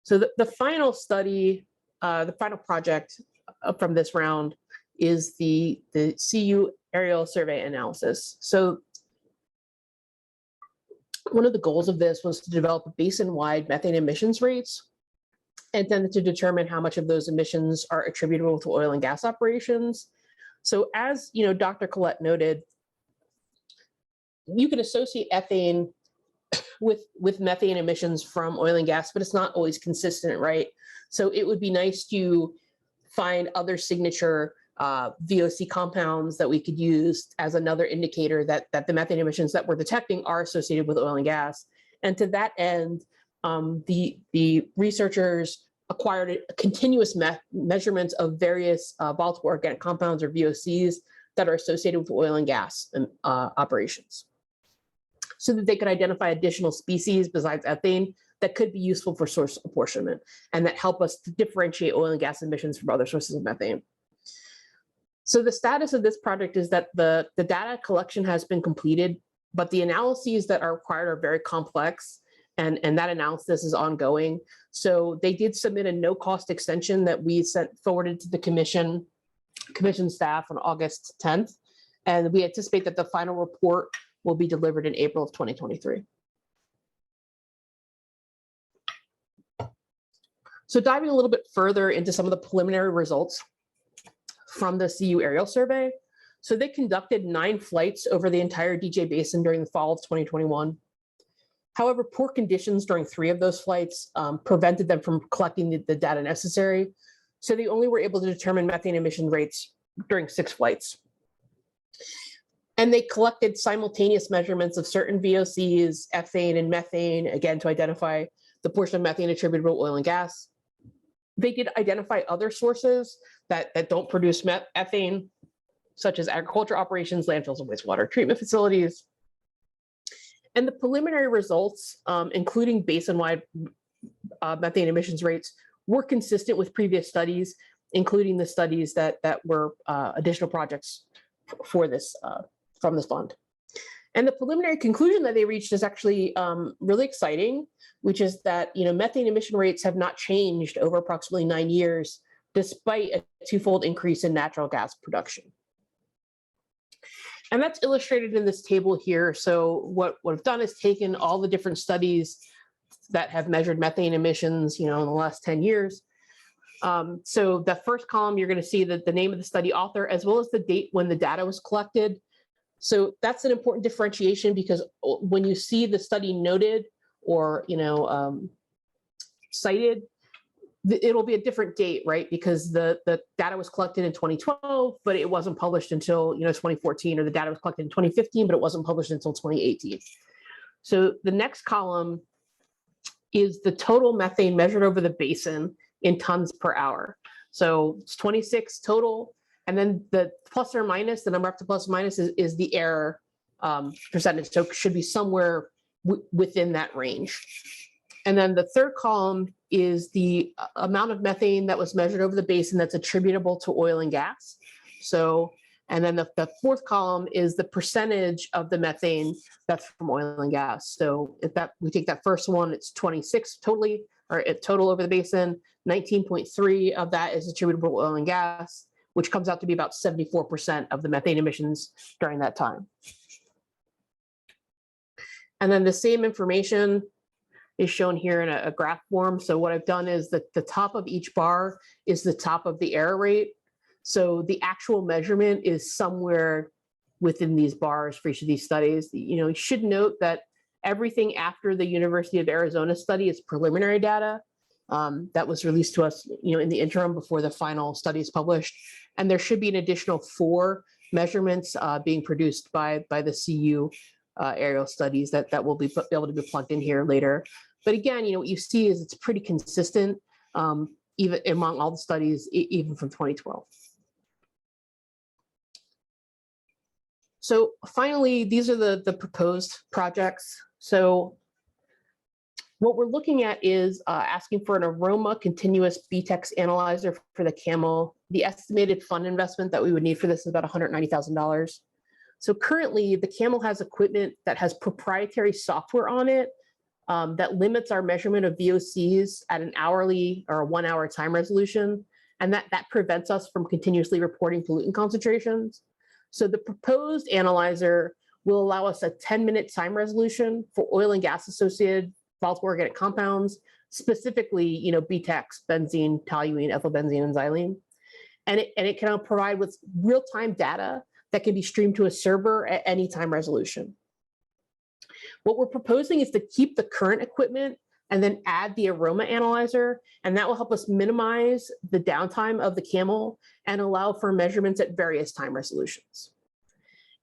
So the final study, the final project from this round is the CU aerial survey analysis. So one of the goals of this was to develop a basin-wide methane emissions rates, and then to determine how much of those emissions are attributable to oil and gas operations. So as Dr. Collette noted, you can associate ethane with methane emissions from oil and gas, but it's not always consistent, right? So it would be nice to find other signature VOC compounds that we could use as another indicator that the methane emissions that we're detecting are associated with oil and gas. And to that end, the researchers acquired continuous measurements of various volatile organic compounds, or VOCs, that are associated with oil and gas operations, so that they could identify additional species besides ethane that could be useful for source apportionment and that help us to differentiate oil and gas emissions from other sources of methane. So the status of this project is that the data collection has been completed, but the analyses that are required are very complex, and that analysis is ongoing. So they did submit a no-cost extension that we forwarded to the commission staff on August 10th, and we anticipate that the final report will be delivered in April of 2023. So diving a little bit further into some of the preliminary results from the CU aerial survey. So they conducted 9 flights over the entire DJ Basin during the fall of 2021. However, poor conditions during 3 of those flights prevented them from collecting the data necessary. So they only were able to determine methane emission rates during 6 flights. And they collected simultaneous measurements of certain VOCs, ethane and methane, again, to identify the portion of methane attributable to oil and gas. They did identify other sources that don't produce ethane, such as agriculture operations, landfills, and wastewater treatment facilities. And the preliminary results, including basin-wide methane emissions rates, were consistent with previous studies, including the studies that were additional projects for this from this fund. And the preliminary conclusion that they reached is actually really exciting, which is that methane emission rates have not changed over approximately 9 years, despite a 2-fold increase in natural gas production. And that's illustrated in this table here. So what I've done is taken all the different studies that have measured methane emissions, in the last 10 years. So the first column, you're going to see that the name of the study author, as well as the date when the data was collected. So that's an important differentiation, because when you see the study noted or, cited, it'll be a different date, right? Because the data was collected in 2012, but it wasn't published until 2014, or the data was collected in 2015, but it wasn't published until 2018. So the next column is the total methane measured over the basin in tons per hour. So it's 26 total, and then the plus or minus, the number after plus or minus is the error percentage. So it should be somewhere within that range. And then the third column is the amount of methane that was measured over the basin that's attributable to oil and gas. So, and then the fourth column is the percentage of the methane that's from oil and gas. So if we take that first one, it's 26 totally, or total over the basin, 19.3 of that is attributable to oil and gas, which comes out to be about 74% of the methane emissions during that time. And then the same information is shown here in a graph form. So what I've done is that the top of each bar is the top of the error rate. So the actual measurement is somewhere within these bars for each of these studies. You should note that everything after the University of Arizona study is preliminary data that was released to us, in the interim before the final study is published. And there should be an additional 4 measurements being produced by the CU aerial studies that will be able to be plugged in here later. But again, what you see is it's pretty consistent, even among all the studies, even from 2012. So finally, these are the proposed projects. So what we're looking at is asking for an aroma continuous BTEX analyzer for the camel. The estimated fund investment that we would need for this is about $190,000. So currently, the camel has equipment that has proprietary software on it that limits our measurement of VOCs at an hourly or a 1 hour time resolution. And that prevents us from continuously reporting pollutant concentrations. So the proposed analyzer will allow us a 10-minute time resolution for oil and gas associated volatile organic compounds, specifically, BTEX, benzene, toluene, ethylbenzene, and xylene. And it can provide with real-time data that can be streamed to a server at any time resolution. What we're proposing is to keep the current equipment and then add the aroma analyzer, and that will help us minimize the downtime of the camel and allow for measurements at various time resolutions.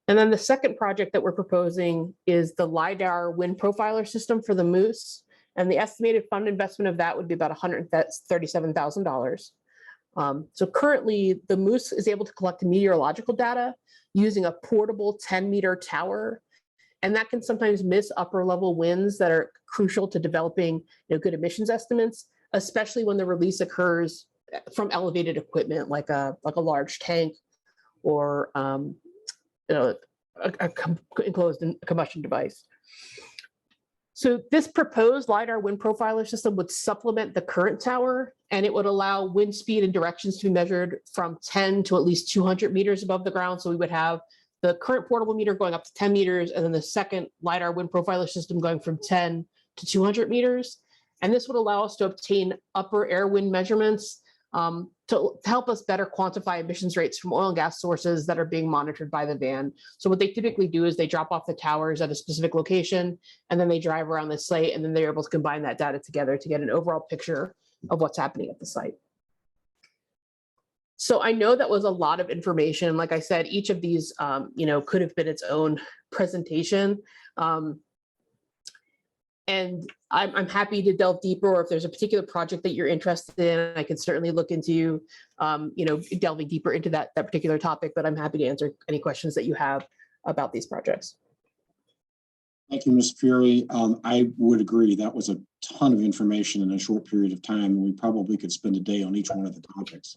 And then the second project that we're proposing is the LiDAR wind profiler system for the moose, and the estimated fund investment of that would be about $137,000. So currently, the moose is able to collect meteorological data using a portable 10-meter tower, and that can sometimes miss upper level winds that are crucial to developing good emissions estimates, especially when the release occurs from elevated equipment like a large tank or enclosed combustion device. So this proposed LiDAR wind profiler system would supplement the current tower, and it would allow wind speed and directions to be measured from 10 to at least 200 meters above the ground. So we would have the current portable meter going up to 10 meters, and then the second LiDAR wind profiler system going from 10 to 200 meters. And this would allow us to obtain upper air wind measurements to help us better quantify emissions rates from oil and gas sources that are being monitored by the van. So what they typically do is they drop off the towers at a specific location, and then they drive around the site, and then they're able to combine that data together to get an overall picture of what's happening at the site. So I know that was a lot of information. Like I said, each of these, could have been its own presentation. And I'm happy to delve deeper, or if there's a particular project that you're interested in, I can certainly look into, delving deeper into that particular topic, but I'm happy to answer any questions that you have about these projects. Thank you, Ms. Fury. I would agree that was a ton of information in a short period of time, and we probably could spend a day on each one of the topics.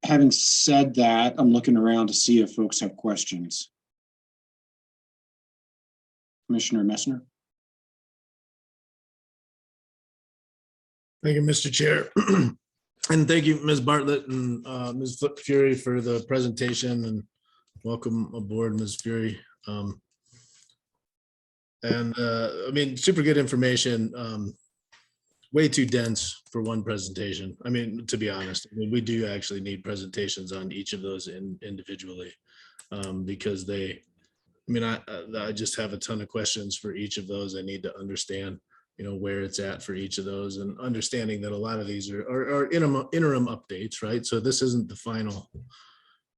Having said that, I'm looking around to see if folks have questions. Commissioner Messner. Thank you, Mr. Chair. And thank you, Ms. Bartlett and Ms. Fury for the presentation, and welcome aboard, Ms. Fury. Super good information. Way too dense for one presentation. To be honest, we do actually need presentations on each of those individually because they, I just have a ton of questions for each of those. I need to understand, where it's at for each of those, and understanding that a lot of these are interim updates, right? So this isn't the final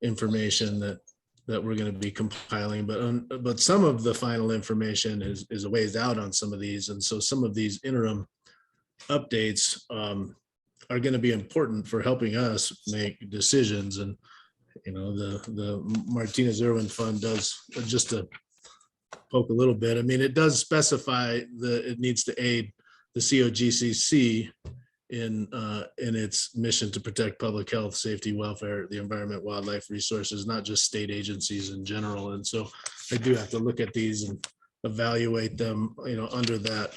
information that we're going to be compiling, but some of the final information is a ways out on some of these, and so some of these interim updates are going to be important for helping us make decisions. And the Martinez Irwin Fund does, just to poke a little bit, it does specify that it needs to aid the Cogcc in its mission to protect public health, safety, welfare, the environment, wildlife resources, not just state agencies in general. And so I do have to look at these and evaluate them, under that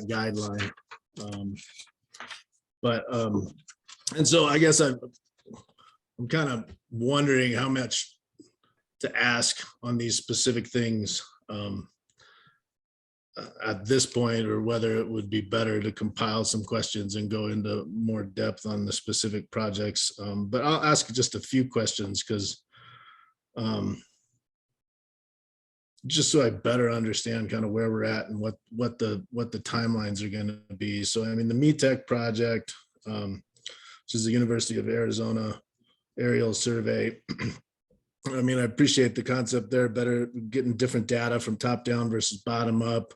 guideline. And so I guess I'm kind of wondering how much to ask on these specific things at this point, or whether it would be better to compile some questions and go into more depth on the specific projects. But I'll ask just a few questions because just so I better understand kind of where we're at and what the timelines are going to be. So the METEC project, which is the University of Arizona aerial survey, I mean, I appreciate the concept there, better getting different data from top down versus bottom up.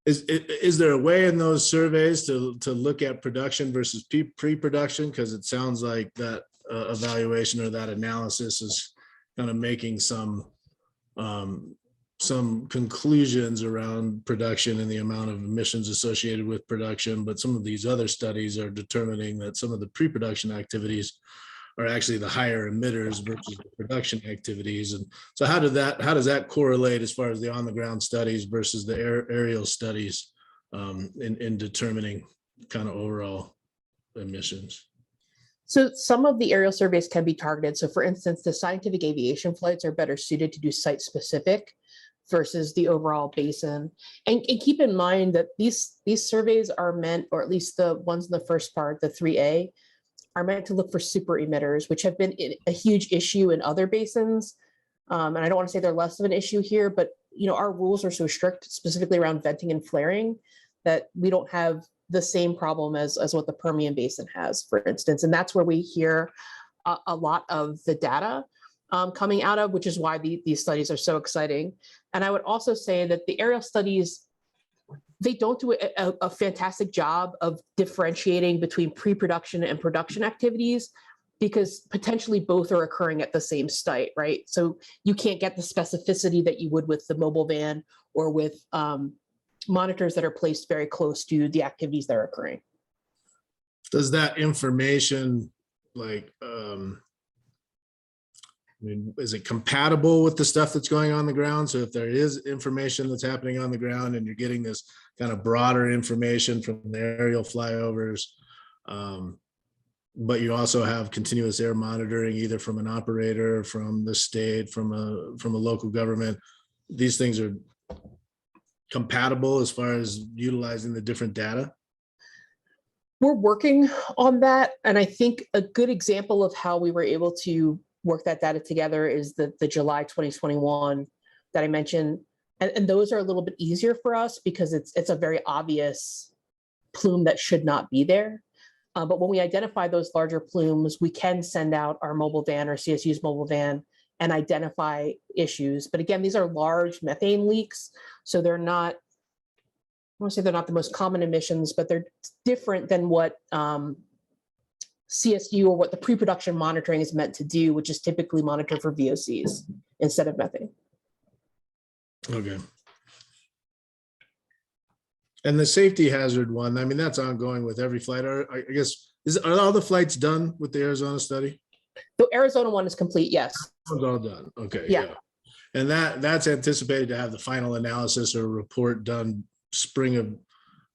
Is there a way in those surveys to look at production versus pre-production? Because it sounds like that evaluation or that analysis is kind of making some conclusions around production and the amount of emissions associated with production, but some of these other studies are determining that some of the pre-production activities are actually the higher emitters versus the production activities. And so how does that correlate as far as the on-the-ground studies versus the aerial studies in determining kind of overall emissions? So some of the aerial surveys can be targeted. So for instance, the scientific aviation flights are better suited to do site specific versus the overall basin. And keep in mind that these surveys are meant, or at least the ones in the first part, the 3A, are meant to look for super emitters, which have been a huge issue in other basins. And I don't want to say they're less of an issue here, but our rules are so strict, specifically around venting and flaring, that we don't have the same problem as what the Permian Basin has, for instance. And that's where we hear a lot of the data coming out of, which is why these studies are so exciting. And I would also say that the aerial studies, they don't do a fantastic job of differentiating between pre-production and production activities, because potentially both are occurring at the same site, right? So you can't get the specificity that you would with the mobile van or with monitors that are placed very close to the activities that are occurring. Does that information, like, I mean, is it compatible with the stuff that's going on the ground? So if there is information that's happening on the ground and you're getting this kind of broader information from the aerial flyovers, but you also have continuous air monitoring, either from an operator, from the state, from a local government, these things are compatible as far as utilizing the different data? We're working on that. And I think a good example of how we were able to work that data together is the July 2021 that I mentioned. And those are a little bit easier for us because it's a very obvious plume that should not be there. But when we identify those larger plumes, we can send out our mobile van or CSU's mobile van and identify issues. But again, these are large methane leaks. So they're not, I want to say they're not the most common emissions, but they're different than what CSU or what the pre-production monitoring is meant to do, which is typically monitor for VOCs instead of methane. Okay. And the safety hazard one, I mean, that's ongoing with every flight. I guess, are all the flights done with the Arizona study? The Arizona one is complete, yes. It's all done. Okay. Yeah. And that's anticipated to have the final analysis or report done spring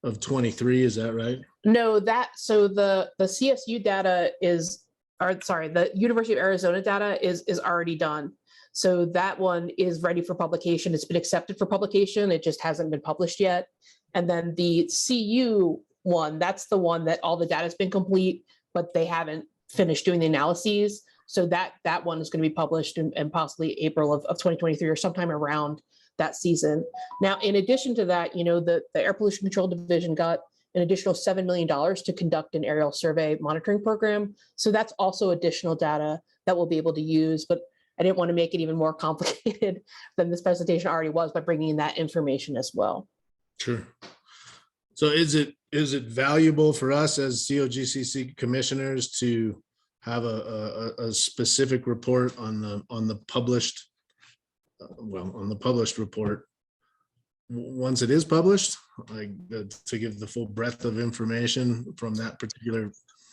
of 23. Is that right? No, so the CSU data the University of Arizona data is already done. So that one is ready for publication. It's been accepted for publication. It just hasn't been published yet. And then the CU one, that's the one that all the data has been complete, but they haven't finished doing the analyses. So that one is going to be published in possibly April of 2023 or sometime around that season. Now, in addition to that, the Air Pollution Control Division got an additional $7 million to conduct an aerial survey monitoring program. So that's also additional data that we'll be able to use. But I didn't want to make it even more complicated than this presentation already was by bringing in that information as well. Sure. So is it valuable for us as COGCC commissioners to have a specific report on the published, on the published report once it is published, like to give the full breadth of information from that particular?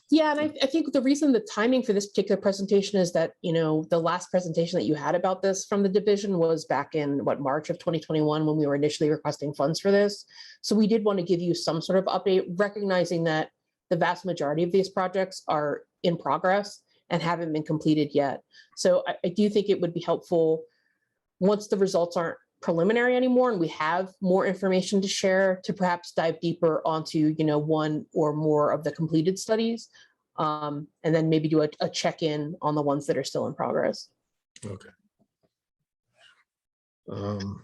Yeah, and I think the reason the timing for this particular presentation is that, the last presentation that you had about this from the division was back in March of 2021 when we were initially requesting funds for this. So we did want to give you some sort of update, recognizing that the vast majority of these projects are in progress and haven't been completed yet. So I do think it would be helpful once the results aren't preliminary anymore and we have more information to share, to perhaps dive deeper onto one or more of the completed studies, and then maybe do a check-in on the ones that are still in progress. Okay. And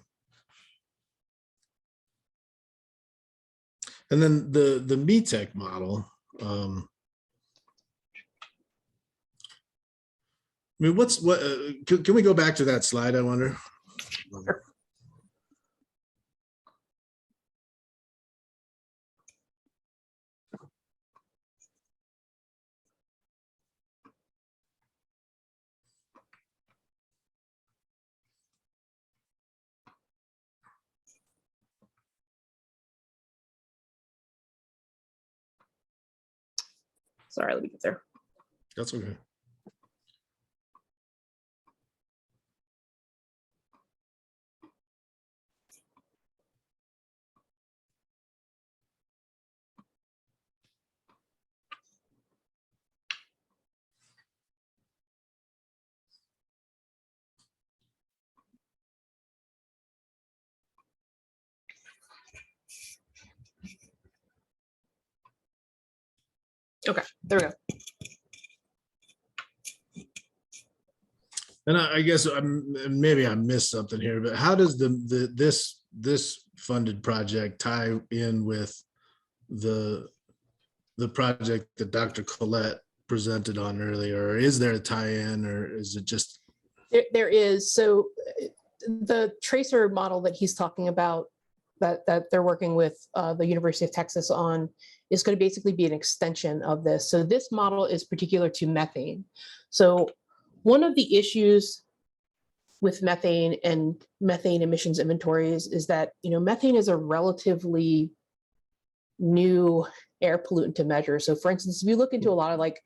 then the METEC model, mean, can we go back to that slide, I wonder? Sorry, let me get there. That's okay. Okay, there we go. And I guess maybe I missed something here, but how does this funded project tie in with the project that Dr. Collette presented on earlier? Or is there a tie-in, or is it just? There is. So the tracer model that he's talking about that they're working with the University of Texas on is going to basically be an extension of this. So this model is particular to methane. So one of the issues with methane and methane emissions inventories is that, methane is a relatively new air pollutant to measure. So for instance, if you look into a lot of like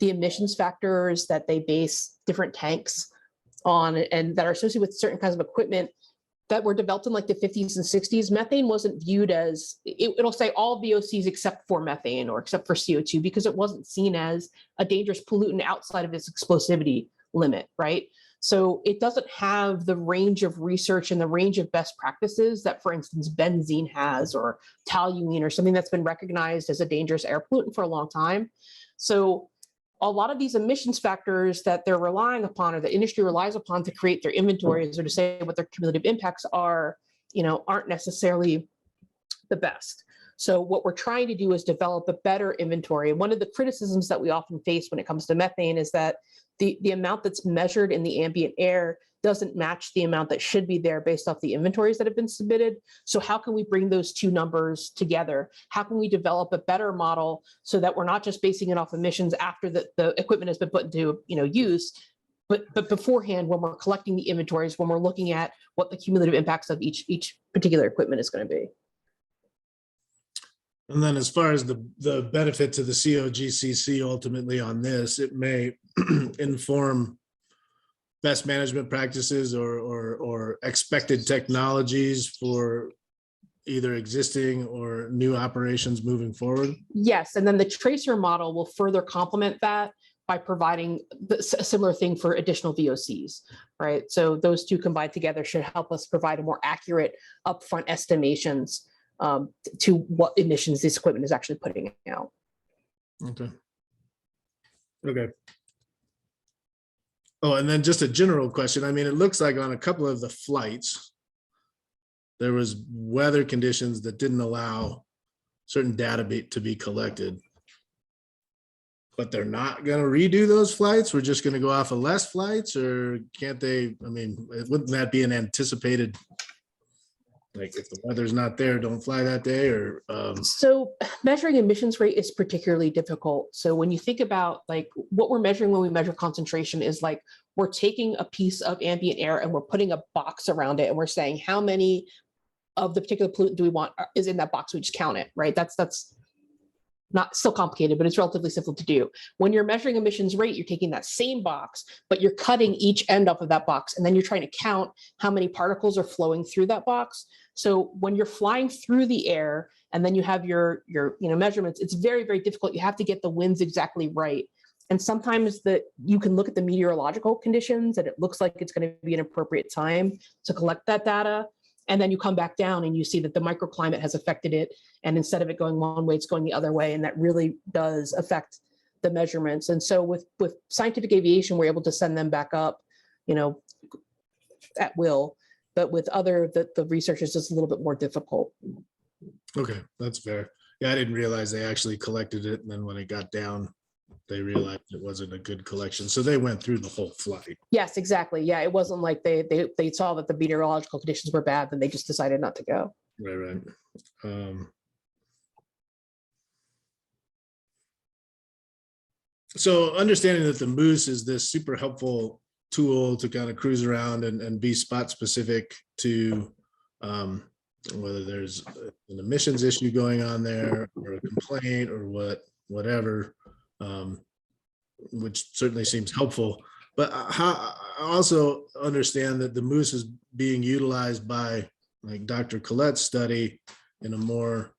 the emissions factors that they base different tanks on and that are associated with certain kinds of equipment that were developed in like the 50s and 60s, methane wasn't viewed as, it'll say all VOCs except for methane or except for CO2, because it wasn't seen as a dangerous pollutant outside of its explosivity limit, right? So it doesn't have the range of research and the range of best practices that, for instance, benzene has, or toluene, or something that's been recognized as a dangerous air pollutant for a long time. So a lot of these emissions factors that they're relying upon, or the industry relies upon to create their inventories or to say what their cumulative impacts are, aren't necessarily the best. So what we're trying to do is develop a better inventory. And one of the criticisms that we often face when it comes to methane is that the amount that's measured in the ambient air doesn't match the amount that should be there based off the inventories that have been submitted. So how can we bring those two numbers together? How can we develop a better model so that we're not just basing it off emissions after the equipment has been put into use, but beforehand, when we're collecting the inventories, when we're looking at what the cumulative impacts of each particular equipment is going to be. And then as far as the benefit to the COGCC ultimately on this, it may inform best management practices or expected technologies for either existing or new operations moving forward? Yes, and then the tracer model will further complement that by providing a similar thing for additional VOCs, right? So those two combined together should help us provide a more accurate upfront estimations to what emissions this equipment is actually putting out. Okay. Oh, and then just a general question. I mean, it looks like on a couple of the flights, there was weather conditions that didn't allow certain data to be collected. But they're not going to redo those flights? We're just going to go off of less flights, or can't they? I mean, wouldn't that be an anticipated, like if the weather's not there, don't fly that day? Or So measuring emissions rate is particularly difficult. So when you think about like what we're measuring when we measure concentration is like we're taking a piece of ambient air and we're putting a box around it and we're saying how many of the particular pollutant do we want is in that box. We just count it, right? That's not still complicated, but it's relatively simple to do. When you're measuring emissions rate, you're taking that same box, but you're cutting each end off of that box, and then you're trying to count how many particles are flowing through that box. So when you're flying through the air and then you have your measurements, it's very, very difficult. You have to get the winds exactly right. And sometimes you can look at the meteorological conditions and it looks like it's going to be an appropriate time to collect that data. And then you come back down and you see that the microclimate has affected it. And instead of it going one way, it's going the other way. And that really does affect the measurements. And so with scientific aviation, we're able to send them back up, at will. But with the research is just a little bit more difficult. okay, that's fair. Yeah, I didn't realize they actually collected it. And then when it got down, they realized it wasn't a good collection. So they went through the whole flight. Yes, exactly. Yeah, it wasn't like they saw that the meteorological conditions were bad, then they just decided not to go. Right. So understanding that the Moose is this super helpful tool to kind of cruise around and be spot specific to whether there's an emissions issue going on there or a complaint or whatever, which certainly seems helpful. But I also understand that the Moose is being utilized by, like, Dr. Collette's study in a more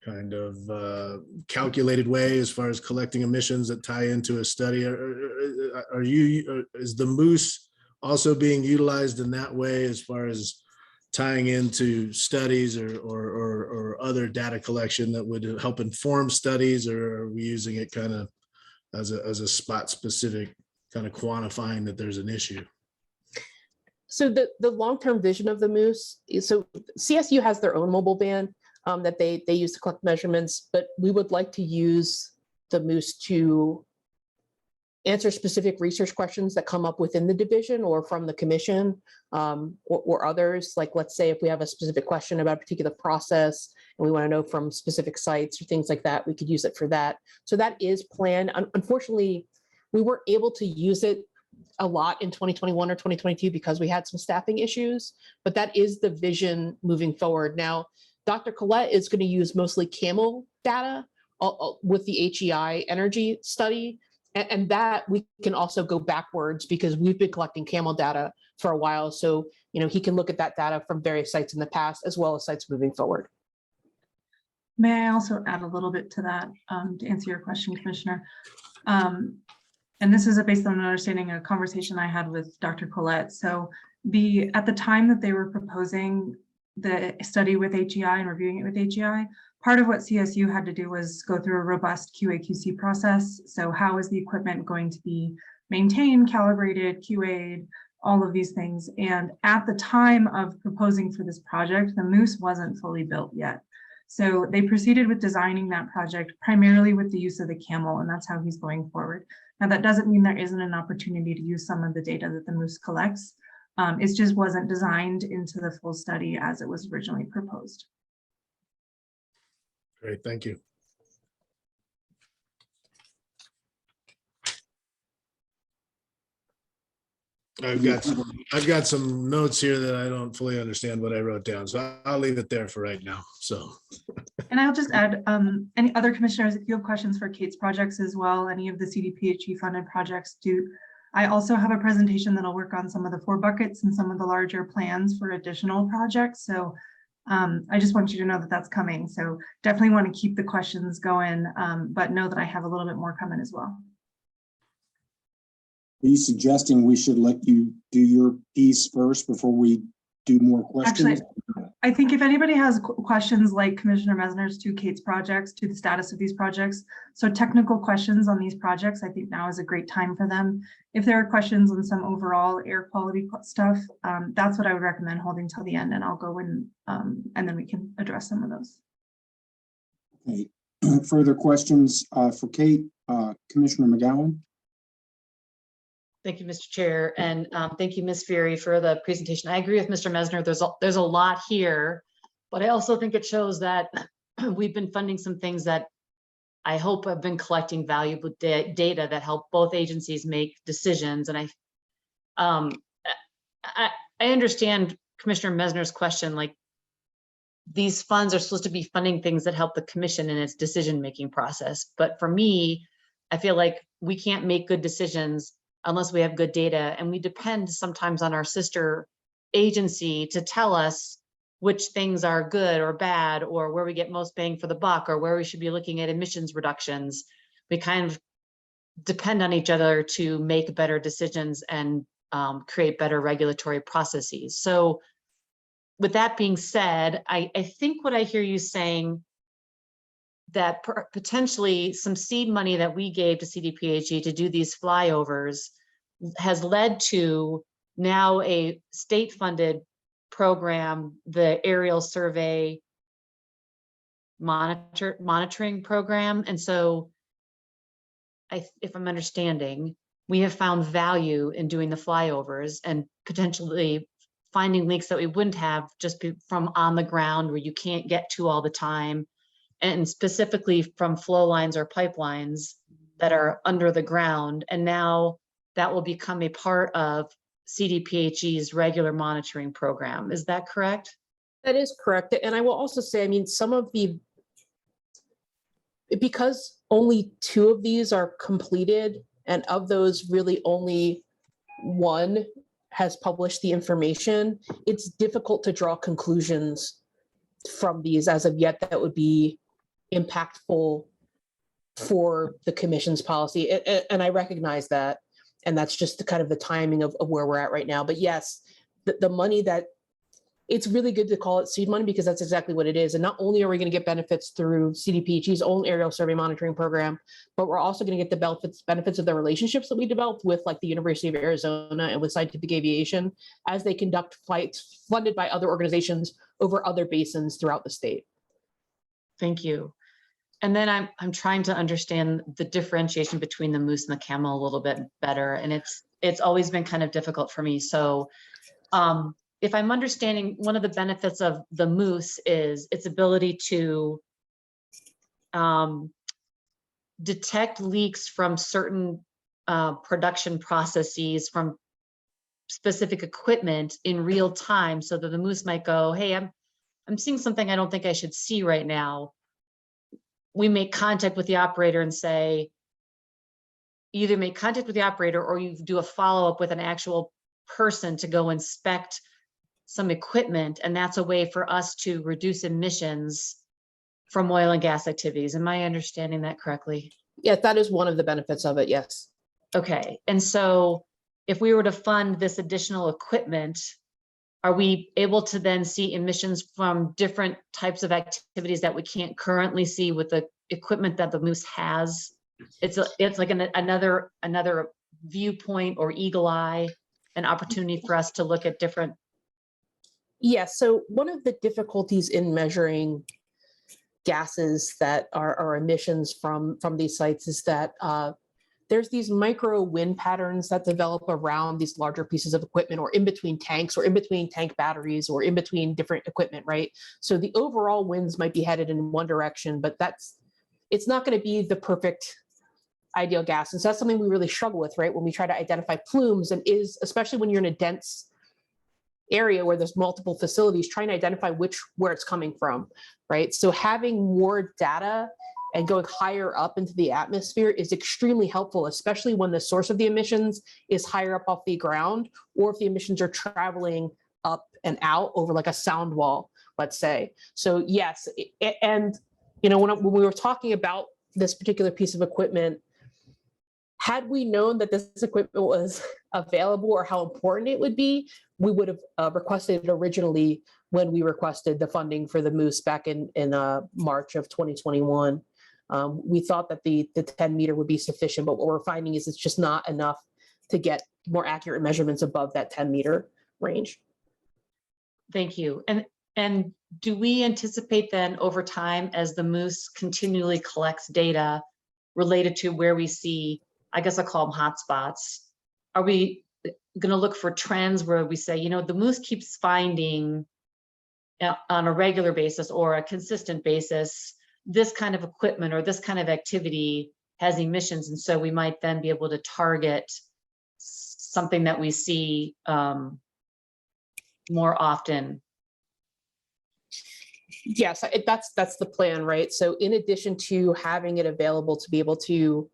kind of calculated way as far as collecting emissions that tie into a study. Is the Moose also being utilized in that way as far as tying into studies or other data collection that would help inform studies, or are we using it kind of as a spot specific, kind of quantifying that there's an issue? So the long-term vision of the Moose is, so CSU has their own mobile band that they use to collect measurements, but we would like to use the Moose to answer specific research questions that come up within the division or from the commission, or others. Like, let's say if we have a specific question about a particular process and we want to know from specific sites or things like that, we could use it for that. So that is planned. Unfortunately, we weren't able to use it a lot in 2021 or 2022 because we had some staffing issues, but that is the vision moving forward. Now, Dr. Collette is going to use mostly camel data with the HEI energy study, and that we can also go backwards because we've been collecting camel data for a while. So, he can look at that data from various sites in the past as well as sites moving forward. May I also add a little bit to that to answer your question, Commissioner? And this is based on an understanding, a conversation I had with Dr. Collette. So at the time that they were proposing the study with HEI and reviewing it with HEI, part of what CSU had to do was go through a robust QA/QC process. So how is the equipment going to be maintained, calibrated, QA'd, all of these things. And at the time of proposing for this project, the Moose wasn't fully built yet. So they proceeded with designing that project primarily with the use of the camel, and that's how he's going forward. Now, that doesn't mean there isn't an opportunity to use some of the data that the Moose collects. It just wasn't designed into the full study as it was originally proposed. Great, thank you. I've got some notes here that I don't fully understand what I wrote down, so I'll leave it there for right now. So, and I'll just add, any other commissioners, if you have questions for Kate's projects as well, any of the CDPHE funded projects, I also have a presentation that'll work on some of the 4 buckets and some of the larger plans for additional projects. So I just want you to know that that's coming. So definitely want to keep the questions going, but know that I have a little bit more coming as well. Are you suggesting we should let you do your piece first before we do more questions? Actually, I think if anybody has questions like Commissioner Mesner's to Kate's projects, to the status of these projects, so technical questions on these projects, I think now is a great time for them. If there are questions on some overall air quality stuff, that's what I would recommend holding till the end, and I'll go in and then we can address some of those. Okay. Further questions for Kate, Commissioner Mcgowan? Thank you, Mr. Chair, and thank you, Ms. Fury, for the presentation. I agree with Mr. Mesner. There's a lot here, but I also think it shows that we've been funding some things that I hope have been collecting valuable data that help both agencies make decisions. And I understand Commissioner Mesner's question, like, these funds are supposed to be funding things that help the commission in its decision-making process. But for me, I feel like we can't make good decisions unless we have good data, and we depend sometimes on our sister agency to tell us which things are good or bad, or where we get most bang for the buck, or where we should be looking at emissions reductions. We kind of depend on each other to make better decisions and create better regulatory processes. So with that being said, I think what I hear you saying, that potentially some seed money that we gave to CDPHE to do these flyovers has led to now a state funded program, the aerial survey monitoring program. And so if I'm understanding, we have found value in doing the flyovers and potentially finding leaks that we wouldn't have just from on the ground where you can't get to all the time, and specifically from flow lines or pipelines that are under the ground. And now that will become a part of CDPHE's regular monitoring program. Is that correct? That is correct. And I will also say, I mean, because only 2 of these are completed, and of those really only 1 has published the information, it's difficult to draw conclusions from these as of yet that would be impactful for the commission's policy. And I recognize that. And that's just the kind of the timing of where we're at right now. But yes, the money that, it's really good to call it seed money, because that's exactly what it is. And not only are we going to get benefits through CDPHE's own aerial survey monitoring program, but we're also going to get the benefits of the relationships that we developed with like the University of Arizona and with Scientific Aviation as they conduct flights funded by other organizations over other basins throughout the state. Thank you. And then I'm trying to understand the differentiation between the moose and the camel a little bit better. And it's always been kind of difficult for me. So if I'm understanding, one of the benefits of the moose is its ability to detect leaks from certain production processes, from specific equipment in real time, so that the moose might go, hey, I'm seeing something I don't think I should see right now. We make contact with the operator and say, either make contact with the operator or you do a follow-up with an actual person to go inspect some equipment. And that's a way for us to reduce emissions from oil and gas activities. Am I understanding that correctly? Yeah, that is one of the benefits of it, yes. Okay, and so if we were to fund this additional equipment, are we able to then see emissions from different types of activities that we can't currently see with the equipment that the moose has? It's like another viewpoint or eagle eye, an opportunity for us to look at different. Yes, so one of the difficulties in measuring gases that are emissions from these sites is that there's these micro wind patterns that develop around these larger pieces of equipment, or in between tanks, or in between tank batteries, or in between different equipment, right? So the overall winds might be headed in one direction, but it's not going to be the perfect ideal gas. And so that's something we really struggle with, right? When we try to identify plumes, and especially when you're in a dense area where there's multiple facilities, trying to identify where it's coming from, right? So having more data and going higher up into the atmosphere is extremely helpful, especially when the source of the emissions is higher up off the ground, or if the emissions are traveling up and out over like a sound wall, let's say. So yes, and when we were talking about this particular piece of equipment, had we known that this equipment was available or how important it would be, we would have requested it originally when we requested the funding for the moose back in March of 2021. We thought that the 10 meter would be sufficient, but what we're finding is it's just not enough to get more accurate measurements above that 10 meter range. Thank you. And do we anticipate then over time, as the moose continually collects data related to where we see, I guess I'll call them hotspots, are we going to look for trends where we say, the moose keeps finding on a regular basis or a consistent basis, this kind of equipment or this kind of activity has emissions, and so we might then be able to target something that we see more often? Yes, that's the plan, right? So in addition to having it available to be able to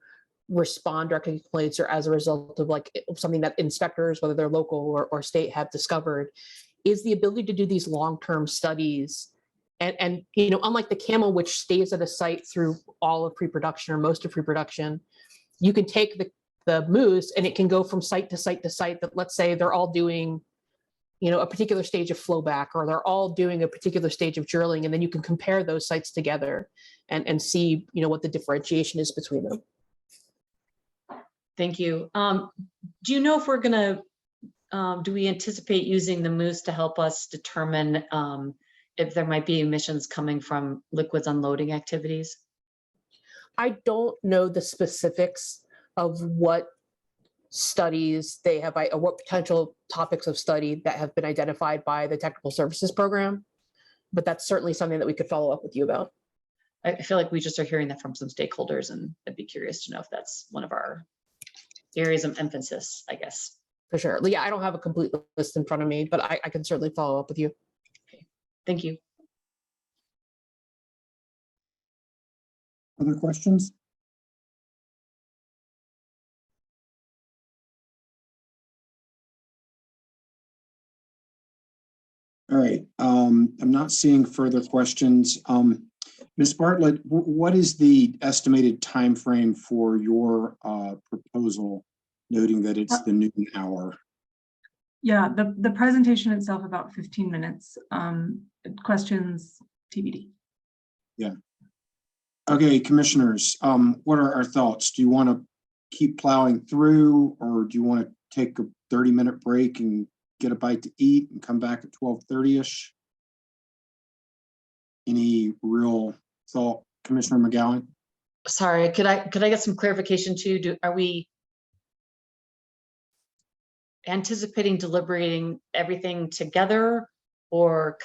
respond directly to complaints, or as a result of like something that inspectors, whether they're local or state, have discovered, is the ability to do these long-term studies. And unlike the camel, which stays at a site through all of pre-production or most of pre-production, you can take the moose and it can go from site to site to site. That, let's say they're all doing a particular stage of flowback, or they're all doing a particular stage of drilling, and then you can compare those sites together and see what the differentiation is between them. Thank you. Do you know if we're going to, do we anticipate using the moose to help us determine if there might be emissions coming from liquids unloading activities? I don't know the specifics of what studies they have, or what potential topics of study that have been identified by the technical services program, but that's certainly something that we could follow up with you about. I feel like we just are hearing that from some stakeholders, and I'd be curious to know if that's one of our areas of emphasis, I guess. For sure. Yeah, I don't have a complete list in front of me, but I can certainly follow up with you. Okay. Thank you. Other questions? All right, I'm not seeing further questions. Ms. Bartlett, what is the estimated time frame for your proposal, noting that it's the noon hour? Yeah, the presentation itself about 15 minutes. Questions TBD. Yeah. Okay, commissioners, what are our thoughts? Do you want to keep plowing through, or do you want to take a 30-minute break and get a bite to eat and come back at 12:30-ish? Any real thought, Commissioner Mcgowan? Sorry, could I get some clarification too? Are we anticipating deliberating everything together, or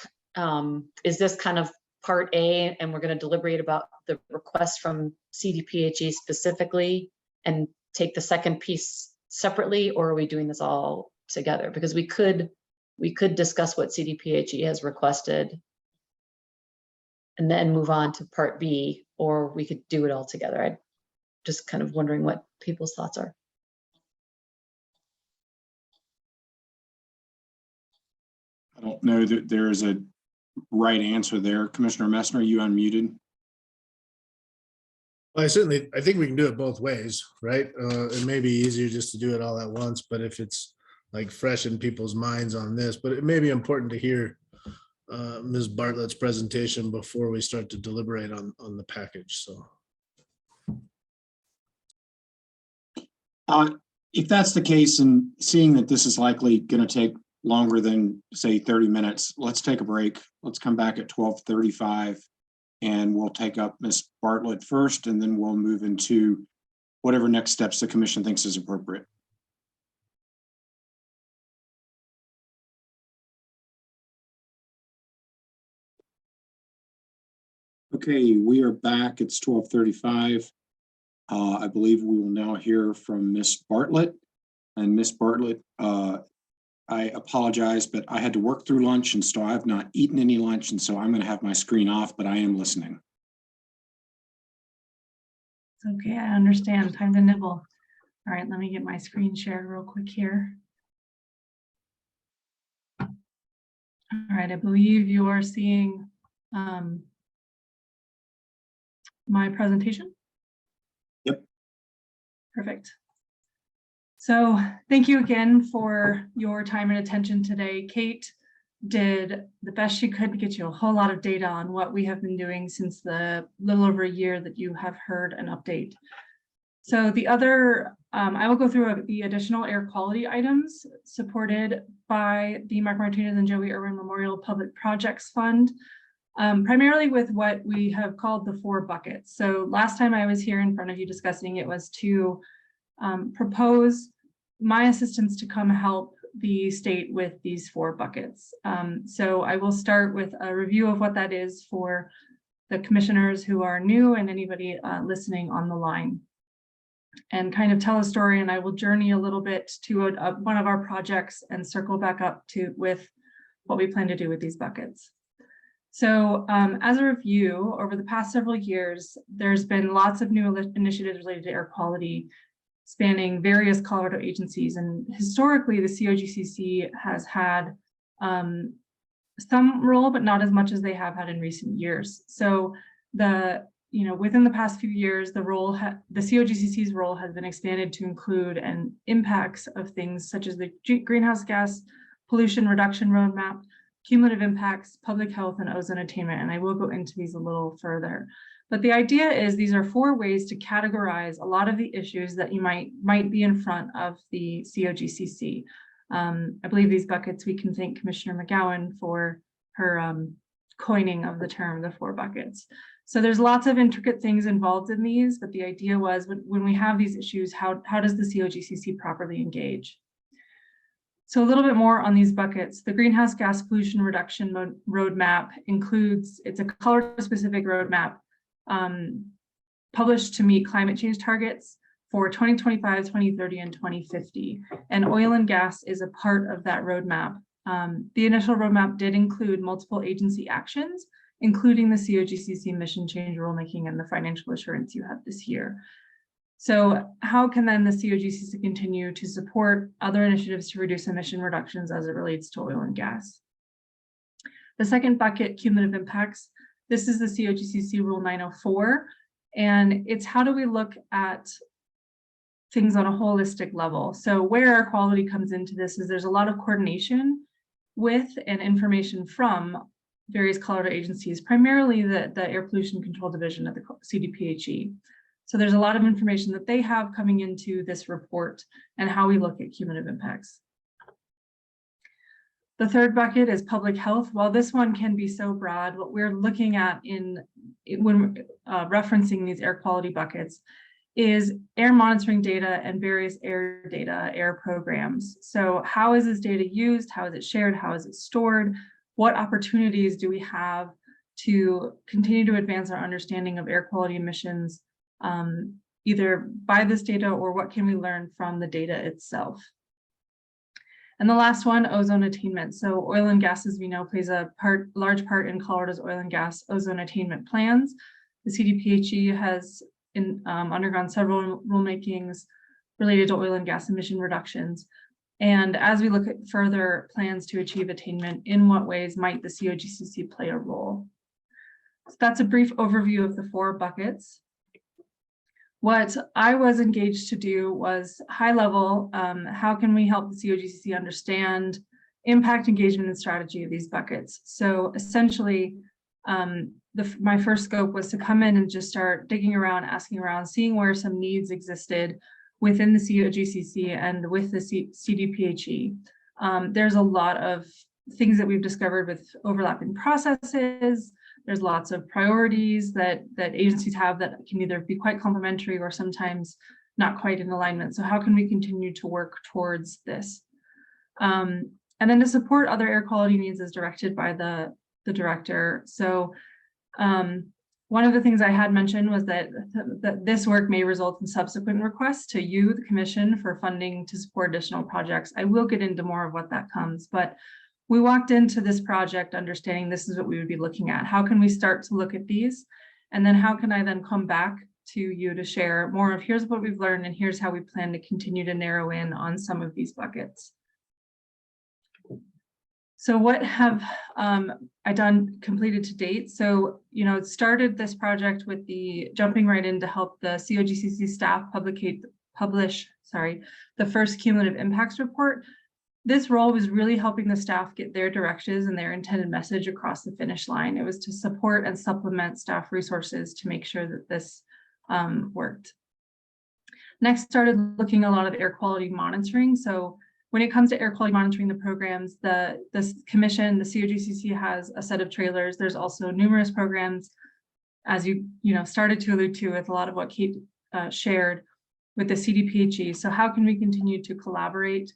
is this kind of part A and we're going to deliberate about the request from CDPHE specifically and take the second piece separately, or are we doing this all together? Because we could discuss what CDPHE has requested and then move on to part B, or we could do it all together. I'm just kind of wondering what people's thoughts are. I don't know that there is a right answer there. Commissioner Messner, are you unmuted? Well, I think we can do it both ways, right? It may be easier just to do it all at once, but if it's like fresh in people's minds on this, but it may be important to hear Ms. Bartlett's presentation before we start to deliberate on the package. So if that's the case, and seeing that this is likely going to take longer than, say, 30 minutes, let's take a break. Let's come back at 12:35 and we'll take up Ms. Bartlett first, and then we'll move into whatever next steps the commission thinks is appropriate. Okay, we are back. It's 12:35. I believe we will now hear from Ms. Bartlett. And Ms. Bartlett, I apologize, but I had to work through lunch, and so I've not eaten any lunch, and so I'm going to have my screen off, but I am listening. It's okay, I understand. Time to nibble. All right, let me get my screen shared real quick here. All right, I believe you are seeing my presentation. Yep. Perfect. So thank you again for your time and attention today. Kate did the best she could to get you a whole lot of data on what we have been doing since the little over a year that you have heard an update. So the other, I will go through the additional air quality items supported by the Mark Martinez and Joey Irwin Memorial Public Projects Fund, primarily with what we have called the 4 buckets. So last time I was here in front of you discussing it was to propose my assistance to come help the state with these 4 buckets. So I will start with a review of what that is for the commissioners who are new and anybody listening on the line, and kind of tell a story. And I will journey a little bit to one of our projects and circle back up to with what we plan to do with these buckets. So as a review, over the past several years, there's been lots of new initiatives related to air quality spanning various Colorado agencies. And historically, the COGCC has had some role, but not as much as they have had in recent years. So within the past few years, the COGCC's role has been expanded to include impacts of things such as the greenhouse gas pollution reduction roadmap, cumulative impacts, public health, and ozone attainment. And I will go into these a little further. But the idea is these are 4 ways to categorize a lot of the issues that you might be in front of the COGCC. I believe these buckets, we can thank Commissioner Mcgowan for her coining of the term, the 4 buckets. So there's lots of intricate things involved in these, but the idea was when we have these issues, how does the Cogcc properly engage? So a little bit more on these buckets. The greenhouse gas pollution reduction roadmap includes, it's a color-specific roadmap published to meet climate change targets for 2025, 2030, and 2050. And oil and gas is a part of that roadmap. The initial roadmap did include multiple agency actions, including the Cogcc mission change rulemaking and the financial assurance you have this year. So how can then the Cogcc continue to support other initiatives to reduce emission reductions as it relates to oil and gas? The second bucket, cumulative impacts. This is the Cogcc Rule 904, and it's how do we look at things on a holistic level. So where air quality comes into this is there's a lot of coordination with and information from various Colorado agencies, primarily the Air Pollution Control Division of the CDPHE. So there's a lot of information that they have coming into this report and how we look at cumulative impacts. The third bucket is public health. While this one can be so broad, what we're looking at when referencing these air quality buckets is air monitoring data and various air data, air programs. So how is this data used? How is it shared? How is it stored? What opportunities do we have to continue to advance our understanding of air quality emissions, either by this data or what can we learn from the data itself? And the last one, ozone attainment. So oil and gas, as we know, plays a large part in Colorado's oil and gas ozone attainment plans. The CDPHE has undergone several rulemakings related to oil and gas emission reductions. And as we look at further plans to achieve attainment, in what ways might the Cogcc play a role? So that's a brief overview of the 4 buckets. What I was engaged to do was high level, how can we help the Cogcc understand impact, engagement, and strategy of these buckets? So essentially, my first scope was to come in and just start digging around, asking around, seeing where some needs existed within the Cogcc and with the CDPHE. There's a lot of things that we've discovered with overlapping processes. There's lots of priorities that agencies have that can either be quite complementary or sometimes not quite in alignment. So how can we continue to work towards this? And then to support other air quality needs as directed by the director. So one of the things I had mentioned was that this work may result in subsequent requests to you, the commission, for funding to support additional projects. I will get into more of what that comes, but we walked into this project understanding this is what we would be looking at. How can we start to look at these? And then how can I then come back to you to share more of here's what we've learned and here's how we plan to continue to narrow in on some of these buckets. So what have I completed to date? So, it started this project with the jumping right in to help the Cogcc staff publish the first cumulative impacts report. This role was really helping the staff get their directives and their intended message across the finish line. It was to support and supplement staff resources to make sure that this worked. Next, started looking a lot of air quality monitoring. So when it comes to air quality monitoring, the programs, this commission, the Cogcc has a set of trailers. There's also numerous programs, as you started to allude to with a lot of what Kate shared with the CDPHE. So how can we continue to collaborate?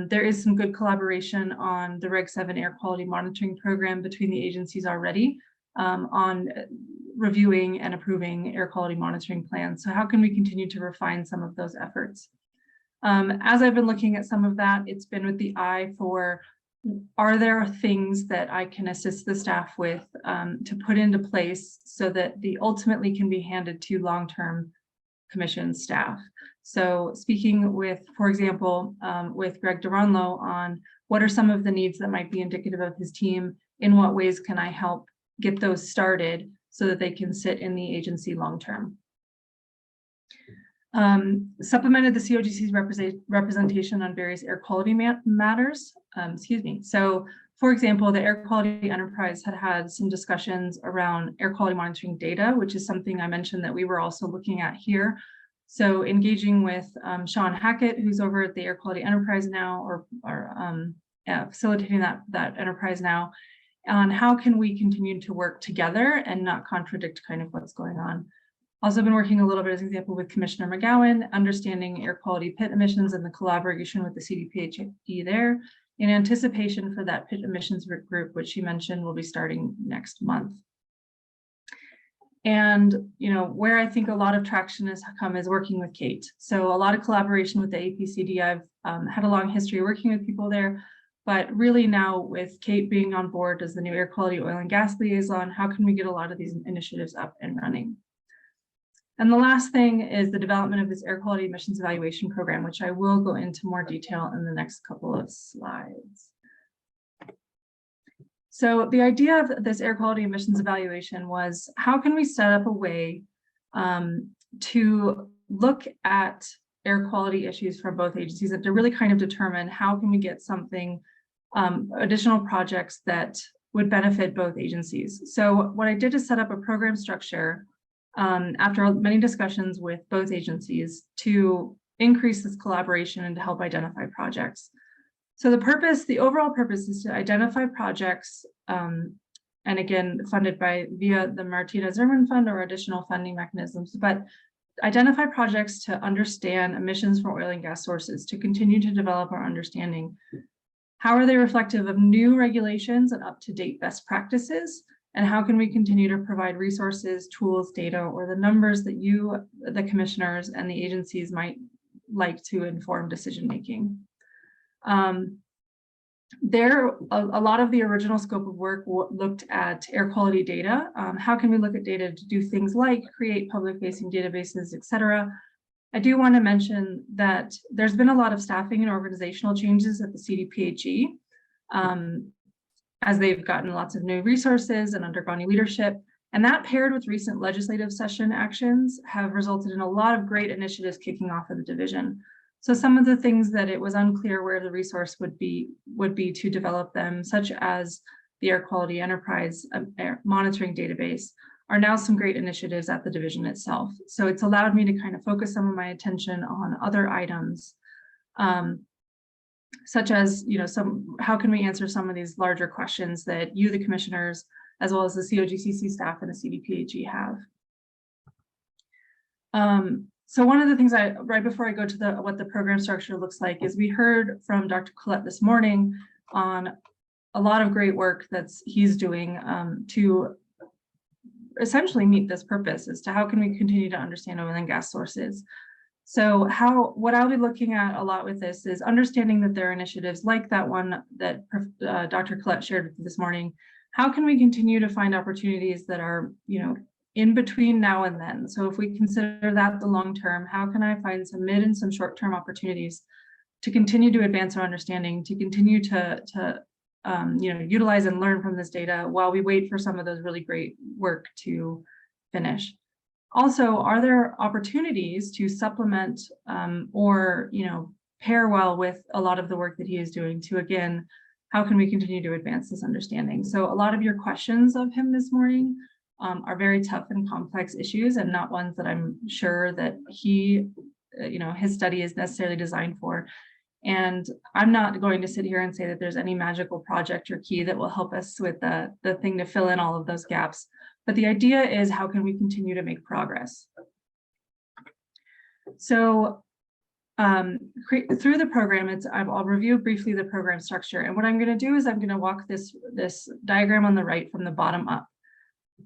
There is some good collaboration on the Reg 7 air quality monitoring program between the agencies already on reviewing and approving air quality monitoring plans. So how can we continue to refine some of those efforts? As I've been looking at some of that, it's been with the eye for, are there things that I can assist the staff with to put into place so that the ultimately can be handed to long-term commission staff? So speaking with, for example, with Greg Duranlo on what are some of the needs that might be indicative of his team, in what ways can I help get those started so that they can sit in the agency long-term? Supplemented the Cogcc's representation on various air quality matters. So, for example, the Air Quality Enterprise had some discussions around air quality monitoring data, which is something I mentioned that we were also looking at here. So engaging with Sean Hackett, who's over at the Air Quality Enterprise now, or facilitating that enterprise now, on how can we continue to work together and not contradict kind of what's going on. Also been working a little bit as an example with Commissioner Mcgowan, understanding air quality pit emissions and the collaboration with the CDPHE there in anticipation for that pit emissions group, which she mentioned will be starting next month. And, you know, where I think a lot of traction has come is working with Kate. So a lot of collaboration with the APCD. I've had a long history working with people there, but really now with Kate being on board as the new air quality oil and gas liaison, how can we get a lot of these initiatives up and running? And the last thing is the development of this air quality emissions evaluation program, which I will go into more detail in the next couple of slides. So the idea of this air quality emissions evaluation was, how can we set up a way to look at air quality issues from both agencies and to really kind of determine how can we get something, additional projects that would benefit both agencies. So what I did is set up a program structure after many discussions with both agencies to increase this collaboration and to help identify projects. So the overall purpose is to identify projects, and again, funded via the Martinez Irwin Fund or additional funding mechanisms, but identify projects to understand emissions from oil and gas sources, to continue to develop our understanding. How are they reflective of new regulations and up-to-date best practices? And how can we continue to provide resources, tools, data, or the numbers that you, the commissioners and the agencies might like to inform decision-making? A lot of the original scope of work looked at air quality data. How can we look at data to do things like create public-facing databases, et cetera? I do want to mention that there's been a lot of staffing and organizational changes at the CDPHE as they've gotten lots of new resources and undergone new leadership. And that paired with recent legislative session actions have resulted in a lot of great initiatives kicking off of the division. So some of the things that it was unclear where the resource would be to develop them, such as the Air Quality Enterprise Air Monitoring Database, are now some great initiatives at the division itself. So it's allowed me to kind of focus some of my attention on other items, such as, you know, how can we answer some of these larger questions that you, the commissioners, as well as the COGCC staff and the CDPHE have. So one of the things right before I go to what the program structure looks like is we heard from Dr. Collette this morning on a lot of great work he's doing to essentially meet this purpose as to how can we continue to understand oil and gas sources. So what I'll be looking at a lot with this is understanding that there are initiatives like that one that Dr. Collette shared with you this morning. How can we continue to find opportunities that are, you know, in between now and then? So if we consider that the long term, how can I find some mid and some short term opportunities to continue to advance our understanding, to continue to you know, utilize and learn from this data while we wait for some of those really great work to finish? Also, are there opportunities to supplement or, you know, pair well with a lot of the work that he is doing to, again, how can we continue to advance this understanding? So a lot of your questions of him this morning are very tough and complex issues and not ones that I'm sure that he, you know, his study is necessarily designed for. And I'm not going to sit here and say that there's any magical project or key that will help us with the thing to fill in all of those gaps. But the idea is, how can we continue to make progress? So through the program, I'll review briefly the program structure. And what I'm going to do is I'm going to walk this diagram on the right from the bottom up.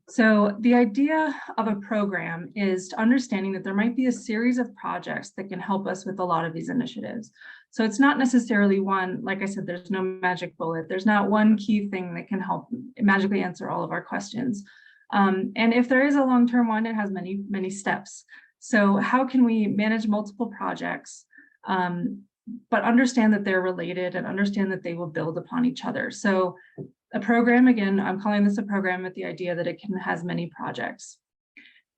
So the idea of a program is understanding that there might be a series of projects that can help us with a lot of these initiatives. So it's not necessarily one, like I said, there's no magic bullet. There's not one key thing that can help magically answer all of our questions. And if there is a long-term one, it has many, many steps. So how can we manage multiple projects, but understand that they're related and understand that they will build upon each other? So a program, again, I'm calling this a program with the idea that it has many projects.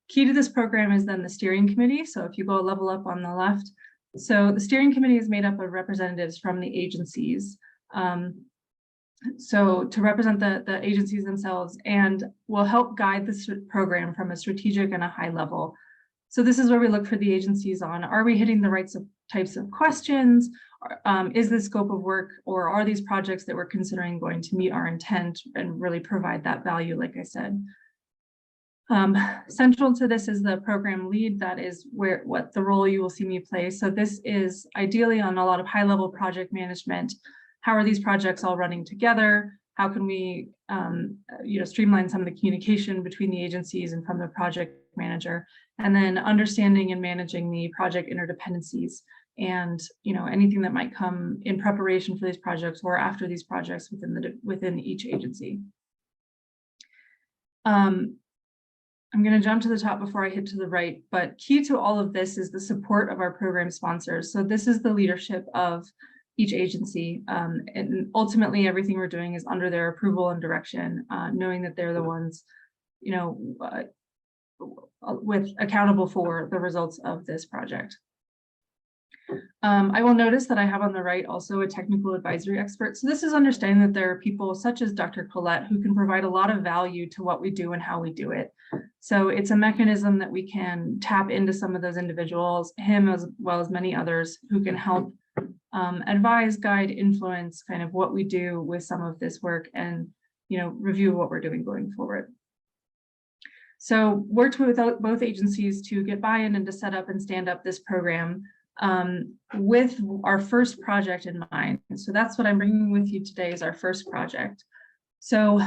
Key to this program is then the steering committee. So if you go a level up on the left, so the steering committee is made up of representatives from the agencies. So to represent the agencies themselves and will help guide this program from a strategic and a high level. So this is where we look for the agencies on, are we hitting the right types of questions? Is the scope of work, or are these projects that we're considering going to meet our intent and really provide that value, like I said? Central to this is the program lead. That is what the role you will see me play. So this is ideally on a lot of high-level project management. How are these projects all running together? How can we streamline some of the communication between the agencies and from the project manager? And then understanding and managing the project interdependencies and anything that might come in preparation for these projects or after these projects within each agency. I'm going to jump to the top before I hit to the right, but key to all of this is the support of our program sponsors. So this is the leadership of each agency, and ultimately everything we're doing is under their approval and direction, knowing that they're the ones, with accountable for the results of this project. I will notice that I have on the right also a technical advisory expert. So this is understanding that there are people such as Dr. Collette who can provide a lot of value to what we do and how we do it. So it's a mechanism that we can tap into some of those individuals, him as well as many others, who can help advise, guide, influence kind of what we do with some of this work and review what we're doing going forward. So worked with both agencies to get buy-in and to set up and stand up this program with our first project in mind. So that's what I'm bringing with you today is our first project. So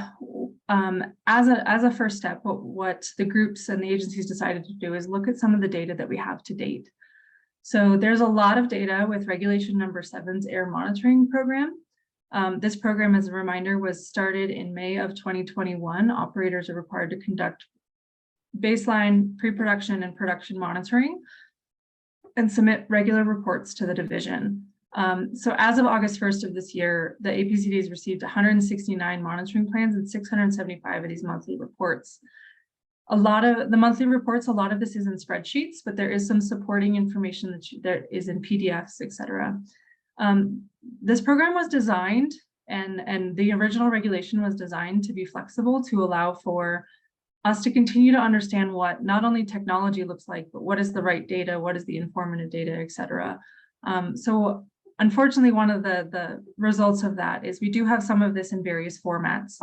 as a first step, what the groups and the agencies decided to do is look at some of the data that we have to date. So there's a lot of data with Regulation Number 7's air monitoring program. This program, as a reminder, was started in May of 2021. Operators are required to conduct baseline, pre-production, and production monitoring and submit regular reports to the division. So as of August 1st of this year, the APCD has received 169 monitoring plans and 675 of these monthly reports. A lot of the monthly reports, a lot of this is in spreadsheets, but there is some supporting information that is in PDFs, et cetera. This program was designed and the original regulation was designed to be flexible to allow for us to continue to understand what not only technology looks like, but what is the right data, what is the informative data, et cetera. So unfortunately, one of the results of that is we do have some of this in various formats.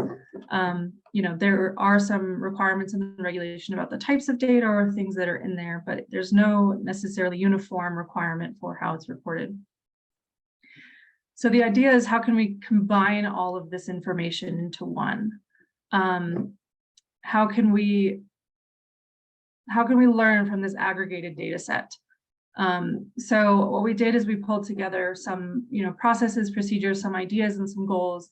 There are some requirements in the regulation about the types of data or things that are in there, but there's no necessarily uniform requirement for how it's reported. So the idea is, how can we combine all of this information into one? How can we learn from this aggregated data set? So what we did is we pulled together some processes, procedures, some ideas, and some goals,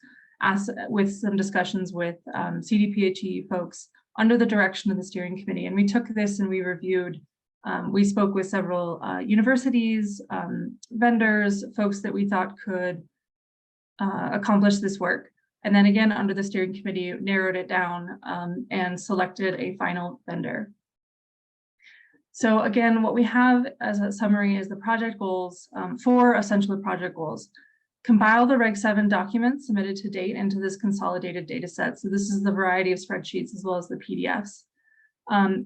with some discussions with CDPHE folks under the direction of the steering committee. And we took this and we reviewed. We spoke with several universities, vendors, folks that we thought could accomplish this work. And then again, under the steering committee, narrowed it down and selected a final vendor. So again, what we have as a summary is the project goals, 4 essential project goals. Compile the Reg 7 documents submitted to date into this consolidated data set. So this is the variety of spreadsheets as well as the PDFs.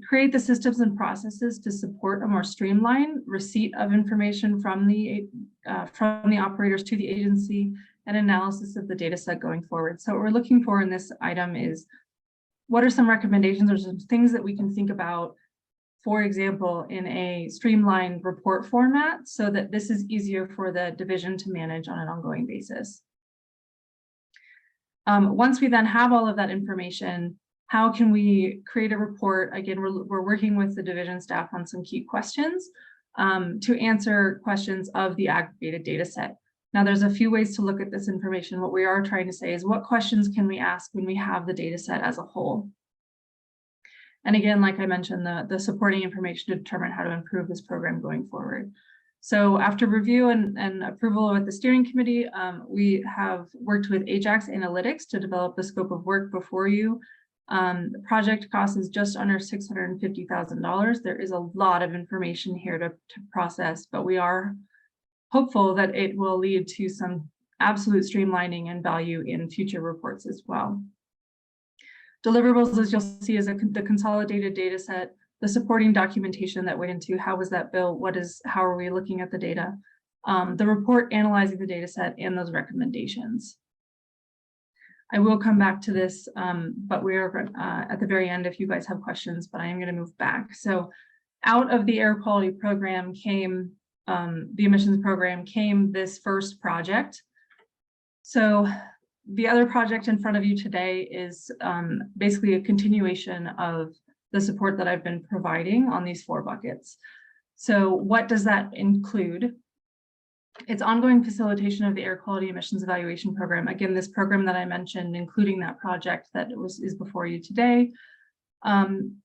Create the systems and processes to support a more streamlined receipt of information from the operators to the agency and analysis of the data set going forward. So what we're looking for in this item is, what are some recommendations or some things that we can think about, for example, in a streamlined report format, so that this is easier for the division to manage on an ongoing basis. Once we then have all of that information, how can we create a report? Again, we're working with the division staff on some key questions to answer questions of the aggregated data set. Now, there's a few ways to look at this information. What we are trying to say is, what questions can we ask when we have the data set as a whole? And again, like I mentioned, the supporting information to determine how to improve this program going forward. So after review and approval with the steering committee, we have worked with Ajax Analytics to develop the scope of work before you. The project cost is just under $650,000. There is a lot of information here to process, but we are hopeful that it will lead to some absolute streamlining and value in future reports as well. Deliverables, as you'll see, is the consolidated data set, the supporting documentation that went into how was that built, how are we looking at the data, the report analyzing the data set and those recommendations. I will come back to this, but we're at the very end if you guys have questions, but I am going to move back. So out of the air quality program came, the emissions program came this first project. So the other project in front of you today is basically a continuation of the support that I've been providing on these 4 buckets. So what does that include? It's ongoing facilitation of the air quality emissions evaluation program. Again, this program that I mentioned, including that project that is before you today. Going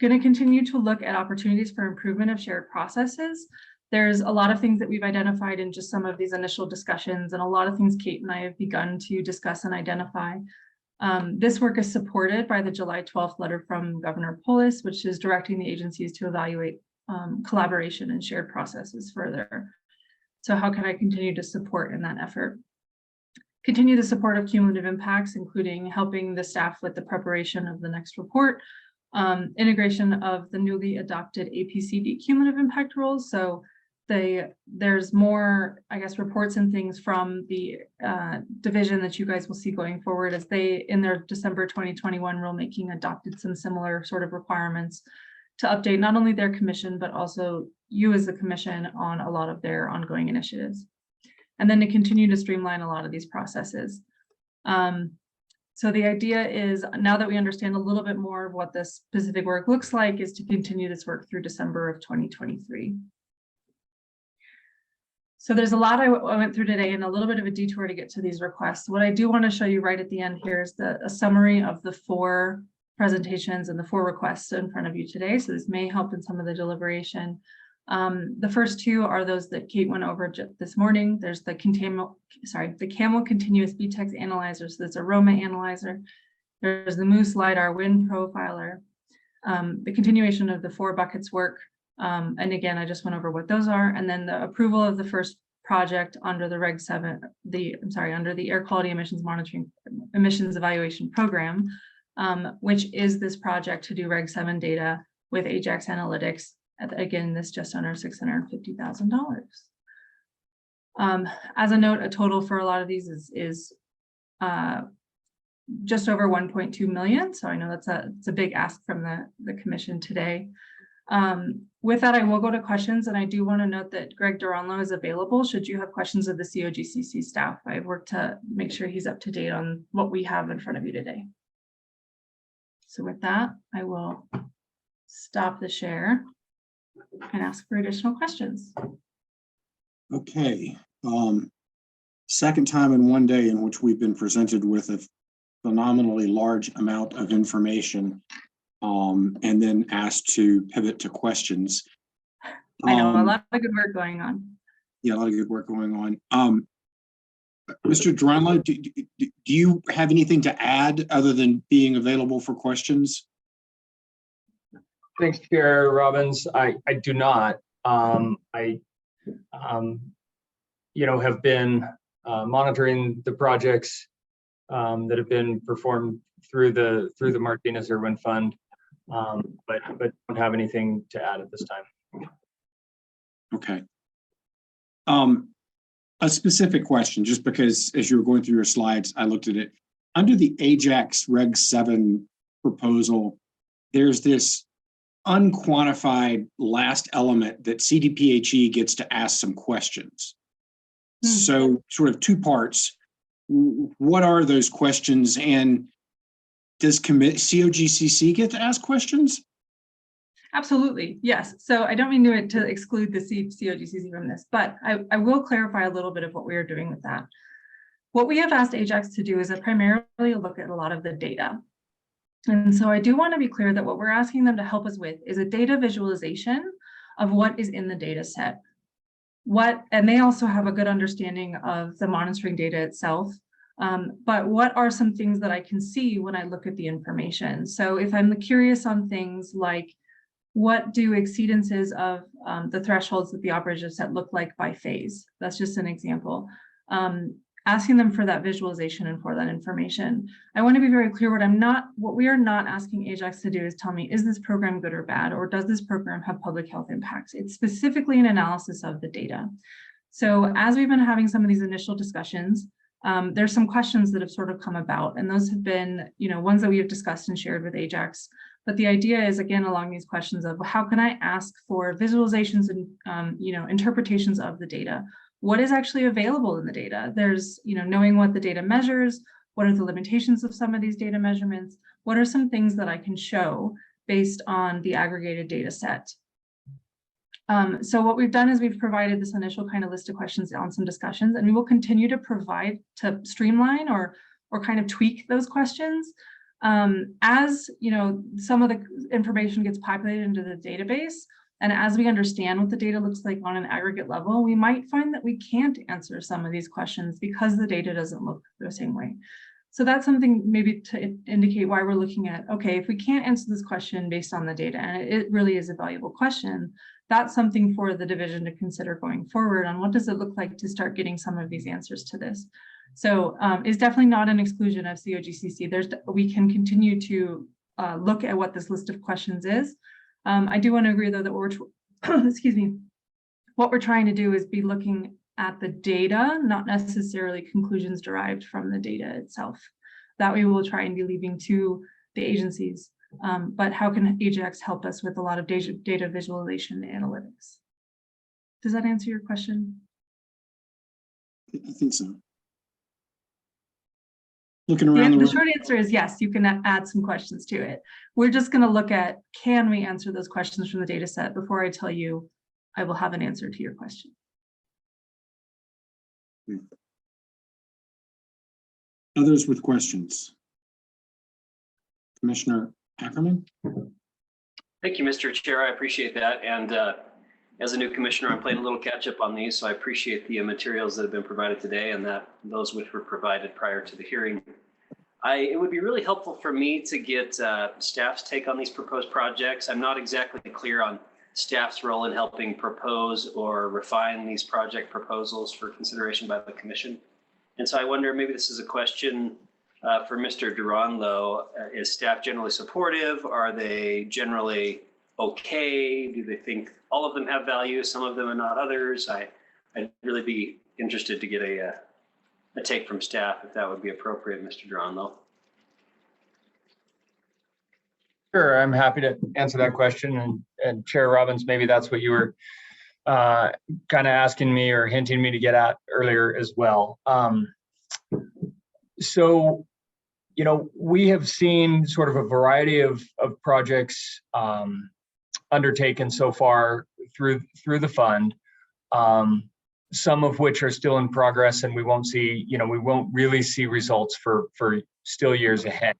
to continue to look at opportunities for improvement of shared processes. There's a lot of things that we've identified in just some of these initial discussions, and a lot of things Kate and I have begun to discuss and identify. This work is supported by the July 12th letter from Governor Polis, which is directing the agencies to evaluate collaboration and shared processes further. So how can I continue to support in that effort? Continue the support of cumulative impacts, including helping the staff with the preparation of the next report, integration of the newly adopted APCD cumulative impact rules. So there's more, I guess, reports and things from the division that you guys will see going forward, as they, in their December 2021 rulemaking, adopted some similar sort of requirements to update not only their commission, but also you as the commission on a lot of their ongoing initiatives. And then to continue to streamline a lot of these processes. So the idea is, now that we understand a little bit more of what this specific work looks like, is to continue this work through December of 2023. So there's a lot I went through today and a little bit of a detour to get to these requests. What I do want to show you right at the end here is a summary of the 4 presentations and the 4 requests in front of you today. So this may help in some of the deliberation. The first 2 are those that Kate went over this morning. There's the CAMEL continuous BTEX analyzer. So that's a aroma analyzer. There's the Moose LiDAR wind profiler. The continuation of the 4 buckets work. And again, I just went over what those are. And then the approval of the first project under the Reg 7, under the air quality emissions monitoring emissions evaluation program, which is this project to do Reg 7 data with Ajax Analytics. Again, this just under $650,000. As a note, a total for a lot of these is just over 1.2 million. So I know it's a big ask from the commission today. With that, I will go to questions, and I do want to note that Greg Duranlo is available should you have questions of the COGCC staff. I've worked to make sure he's up to date on what we have in front of you today. So with that, I will stop the share and ask for additional questions. Okay. Second time in one day in which we've been presented with a phenomenally large amount of information, and then asked to pivot to questions. I know, a lot of good work going on. Yeah, a lot of good work going on. Mr. Duranlo, do you have anything to add other than being available for questions? Thanks, Chair Robbins. I do not. I have been monitoring the projects that have been performed through the Martinez Irwin Fund, but don't have anything to add at this time. Okay. A specific question, just because as you were going through your slides, I looked at it. Under the Ajax Reg 7 proposal, there's this unquantified last element that CDPHE gets to ask some questions. So sort of 2 parts. What are those questions, and does COGCC get to ask questions? Absolutely, yes. So I don't mean to exclude the COGCC from this, but I will clarify a little bit of what we are doing with that. What we have asked Ajax to do is primarily look at a lot of the data. And so I do want to be clear that what we're asking them to help us with is a data visualization of what is in the data set. And they also have a good understanding of the monitoring data itself. But what are some things that I can see when I look at the information? So if I'm curious on things like, what do exceedances of the thresholds that the operator set look like by phase? That's just an example. Asking them for that visualization and for that information. I want to be very clear, what we are not asking Ajax to do is tell me, is this program good or bad, or does this program have public health impacts? It's specifically an analysis of the data. So as we've been having some of these initial discussions, there's some questions that have sort of come about, and those have been, ones that we have discussed and shared with Ajax. But the idea is, again, along these questions of how can I ask for visualizations and, interpretations of the data? What is actually available in the data? There's, knowing what the data measures, what are the limitations of some of these data measurements? What are some things that I can show based on the aggregated data set? So what we've done is we've provided this initial kind of list of questions on some discussions, and we will continue to provide to streamline or kind of tweak those questions. As some of the information gets populated into the database, and as we understand what the data looks like on an aggregate level, we might find that we can't answer some of these questions because the data doesn't look the same way. So that's something maybe to indicate why we're looking at, okay, if we can't answer this question based on the data, and it really is a valuable question, that's something for the division to consider going forward on what does it look like to start getting some of these answers to this. So it's definitely not an exclusion of COGCC. We can continue to look at what this list of questions is. I do want to agree though that what we're trying to do is be looking at the data, not necessarily conclusions derived from the data itself. That we will try and be leaving to the agencies. But how can Ajax help us with a lot of data visualization and analytics? Does that answer your question? I think so. Looking around the short answer is yes, you can add some questions to it. We're just going to look at, can we answer those questions from the data set before I tell you I will have an answer to your question. Others with questions? Commissioner Ackerman? Thank you, Mr. Chair. I appreciate that. And as a new commissioner, I'm playing a little catch up on these, so I appreciate the materials that have been provided today and those which were provided prior to the hearing. It would be really helpful for me to get staff's take on these proposed projects. I'm not exactly clear on staff's role in helping propose or refine these project proposals for consideration by the commission. And so I wonder, maybe this is a question for Mr. Duran, though. Is staff generally supportive? Are they generally okay? Do they think all of them have value, some of them and not others? I'd really be interested to get a take from staff, if that would be appropriate, Mr. Duran, though. Sure, I'm happy to answer that question. And Chair Robbins, maybe that's what you were kind of asking me or hinting me to get at earlier as well. So, we have seen sort of a variety of projects undertaken so far through the fund, some of which are still in progress, and we won't really see results for still years ahead.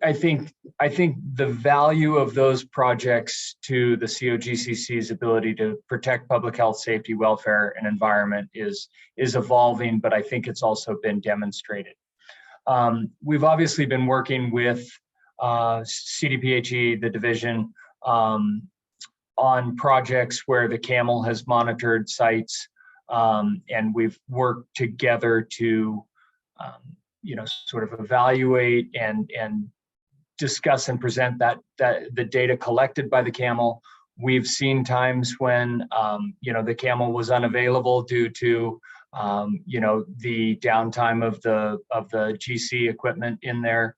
I think the value of those projects to the COGCC's ability to protect public health, safety, welfare, and environment is evolving, but I think it's also been demonstrated. We've obviously been working with CDPHE, the division, on projects where the CAMEL has monitored sites, and we've worked together to sort of evaluate and discuss and present the data collected by the CAMEL. We've seen times when the CAMEL was unavailable due to the downtime of the GC equipment in there,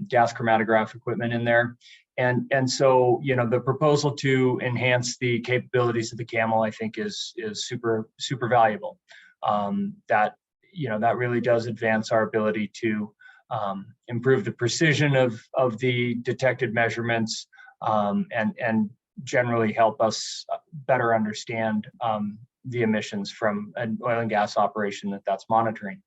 gas chromatograph equipment in there. And so, the proposal to enhance the capabilities of the CAMEL, I think, is super valuable. That really does advance our ability to improve the precision of the detected measurements, and generally help us better understand the emissions from an oil and gas operation that's monitoring.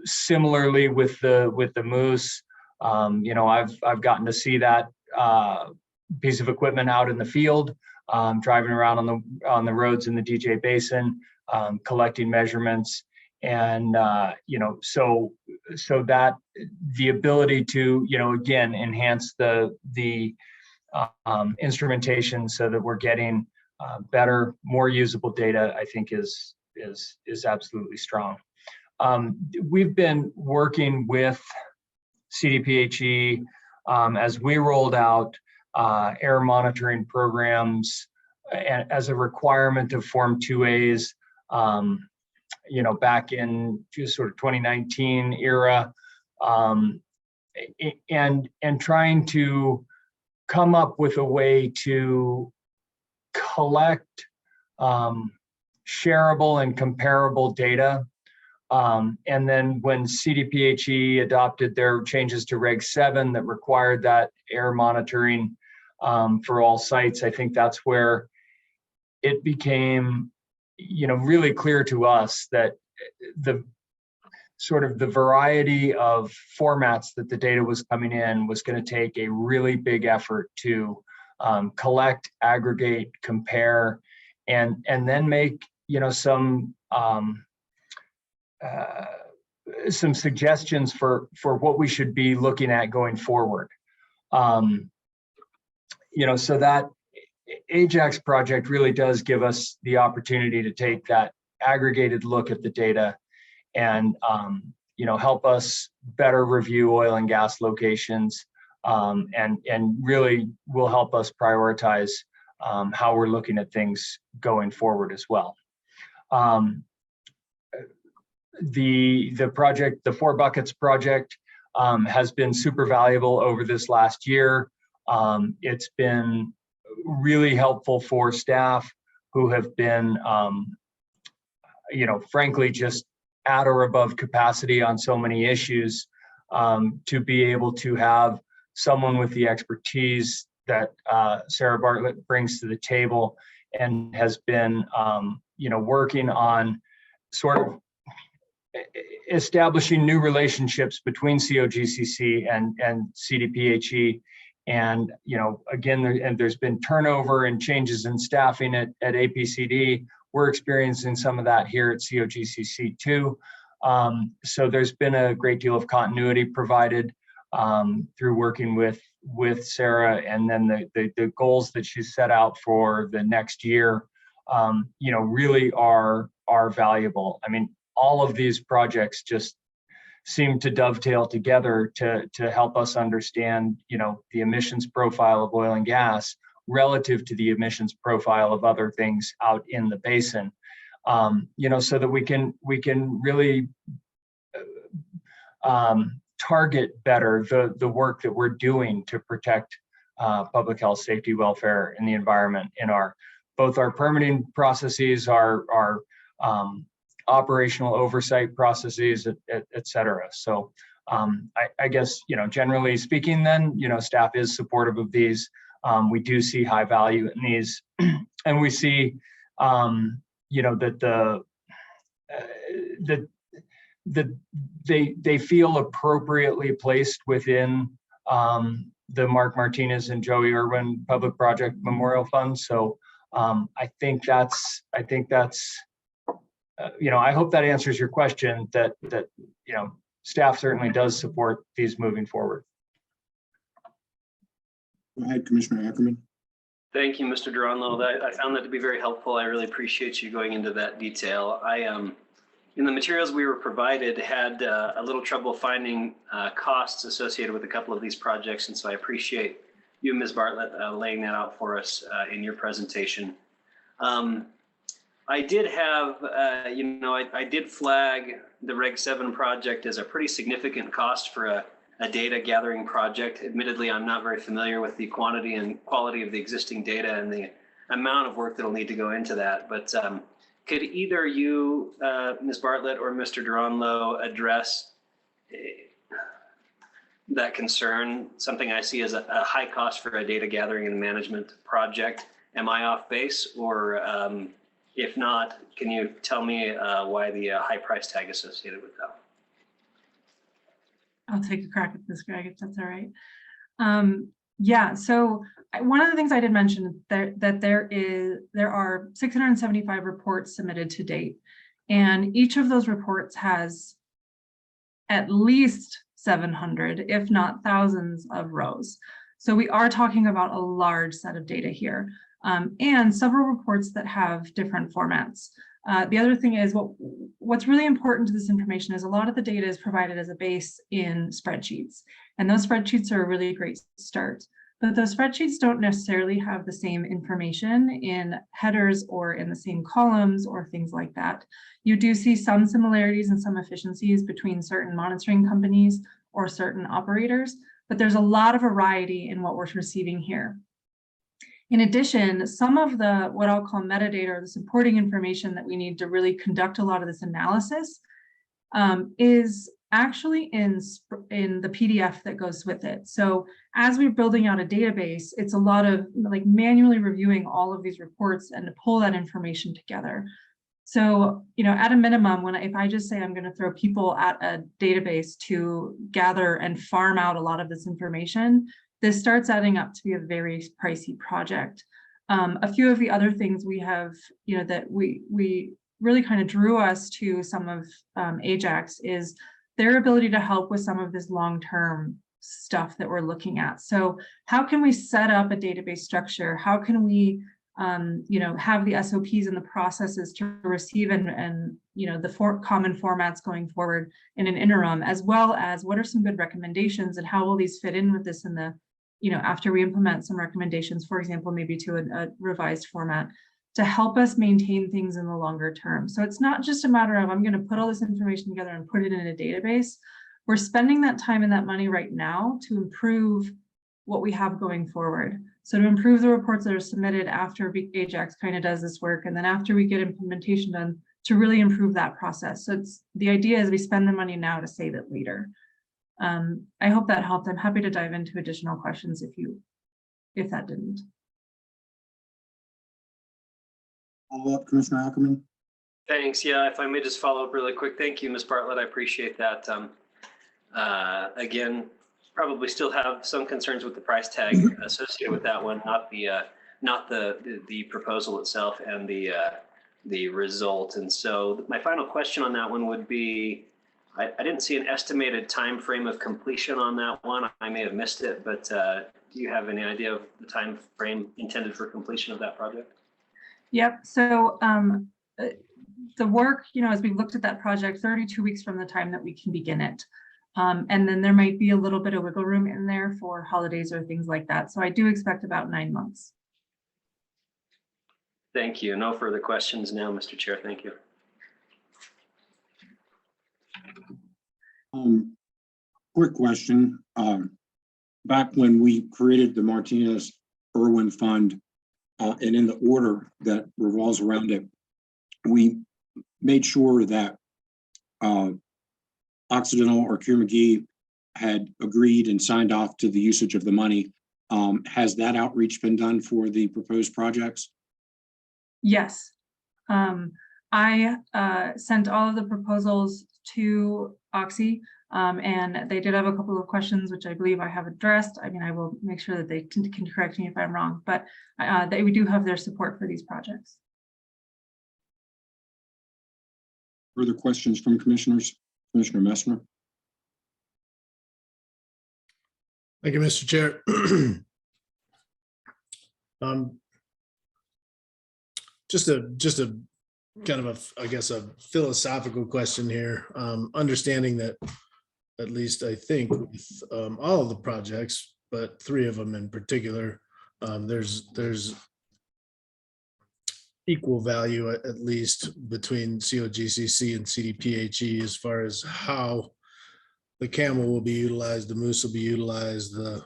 Similarly with the Moose, I've gotten to see that piece of equipment out in the field, driving around on the roads in the DJ Basin, collecting measurements, and so that the ability to again enhance the instrumentation so that we're getting better, more usable data, I think is absolutely strong. We've been working with CDPHE as we rolled out air monitoring programs as a requirement of Form 2As, back in just sort of 2019 era, and trying to come up with a way to collect shareable and comparable data. And then when CDPHE adopted their changes to Reg 7 that required that air monitoring for all sites, I think that's where it became, really clear to us that the variety of formats that the data was coming in was going to take a really big effort to collect, aggregate, compare, and then make, some suggestions for what we should be looking at going forward. So that Ajax project really does give us the opportunity to take that aggregated look at the data and help us better review oil and gas locations, and really will help us prioritize how we're looking at things going forward as well. The project, the 4 Buckets project, has been super valuable over this last year. It's been really helpful for staff who have been, frankly, just at or above capacity on so many issues, to be able to have someone with the expertise that Sarah Bartlett brings to the table and has been, working on sort of establishing new relationships between Cogcc and CDPHE. And, again, there's been turnover and changes in staffing at APCD. We're experiencing some of that here at Cogcc too. So there's been a great deal of continuity provided through working with Sarah, and then the goals that she set out for the next year, really are valuable. I mean, all of these projects just seem to dovetail together to help us understand, the emissions profile of oil and gas relative to the emissions profile of other things out in the basin, so that we can really target better the work that we're doing to protect public health, safety, welfare, and the environment in both our permitting processes, our operational oversight processes, et cetera. So I guess, generally speaking, then, staff is supportive of these. We do see high value in these, and we see, that they feel appropriately placed within the Mark Martinez and Joey Irwin Public Project Memorial Fund. So I think that's. I hope that answers your question, that staff certainly does support these moving forward. Go ahead, Commissioner Ackerman. Thank you, Mr. Duranlo. I found that to be very helpful. I really appreciate you going into that detail. In the materials we were provided, had a little trouble finding costs associated with a couple of these projects, and so I appreciate you, Ms. Bartlett, laying that out for us in your presentation. I did have, I did flag the Reg 7 project as a pretty significant cost for a data gathering project. Admittedly, I'm not very familiar with the quantity and quality of the existing data and the amount of work that'll need to go into that. But could either you, Ms. Bartlett, or Mr. Duranlo address that concern, something I see as a high cost for a data gathering and management project? Am I off base, or if not, can you tell me why the high price tag associated with that? I'll take a crack at this, Greg, if that's all right. Yeah, so one of the things I did mention that there are 675 reports submitted to date, and each of those reports has at least 700, if not thousands, of rows. So we are talking about a large set of data here, and several reports that have different formats. The other thing is what's really important to this information is a lot of the data is provided as a base in spreadsheets, and those spreadsheets are a really great start. but those spreadsheets don't necessarily have the same information in headers or in the same columns or things like that. You do see some similarities and some efficiencies between certain monitoring companies or certain operators, but there's a lot of variety in what we're receiving here. In addition, some of the what I'll call metadata or the supporting information that we need to really conduct a lot of this analysis is actually in the PDF that goes with it. So as we're building out a database, it's a lot of like manually reviewing all of these reports and to pull that information together. So, you know, at a minimum, if I just say I'm going to throw people at a database to gather and farm out a lot of this information, this starts adding up to be a very pricey project. A few of the other things we have, you know, that we really kind of drew us to some of Ajax is their ability to help with some of this long-term stuff that we're looking at. So how can we set up a database structure? How can we you know, have the SOPs and the processes to receive and you know, the common formats going forward in an interim, as well as what are some good recommendations and how will these fit in with this in the, you know, after we implement some recommendations, for example, maybe to a revised format to help us maintain things in the longer term. So it's not just a matter of I'm going to put all this information together and put it in a database. We're spending that time and that money right now to improve what we have going forward. So to improve the reports that are submitted after Ajax kind of does this work, and then after we get implementation done, to really improve that process. So it's the idea is we spend the money now to save it later. I hope that helped. I'm happy to dive into additional questions if that didn't. Follow up, Commissioner Ackerman. Thanks. Yeah, if I may just follow up really quick. Thank you, Ms. Bartlett. I appreciate that. Again, probably still have some concerns with the price tag associated with that one, not the proposal itself and the result. And so my final question on that one would be, I didn't see an estimated time frame of completion on that one. I may have missed it, but do you have any idea of the time frame intended for completion of that project? Yep. So the work, you know, as we looked at that project, 32 weeks from the time that we can begin it. And then there might be a little bit of wiggle room in there for holidays or things like that. So I do expect about 9 months. Thank you. No further questions now, Mr. Chair. Thank you. Quick question. Back when we created the Martinez Irwin Fund, and in the order that revolves around it, we made sure that Occidental or Cure-McGee had agreed and signed off to the usage of the money. Has that outreach been done for the proposed projects? Yes. I sent all of the proposals to Oxy, and they did have a couple of questions, which I believe I have addressed. I mean, I will make sure that they can correct me if I'm wrong, but we do have their support for these projects. Further questions from commissioners? Commissioner Messner. Thank you, Mr. Chair. Just a kind of I guess a philosophical question here. Understanding that at least I think with all of the projects, but 3 of them in particular, there's equal value at least between COGCC and CDPHE as far as how the camel will be utilized, the moose will be utilized, the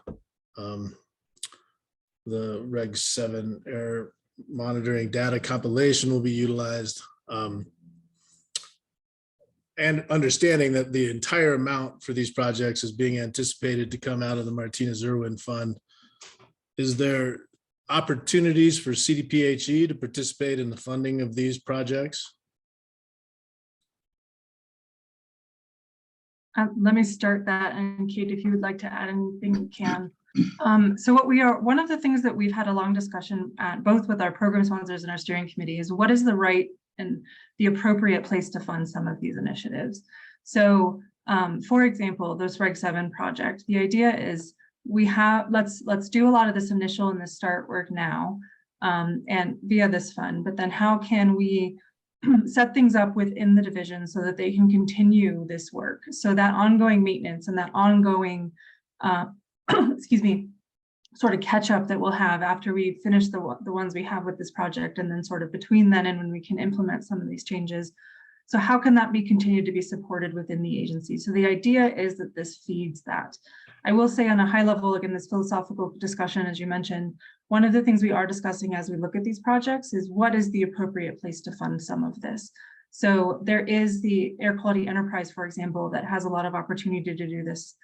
Reg 7 air monitoring data compilation will be utilized, and understanding that the entire amount for these projects is being anticipated to come out of the Martinez Irwin Fund. Is there opportunities for CDPHE to participate in the funding of these projects? Let me start that, and Kate, if you would like to add anything, you can. So one of the things that we've had a long discussion at, both with our program sponsors and our steering committee, is what is the right and the appropriate place to fund some of these initiatives. So for example, this Reg 7 project, the idea is let's do a lot of this initial and this start work now and via this fund, but then how can we set things up within the division so that they can continue this work? So that ongoing maintenance and that ongoing excuse me, sort of catch up that we'll have after we finish the ones we have with this project, and then sort of between then and when we can implement some of these changes. So how can that be continued to be supported within the agency? So the idea is that this feeds that. I will say on a high level, again, this philosophical discussion, as you mentioned, one of the things we are discussing as we look at these projects is what is the appropriate place to fund some of this. So there is the air quality enterprise, for example, that has a lot of opportunity to do this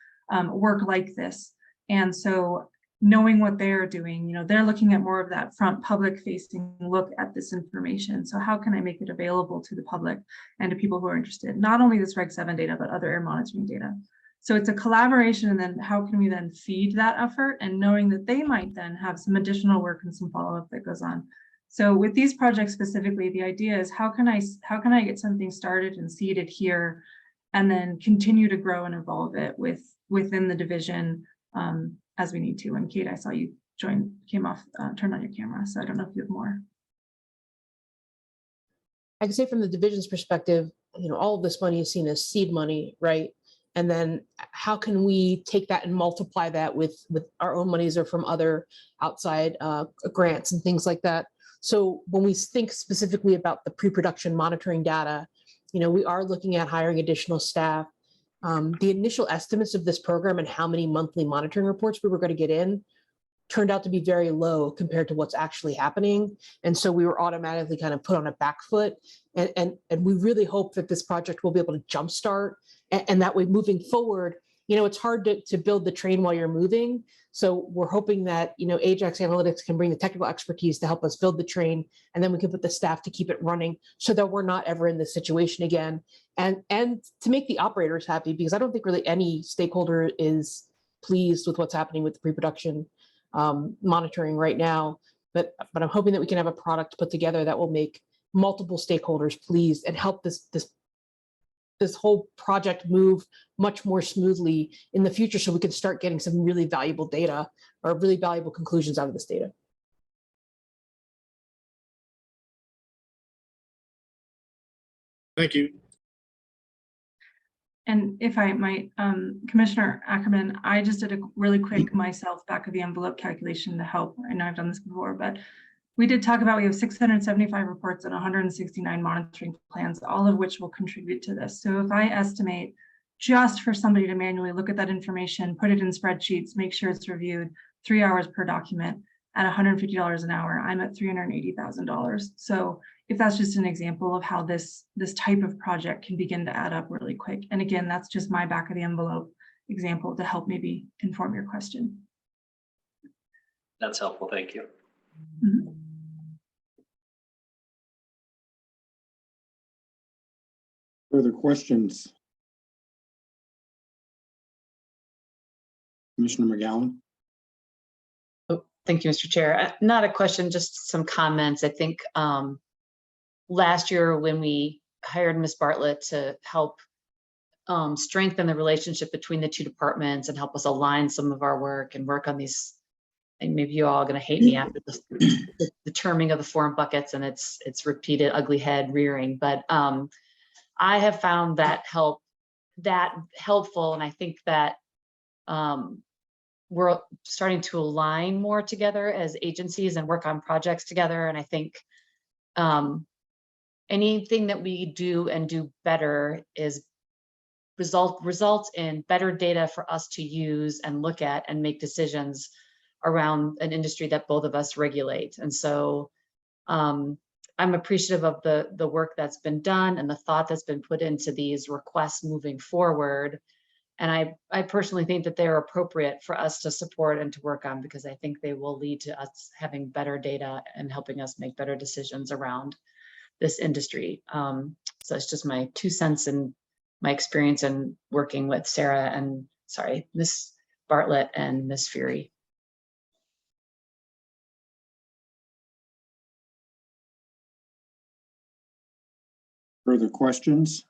work like this. And so knowing what they're doing, you know, they're looking at more of that front public facing look at this information. So how can I make it available to the public and to people who are interested, not only this Reg 7 data, but other air monitoring data. So it's a collaboration, and then how can we then feed that effort, and knowing that they might then have some additional work and some follow-up that goes on. So with these projects specifically, the idea is how can I get something started and seeded here, and then continue to grow and evolve it within the division as we need to. And Kate, I saw you turned on your camera, so I don't know if you have more. I can say from the division's perspective, you know, all of this money is seen as seed money, right? And then how can we take that and multiply that with our own monies or from other outside grants and things like that? So when we think specifically about the pre-production monitoring data, you know, we are looking at hiring additional staff. The initial estimates of this program and how many monthly monitoring reports we were going to get in turned out to be very low compared to what's actually happening. And so we were automatically kind of put on a back foot. And we really hope that this project will be able to jumpstart. And that way, moving forward, you know, it's hard to build the train while you're moving. So we're hoping that, you know, Ajax Analytics can bring the technical expertise to help us build the train, and then we can put the staff to keep it running so that we're not ever in this situation again. And to make the operators happy, because I don't think really any stakeholder is pleased with what's happening with the pre-production monitoring right now. But I'm hoping that we can have a product put together that will make multiple stakeholders pleased and help this whole project move much more smoothly in the future, so we can start getting some really valuable data or really valuable conclusions out of this data. Thank you. And if I might, Commissioner Ackerman, I just did a really quick myself back of the envelope calculation to help. I know I've done this before, but we did talk about, we have 675 reports and 169 monitoring plans, all of which will contribute to this. So if I estimate just for somebody to manually look at that information, put it in spreadsheets, make sure it's reviewed, 3 hours per document at $150 an hour, I'm at $380,000. So if that's just an example of how this type of project can begin to add up really quick. And again, that's just my back of the envelope example to help maybe inform your question. That's helpful. Thank you. Mm-hmm. Further questions? Commissioner Mcgowan? Oh, thank you, Mr. Chair. Not a question, just some comments. I think last year when we hired Ms. Bartlett to help strengthen the relationship between the two departments and help us align some of our work and work on these, and maybe you all are going to hate me after this, the terming of the form buckets and it's repeated ugly head rearing, but I have found that helpful, and I think that we're starting to align more together as agencies and work on projects together. And I think anything that we do and do better is results in better data for us to use and look at and make decisions around an industry that both of us regulate. And so I'm appreciative of the work that's been done and the thought that's been put into these requests moving forward. And I personally think that they're appropriate for us to support and to work on, because I think they will lead to us having better data and helping us make better decisions around this industry. So it's just my 2 cents and my experience in working with Ms. Bartlett and Ms. Fury. Further questions?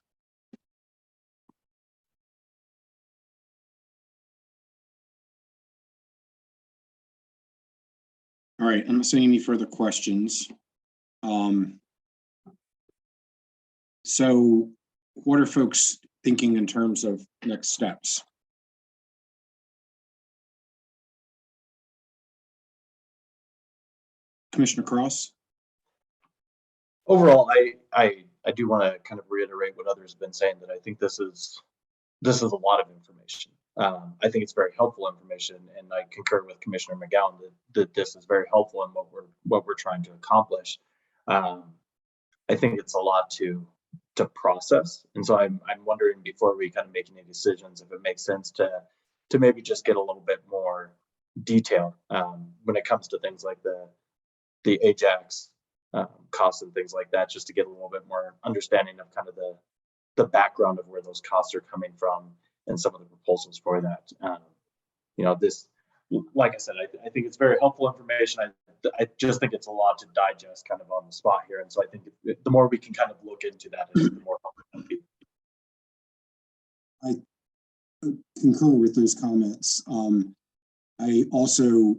All right, I'm not seeing any further questions. So what are folks thinking in terms of next steps? Commissioner Cross? Overall, I do want to kind of reiterate what others have been saying, that I think this is a lot of information. I think it's very helpful information, and I concur with Commissioner Mcgowan that this is very helpful in what we're trying to accomplish. I think it's a lot to process, and so I'm wondering, before we kind of make any decisions, if it makes sense to maybe just get a little bit more detail when it comes to things like the Ajax costs and things like that, just to get a little bit more understanding of kind of the background of where those costs are coming from and some of the proposals for that. This, like I said, I think it's very helpful information. I just think it's a lot to digest kind of on the spot here. And so I think the more we can kind of look into that, the more helpful people. I concur with those comments. I also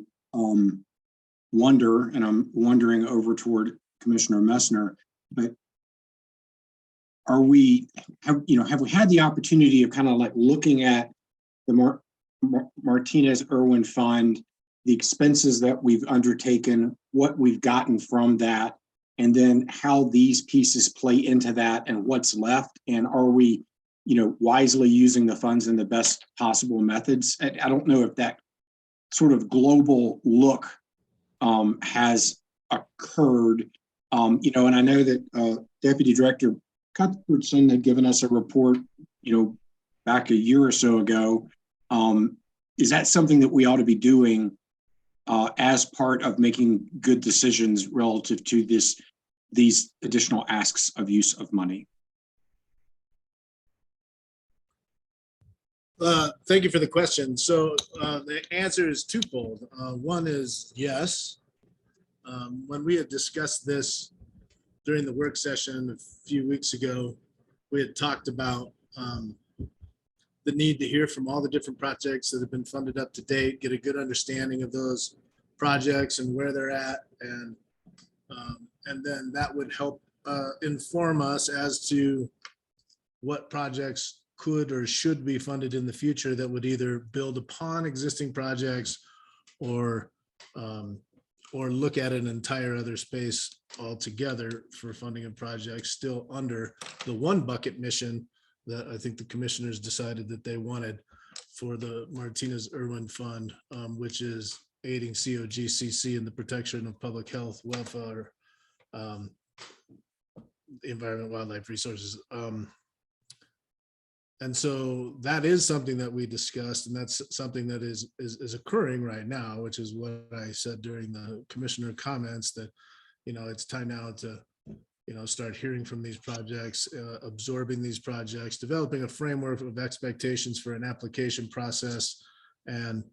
wonder, and I'm wondering over toward Commissioner Messner, but have we had the opportunity of kind of like looking at the Martinez Irwin Fund, the expenses that we've undertaken, what we've gotten from that, and then how these pieces play into that and what's left? And are we, wisely using the funds in the best possible methods? I don't know if that sort of global look has occurred, and I know that Deputy Director Cuthbertson had given us a report, back a year or so ago. Is that something that we ought to be doing as part of making good decisions relative to these additional asks of use of money? Thank you for the question. So the answer is twofold. One is yes. When we had discussed this during the work session a few weeks ago, we had talked about the need to hear from all the different projects that have been funded up to date, get a good understanding of those projects and where they're at, and then that would help inform us as to what projects could or should be funded in the future that would either build upon existing projects or look at an entire other space altogether for funding of projects still under the one bucket mission that I think the commissioners decided that they wanted for the Martinez Irwin Fund, which is aiding COGCC in the protection of public health, welfare, environment, wildlife resources. And so that is something that we discussed, and that's something that is occurring right now, which is what I said during the commissioner comments, that, it's time now to, start hearing from these projects, absorbing these projects, developing a framework of expectations for an application process, and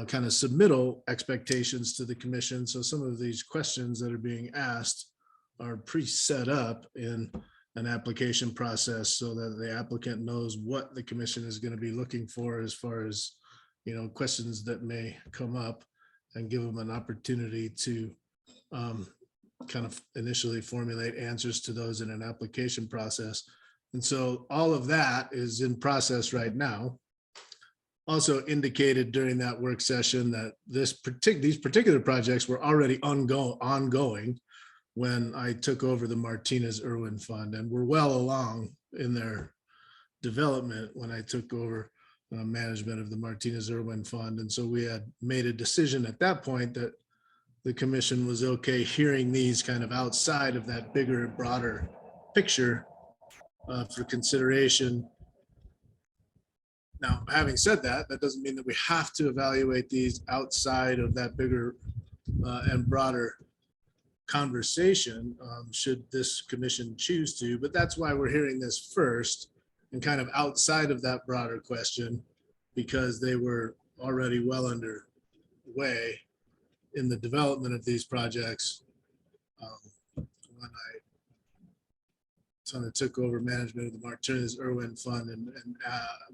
kind of submittal expectations to the commission. So some of these questions that are being asked are pre-set up in an application process so that the applicant knows what the commission is going to be looking for as far as, questions that may come up, and give them an opportunity to kind of initially formulate answers to those in an application process. And so all of that is in process right now. Also indicated during that work session that these particular projects were already ongoing when I took over the Martinez Irwin Fund, and we're well along in their development when I took over management of the Martinez Irwin Fund. And so we had made a decision at that point that the commission was okay hearing these kind of outside of that bigger, broader picture for consideration. Now, having said that, that doesn't mean that we have to evaluate these outside of that bigger and broader conversation, should this commission choose to, but that's why we're hearing this first and kind of outside of that broader question, because they were already well underway in the development of these projects when I kind of took over management of the Martinez Irwin Fund, and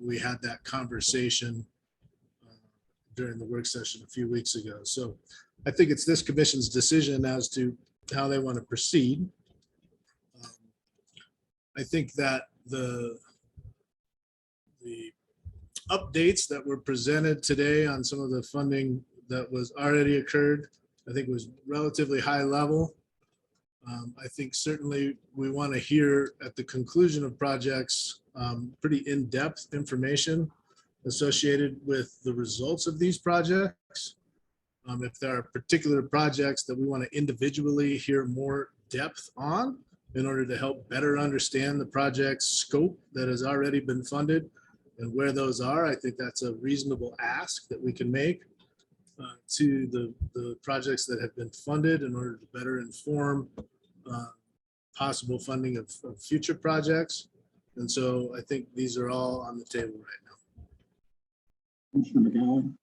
we had that conversation during the work session a few weeks ago. So I think it's this commission's decision as to how they want to proceed. I think that the updates that were presented today on some of the funding that was already occurred I think was relatively high level. I think certainly we want to hear at the conclusion of projects pretty in-depth information associated with the results of these projects. If there are particular projects that we want to individually hear more depth on in order to help better understand the project's scope that has already been funded and where those are, I think that's a reasonable ask that we can make to the projects that have been funded in order to better inform possible funding of future projects. And so I think these are all on the table right now. Commissioner McGowan.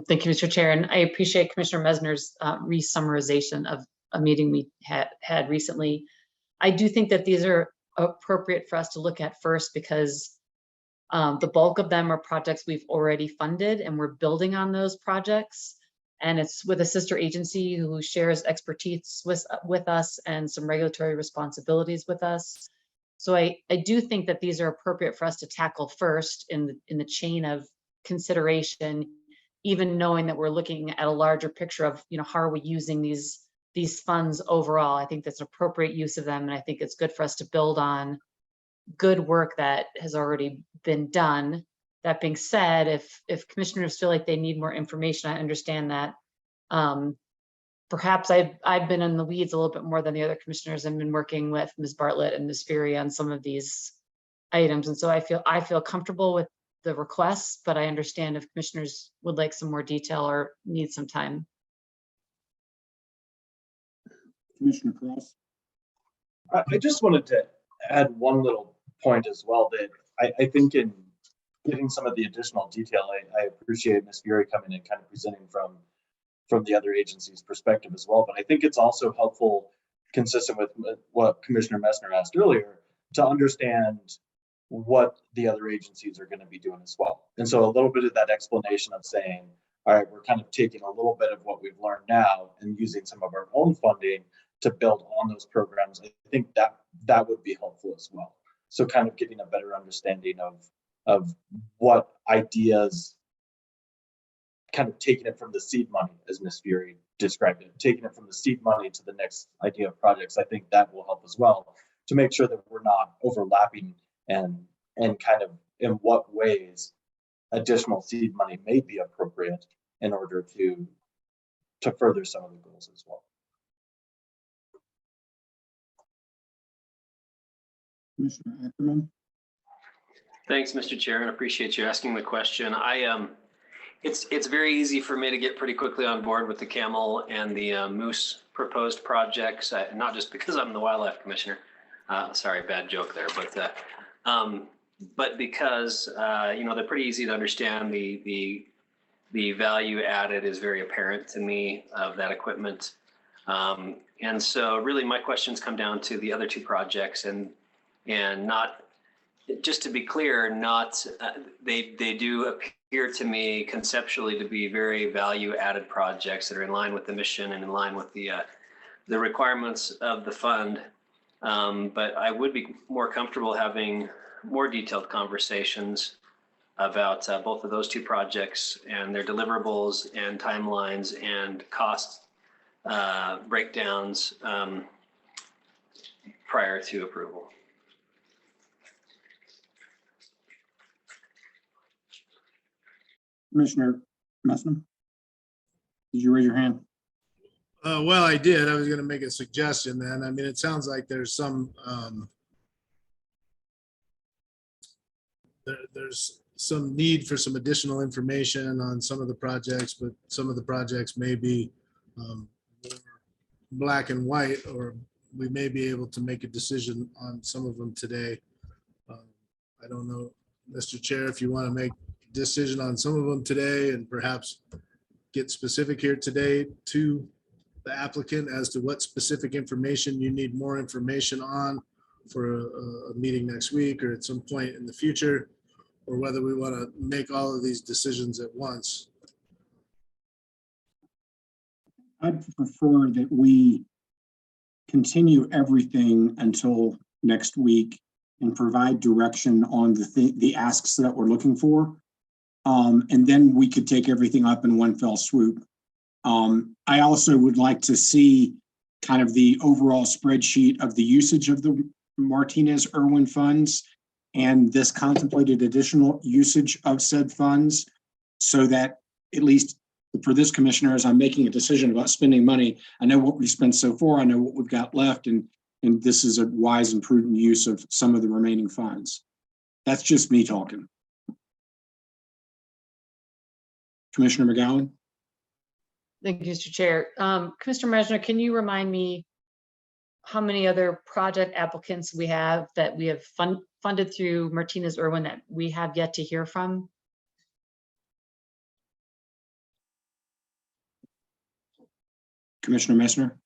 Thank you, Mr. Chair. And I appreciate Commissioner Mesner's re-summarization of a meeting we had recently. I do think that these are appropriate for us to look at first because the bulk of them are projects we've already funded and we're building on those projects. And it's with a sister agency who shares expertise with us and some regulatory responsibilities with us. So I do think that these are appropriate for us to tackle first in the chain of consideration, even knowing that we're looking at a larger picture of, how are we using these funds overall. I think that's an appropriate use of them. And I think it's good for us to build on good work that has already been done. That being said, if commissioners feel like they need more information, I understand that. Perhaps I've been in the weeds a little bit more than the other commissioners and been working with Ms. Bartlett and Ms. Fury on some of these items. And so I feel comfortable with the requests, but I understand if commissioners would like some more detail or need some time. Commissioner Cross. I just wanted to add one little point as well that I think in getting some of the additional detail, I appreciate Ms. Fury coming and kind of presenting from the other agency's perspective as well. But I think it's also helpful, consistent with what Commissioner Messner asked earlier, to understand what the other agencies are going to be doing as well. And so a little bit of that explanation of saying, all right, we're kind of taking a little bit of what we've learned now and using some of our own funding to build on those programs. I think that would be helpful as well. So kind of getting a better understanding of what ideas, kind of taking it from the seed money, as Ms. Fury described it, taking it from the seed money to the next idea of projects. I think that will help as well to make sure that we're not overlapping and kind of in what ways additional seed money may be appropriate in order to further some of the goals as well. Commissioner Ackerman. Thanks, Mr. Chair, and appreciate you asking the question. It's very easy for me to get pretty quickly on board with the camel and the moose proposed projects, not just because I'm the wildlife commissioner. Sorry, bad joke there, but because they're pretty easy to understand. The value added is very apparent to me of that equipment, and so really my questions come down to the other two projects and not. Just to be clear, they do appear to me conceptually to be very value-added projects that are in line with the mission and in line with the requirements of the fund. But I would be more comfortable having more detailed conversations about both of those two projects and their deliverables and timelines and cost breakdowns prior to approval. Commissioner Messner, did you raise your hand? Well, I did. I was going to make a suggestion then. I mean, it sounds like there's some there's some need for some additional information on some of the projects, but some of the projects may be more black and white, or we may be able to make a decision on some of them today. I don't know, Mr. Chair, if you want to make decision on some of them today and perhaps get specific here today to the applicant as to what specific information you need more information on for a meeting next week or at some point in the future, or whether we want to make all of these decisions at once. I'd prefer that we continue everything until next week and provide direction on the asks that we're looking for. And then we could take everything up in one fell swoop. I also would like to see kind of the overall spreadsheet of the usage of the Martinez Irwin funds and this contemplated additional usage of said funds, so that at least for this commissioner, as I'm making a decision about spending money, I know what we spent so far, I know what we've got left, and this is a wise and prudent use of some of the remaining funds. That's just me talking. Commissioner McGowan? Thank you, Mr. Chair. Commissioner Mesner, can you remind me how many other project applicants we have that we have funded through Martinez Irwin that we have yet to hear from? Commissioner Messner?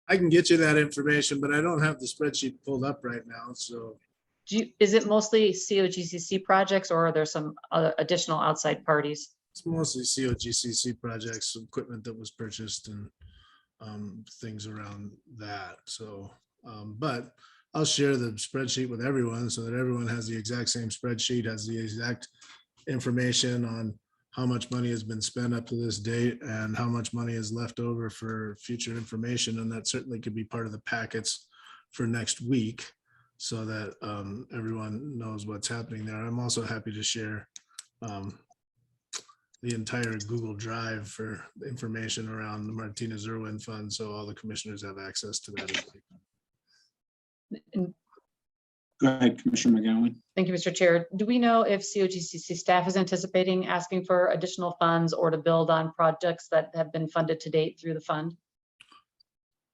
I can get you that information, but I don't have the spreadsheet pulled up right now, so. Is it mostly COGCC projects, or are there some other additional outside parties? It's mostly COGCC projects, some equipment that was purchased and things around that. So, but I'll share the spreadsheet with everyone so that everyone has the exact same spreadsheet, has the exact information on how much money has been spent up to this date and how much money is left over for future information. And that certainly could be part of the packets for next week so that everyone knows what's happening there. I'm also happy to share the entire Google Drive for information around the Martinez Irwin Fund, so all the commissioners have access to that. Go ahead, Commissioner McGowan. Thank you, Mr. Chair. Do we know if COGCC staff is anticipating asking for additional funds or to build on projects that have been funded to date through the fund?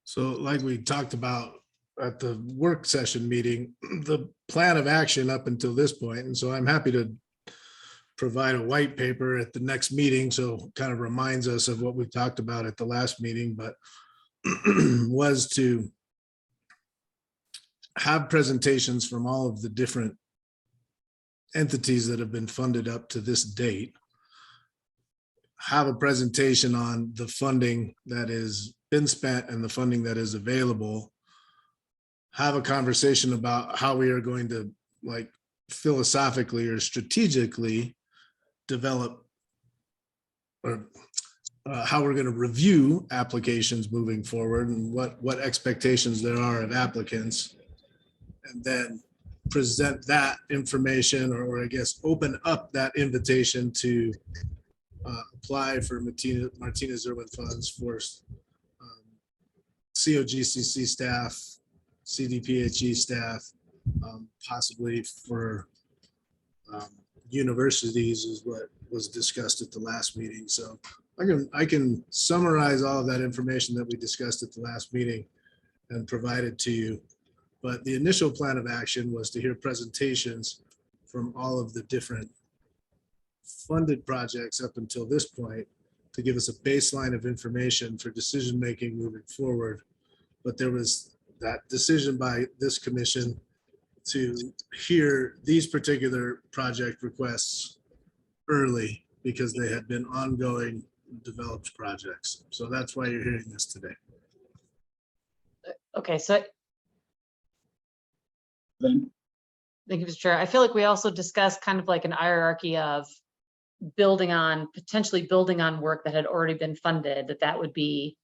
So like we talked about at the work session meeting, the plan of action up until this point, and so I'm happy to provide a white paper at the next meeting, so kind of reminds us of what we talked about at the last meeting, but was to have presentations from all of the different entities that have been funded up to this date, have a presentation on the funding that has been spent and the funding that is available, have a conversation about how we are going to, like, philosophically or strategically develop, or how we're going to review applications moving forward and what expectations there are of applicants, and then present that information, or I guess open up that invitation to apply for Martinez Irwin funds for COGCC staff, CDPHE staff, possibly for universities is what was discussed at the last meeting. So I can summarize all of that information that we discussed at the last meeting and provide it to you. But the initial plan of action was to hear presentations from all of the different funded projects up until this point to give us a baseline of information for decision-making moving forward. But there was that decision by this commission to hear these particular project requests early because they had been ongoing developed projects. So that's why you're hearing this today. Okay, so Then, thank you, Mr. Chair. I feel like we also discussed kind of like an hierarchy of potentially building on work that had already been funded, that would be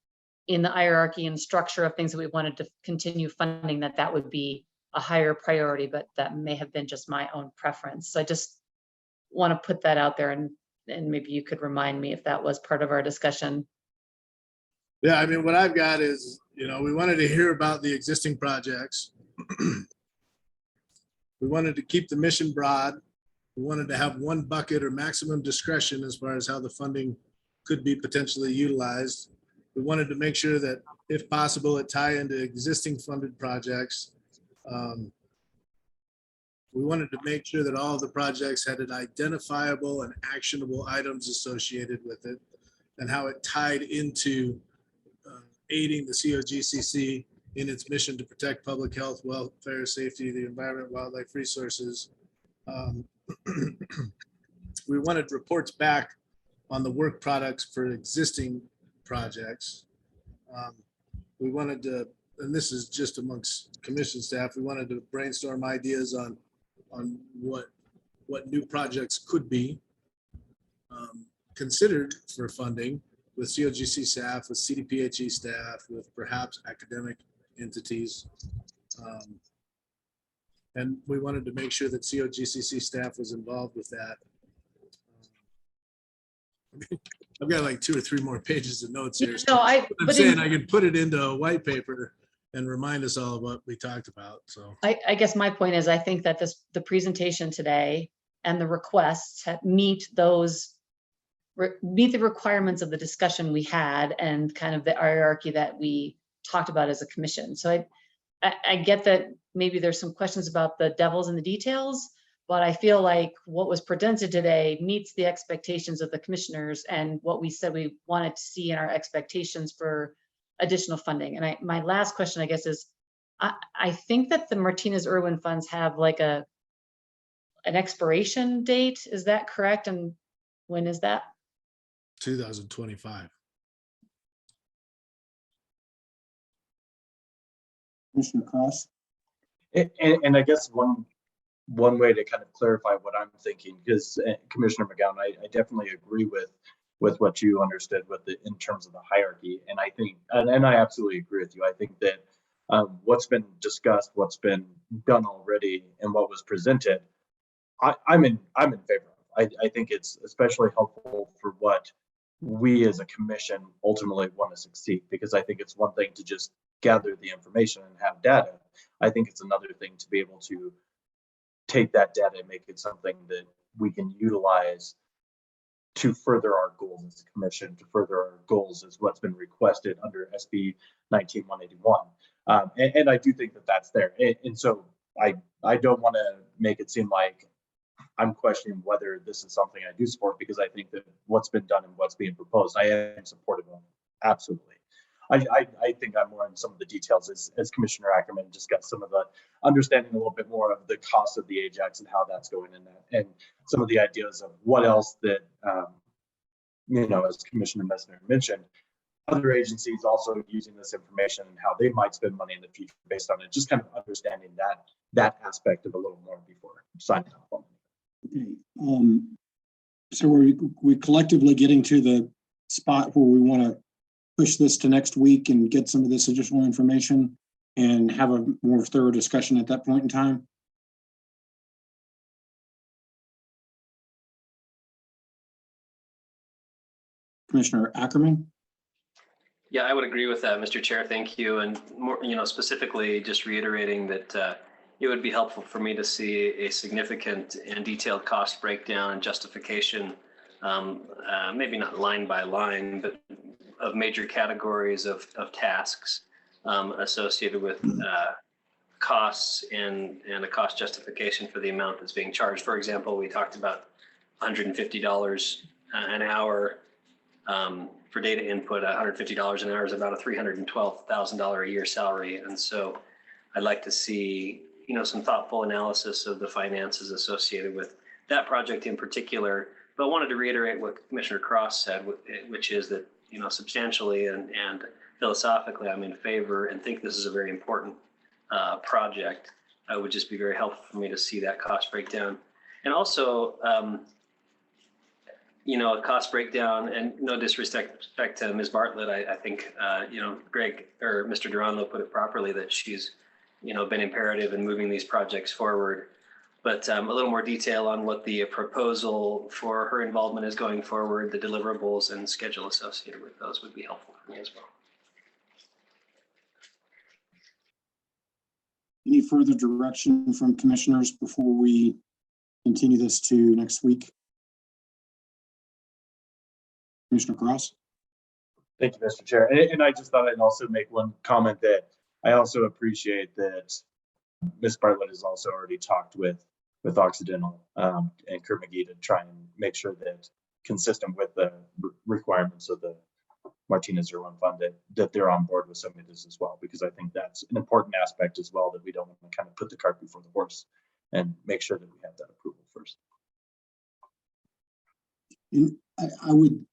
in the hierarchy and structure of things that we wanted to continue funding, that would be a higher priority, but that may have been just my own preference. So I just want to put that out there, and maybe you could remind me if that was part of our discussion. Yeah, I mean, what I've got is, we wanted to hear about the existing projects. We wanted to keep the mission broad. We wanted to have one bucket or maximum discretion as far as how the funding could be potentially utilized. We wanted to make sure that, if possible, it tie into existing funded projects. We wanted to make sure that all of the projects had an identifiable and actionable items associated with it, and how it tied into aiding the COGCC in its mission to protect public health, welfare, safety, the environment, wildlife resources. We wanted reports back on the work products for existing projects. We wanted to, and this is just amongst commission staff, we wanted to brainstorm ideas on what new projects could be considered for funding with COGC staff, with CDPHE staff, with perhaps academic entities. And we wanted to make sure that COGCC staff was involved with that. I've got like 2 or 3 more pages of notes here. So No, I'm but saying in- I could put it into a white paper and remind us all of what we talked about. So I guess my point is, I think that the presentation today and the requests meet the requirements of the discussion we had and kind of the hierarchy that we talked about as a commission. So I get that maybe there's some questions about the devils in the details, but I feel like what was presented today meets the expectations of the commissioners and what we said we wanted to see in our expectations for additional funding. And my last question, I guess, is I think that the Martinez Irwin funds have like an expiration date. Is that correct? And when is that? 2025. Commissioner Cross? And I guess one way to kind of clarify what I'm thinking, because Commissioner Mcgowan, I definitely agree with what you understood in terms of the hierarchy. And I think, and I absolutely agree with you. I think that what's been discussed, what's been done already, and what was presented, I'm in favor of. I think it's especially helpful for what we as a commission ultimately want to succeed, because I think it's one thing to just gather the information and have data. I think it's another thing to be able to take that data and make it something that we can utilize to further our goals as a commission, to further our goals as what's been requested under SB 19181. And I do think that that's there. And so I don't want to make it seem like I'm questioning whether this is something I do support, because I think that what's been done and what's being proposed, I am supportive of. Absolutely. I think I'm more in some of the details as Commissioner Ackerman discussed some of the understanding a little bit more of the cost of the Ajax and how that's going in that, and some of the ideas of what else that, as Commissioner Messner mentioned, other agencies also using this information and how they might spend money in the future based on it, just kind of understanding that aspect of a little more before signing off on it. Okay. So we collectively getting to the spot where we want to push this to next week and get some of this additional information and have a more thorough discussion at that point in time? Commissioner Ackerman? Yeah, I would agree with that, Mr. Chair. Thank you. And more, specifically just reiterating that it would be helpful for me to see a significant and detailed cost breakdown and justification, maybe not line by line, but of major categories of tasks associated with costs and a cost justification for the amount that's being charged. For example, we talked about $150 an hour for data input. $150 an hour is about a $312,000 a year salary. And so I'd like to see, some thoughtful analysis of the finances associated with that project in particular. But I wanted to reiterate what Commissioner Cross said, which is that, substantially and philosophically, I'm in favor and think this is a very important project. It would just be very helpful for me to see that cost breakdown. And also, a cost breakdown, and no disrespect to Ms. Bartlett, I think, Greg or Mr. Durando put it properly that she's, been imperative in moving these projects forward. But a little more detail on what the proposal for her involvement is going forward, the deliverables and schedule associated with those would be helpful for me as well. Any further direction from commissioners before we continue this to next week? Commissioner Cross? Thank you, Mr. Chair. And I just thought I'd also make one comment that I also appreciate that Ms. Bartlett has also already talked with Occidental and Kurt McGee to try and make sure that consistent with the requirements of the Martinez Irwin Fund that they're on board with some of this as well, because I think that's an important aspect as well, that we don't want to kind of put the cart before the horse and make sure that we have that approval first. I would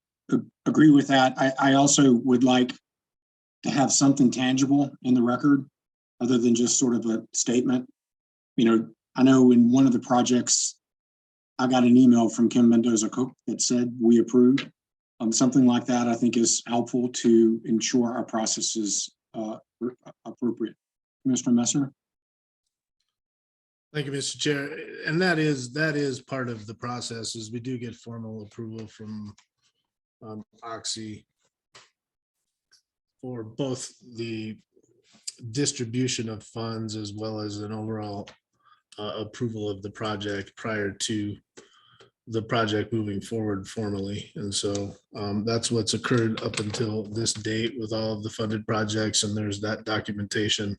agree with that. I also would like to have something tangible in the record other than just sort of a statement. I know in one of the projects, I got an email from Kim Mendoza Cook that said we approved. Something like that, I think, is helpful to ensure our process is appropriate. Mr. Messer? Thank you, Mr. Chair. And that is part of the process, is we do get formal approval from Oxy for both the distribution of funds as well as an overall approval of the project prior to the project moving forward formally. And so that's what's occurred up until this date with all of the funded projects. And there's that documentation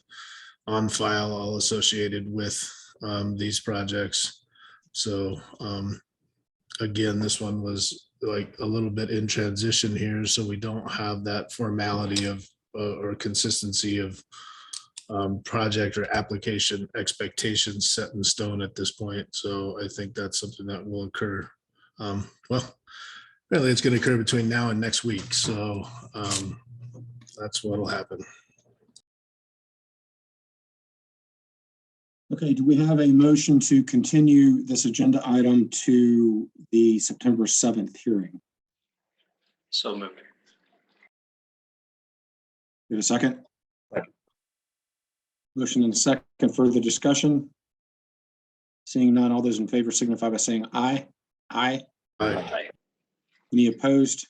on file, all associated with these projects. So again, this one was like a little bit in transition here, so we don't have that formality of or consistency of project or application expectations set in stone at this point. So I think that's something that will occur. Well, really, it's going to occur between now and next week. So that's what will happen. Okay, do we have a motion to continue this agenda item to the September 7th hearing? So moved. We have a second? Motion and a second. Further discussion? Seeing none, all those in favor signify by saying aye. Aye. Aye. Any opposed?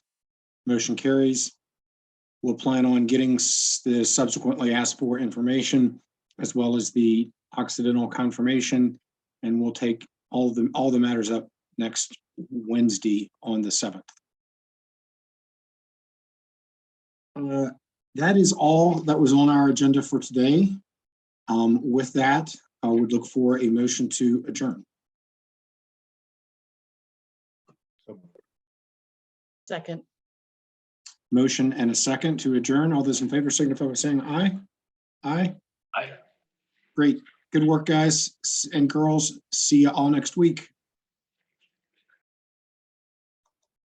Motion carries. We'll plan on getting the subsequently asked for information as well as the accidental confirmation, and we'll take all the matters up next Wednesday on the 7th. That is all that was on our agenda for today. With that, I would look for a motion to adjourn. Second. Motion and a second to adjourn. All those in favor signify by saying aye. Aye. Aye. Great. Good work, guys and girls. See you all next week.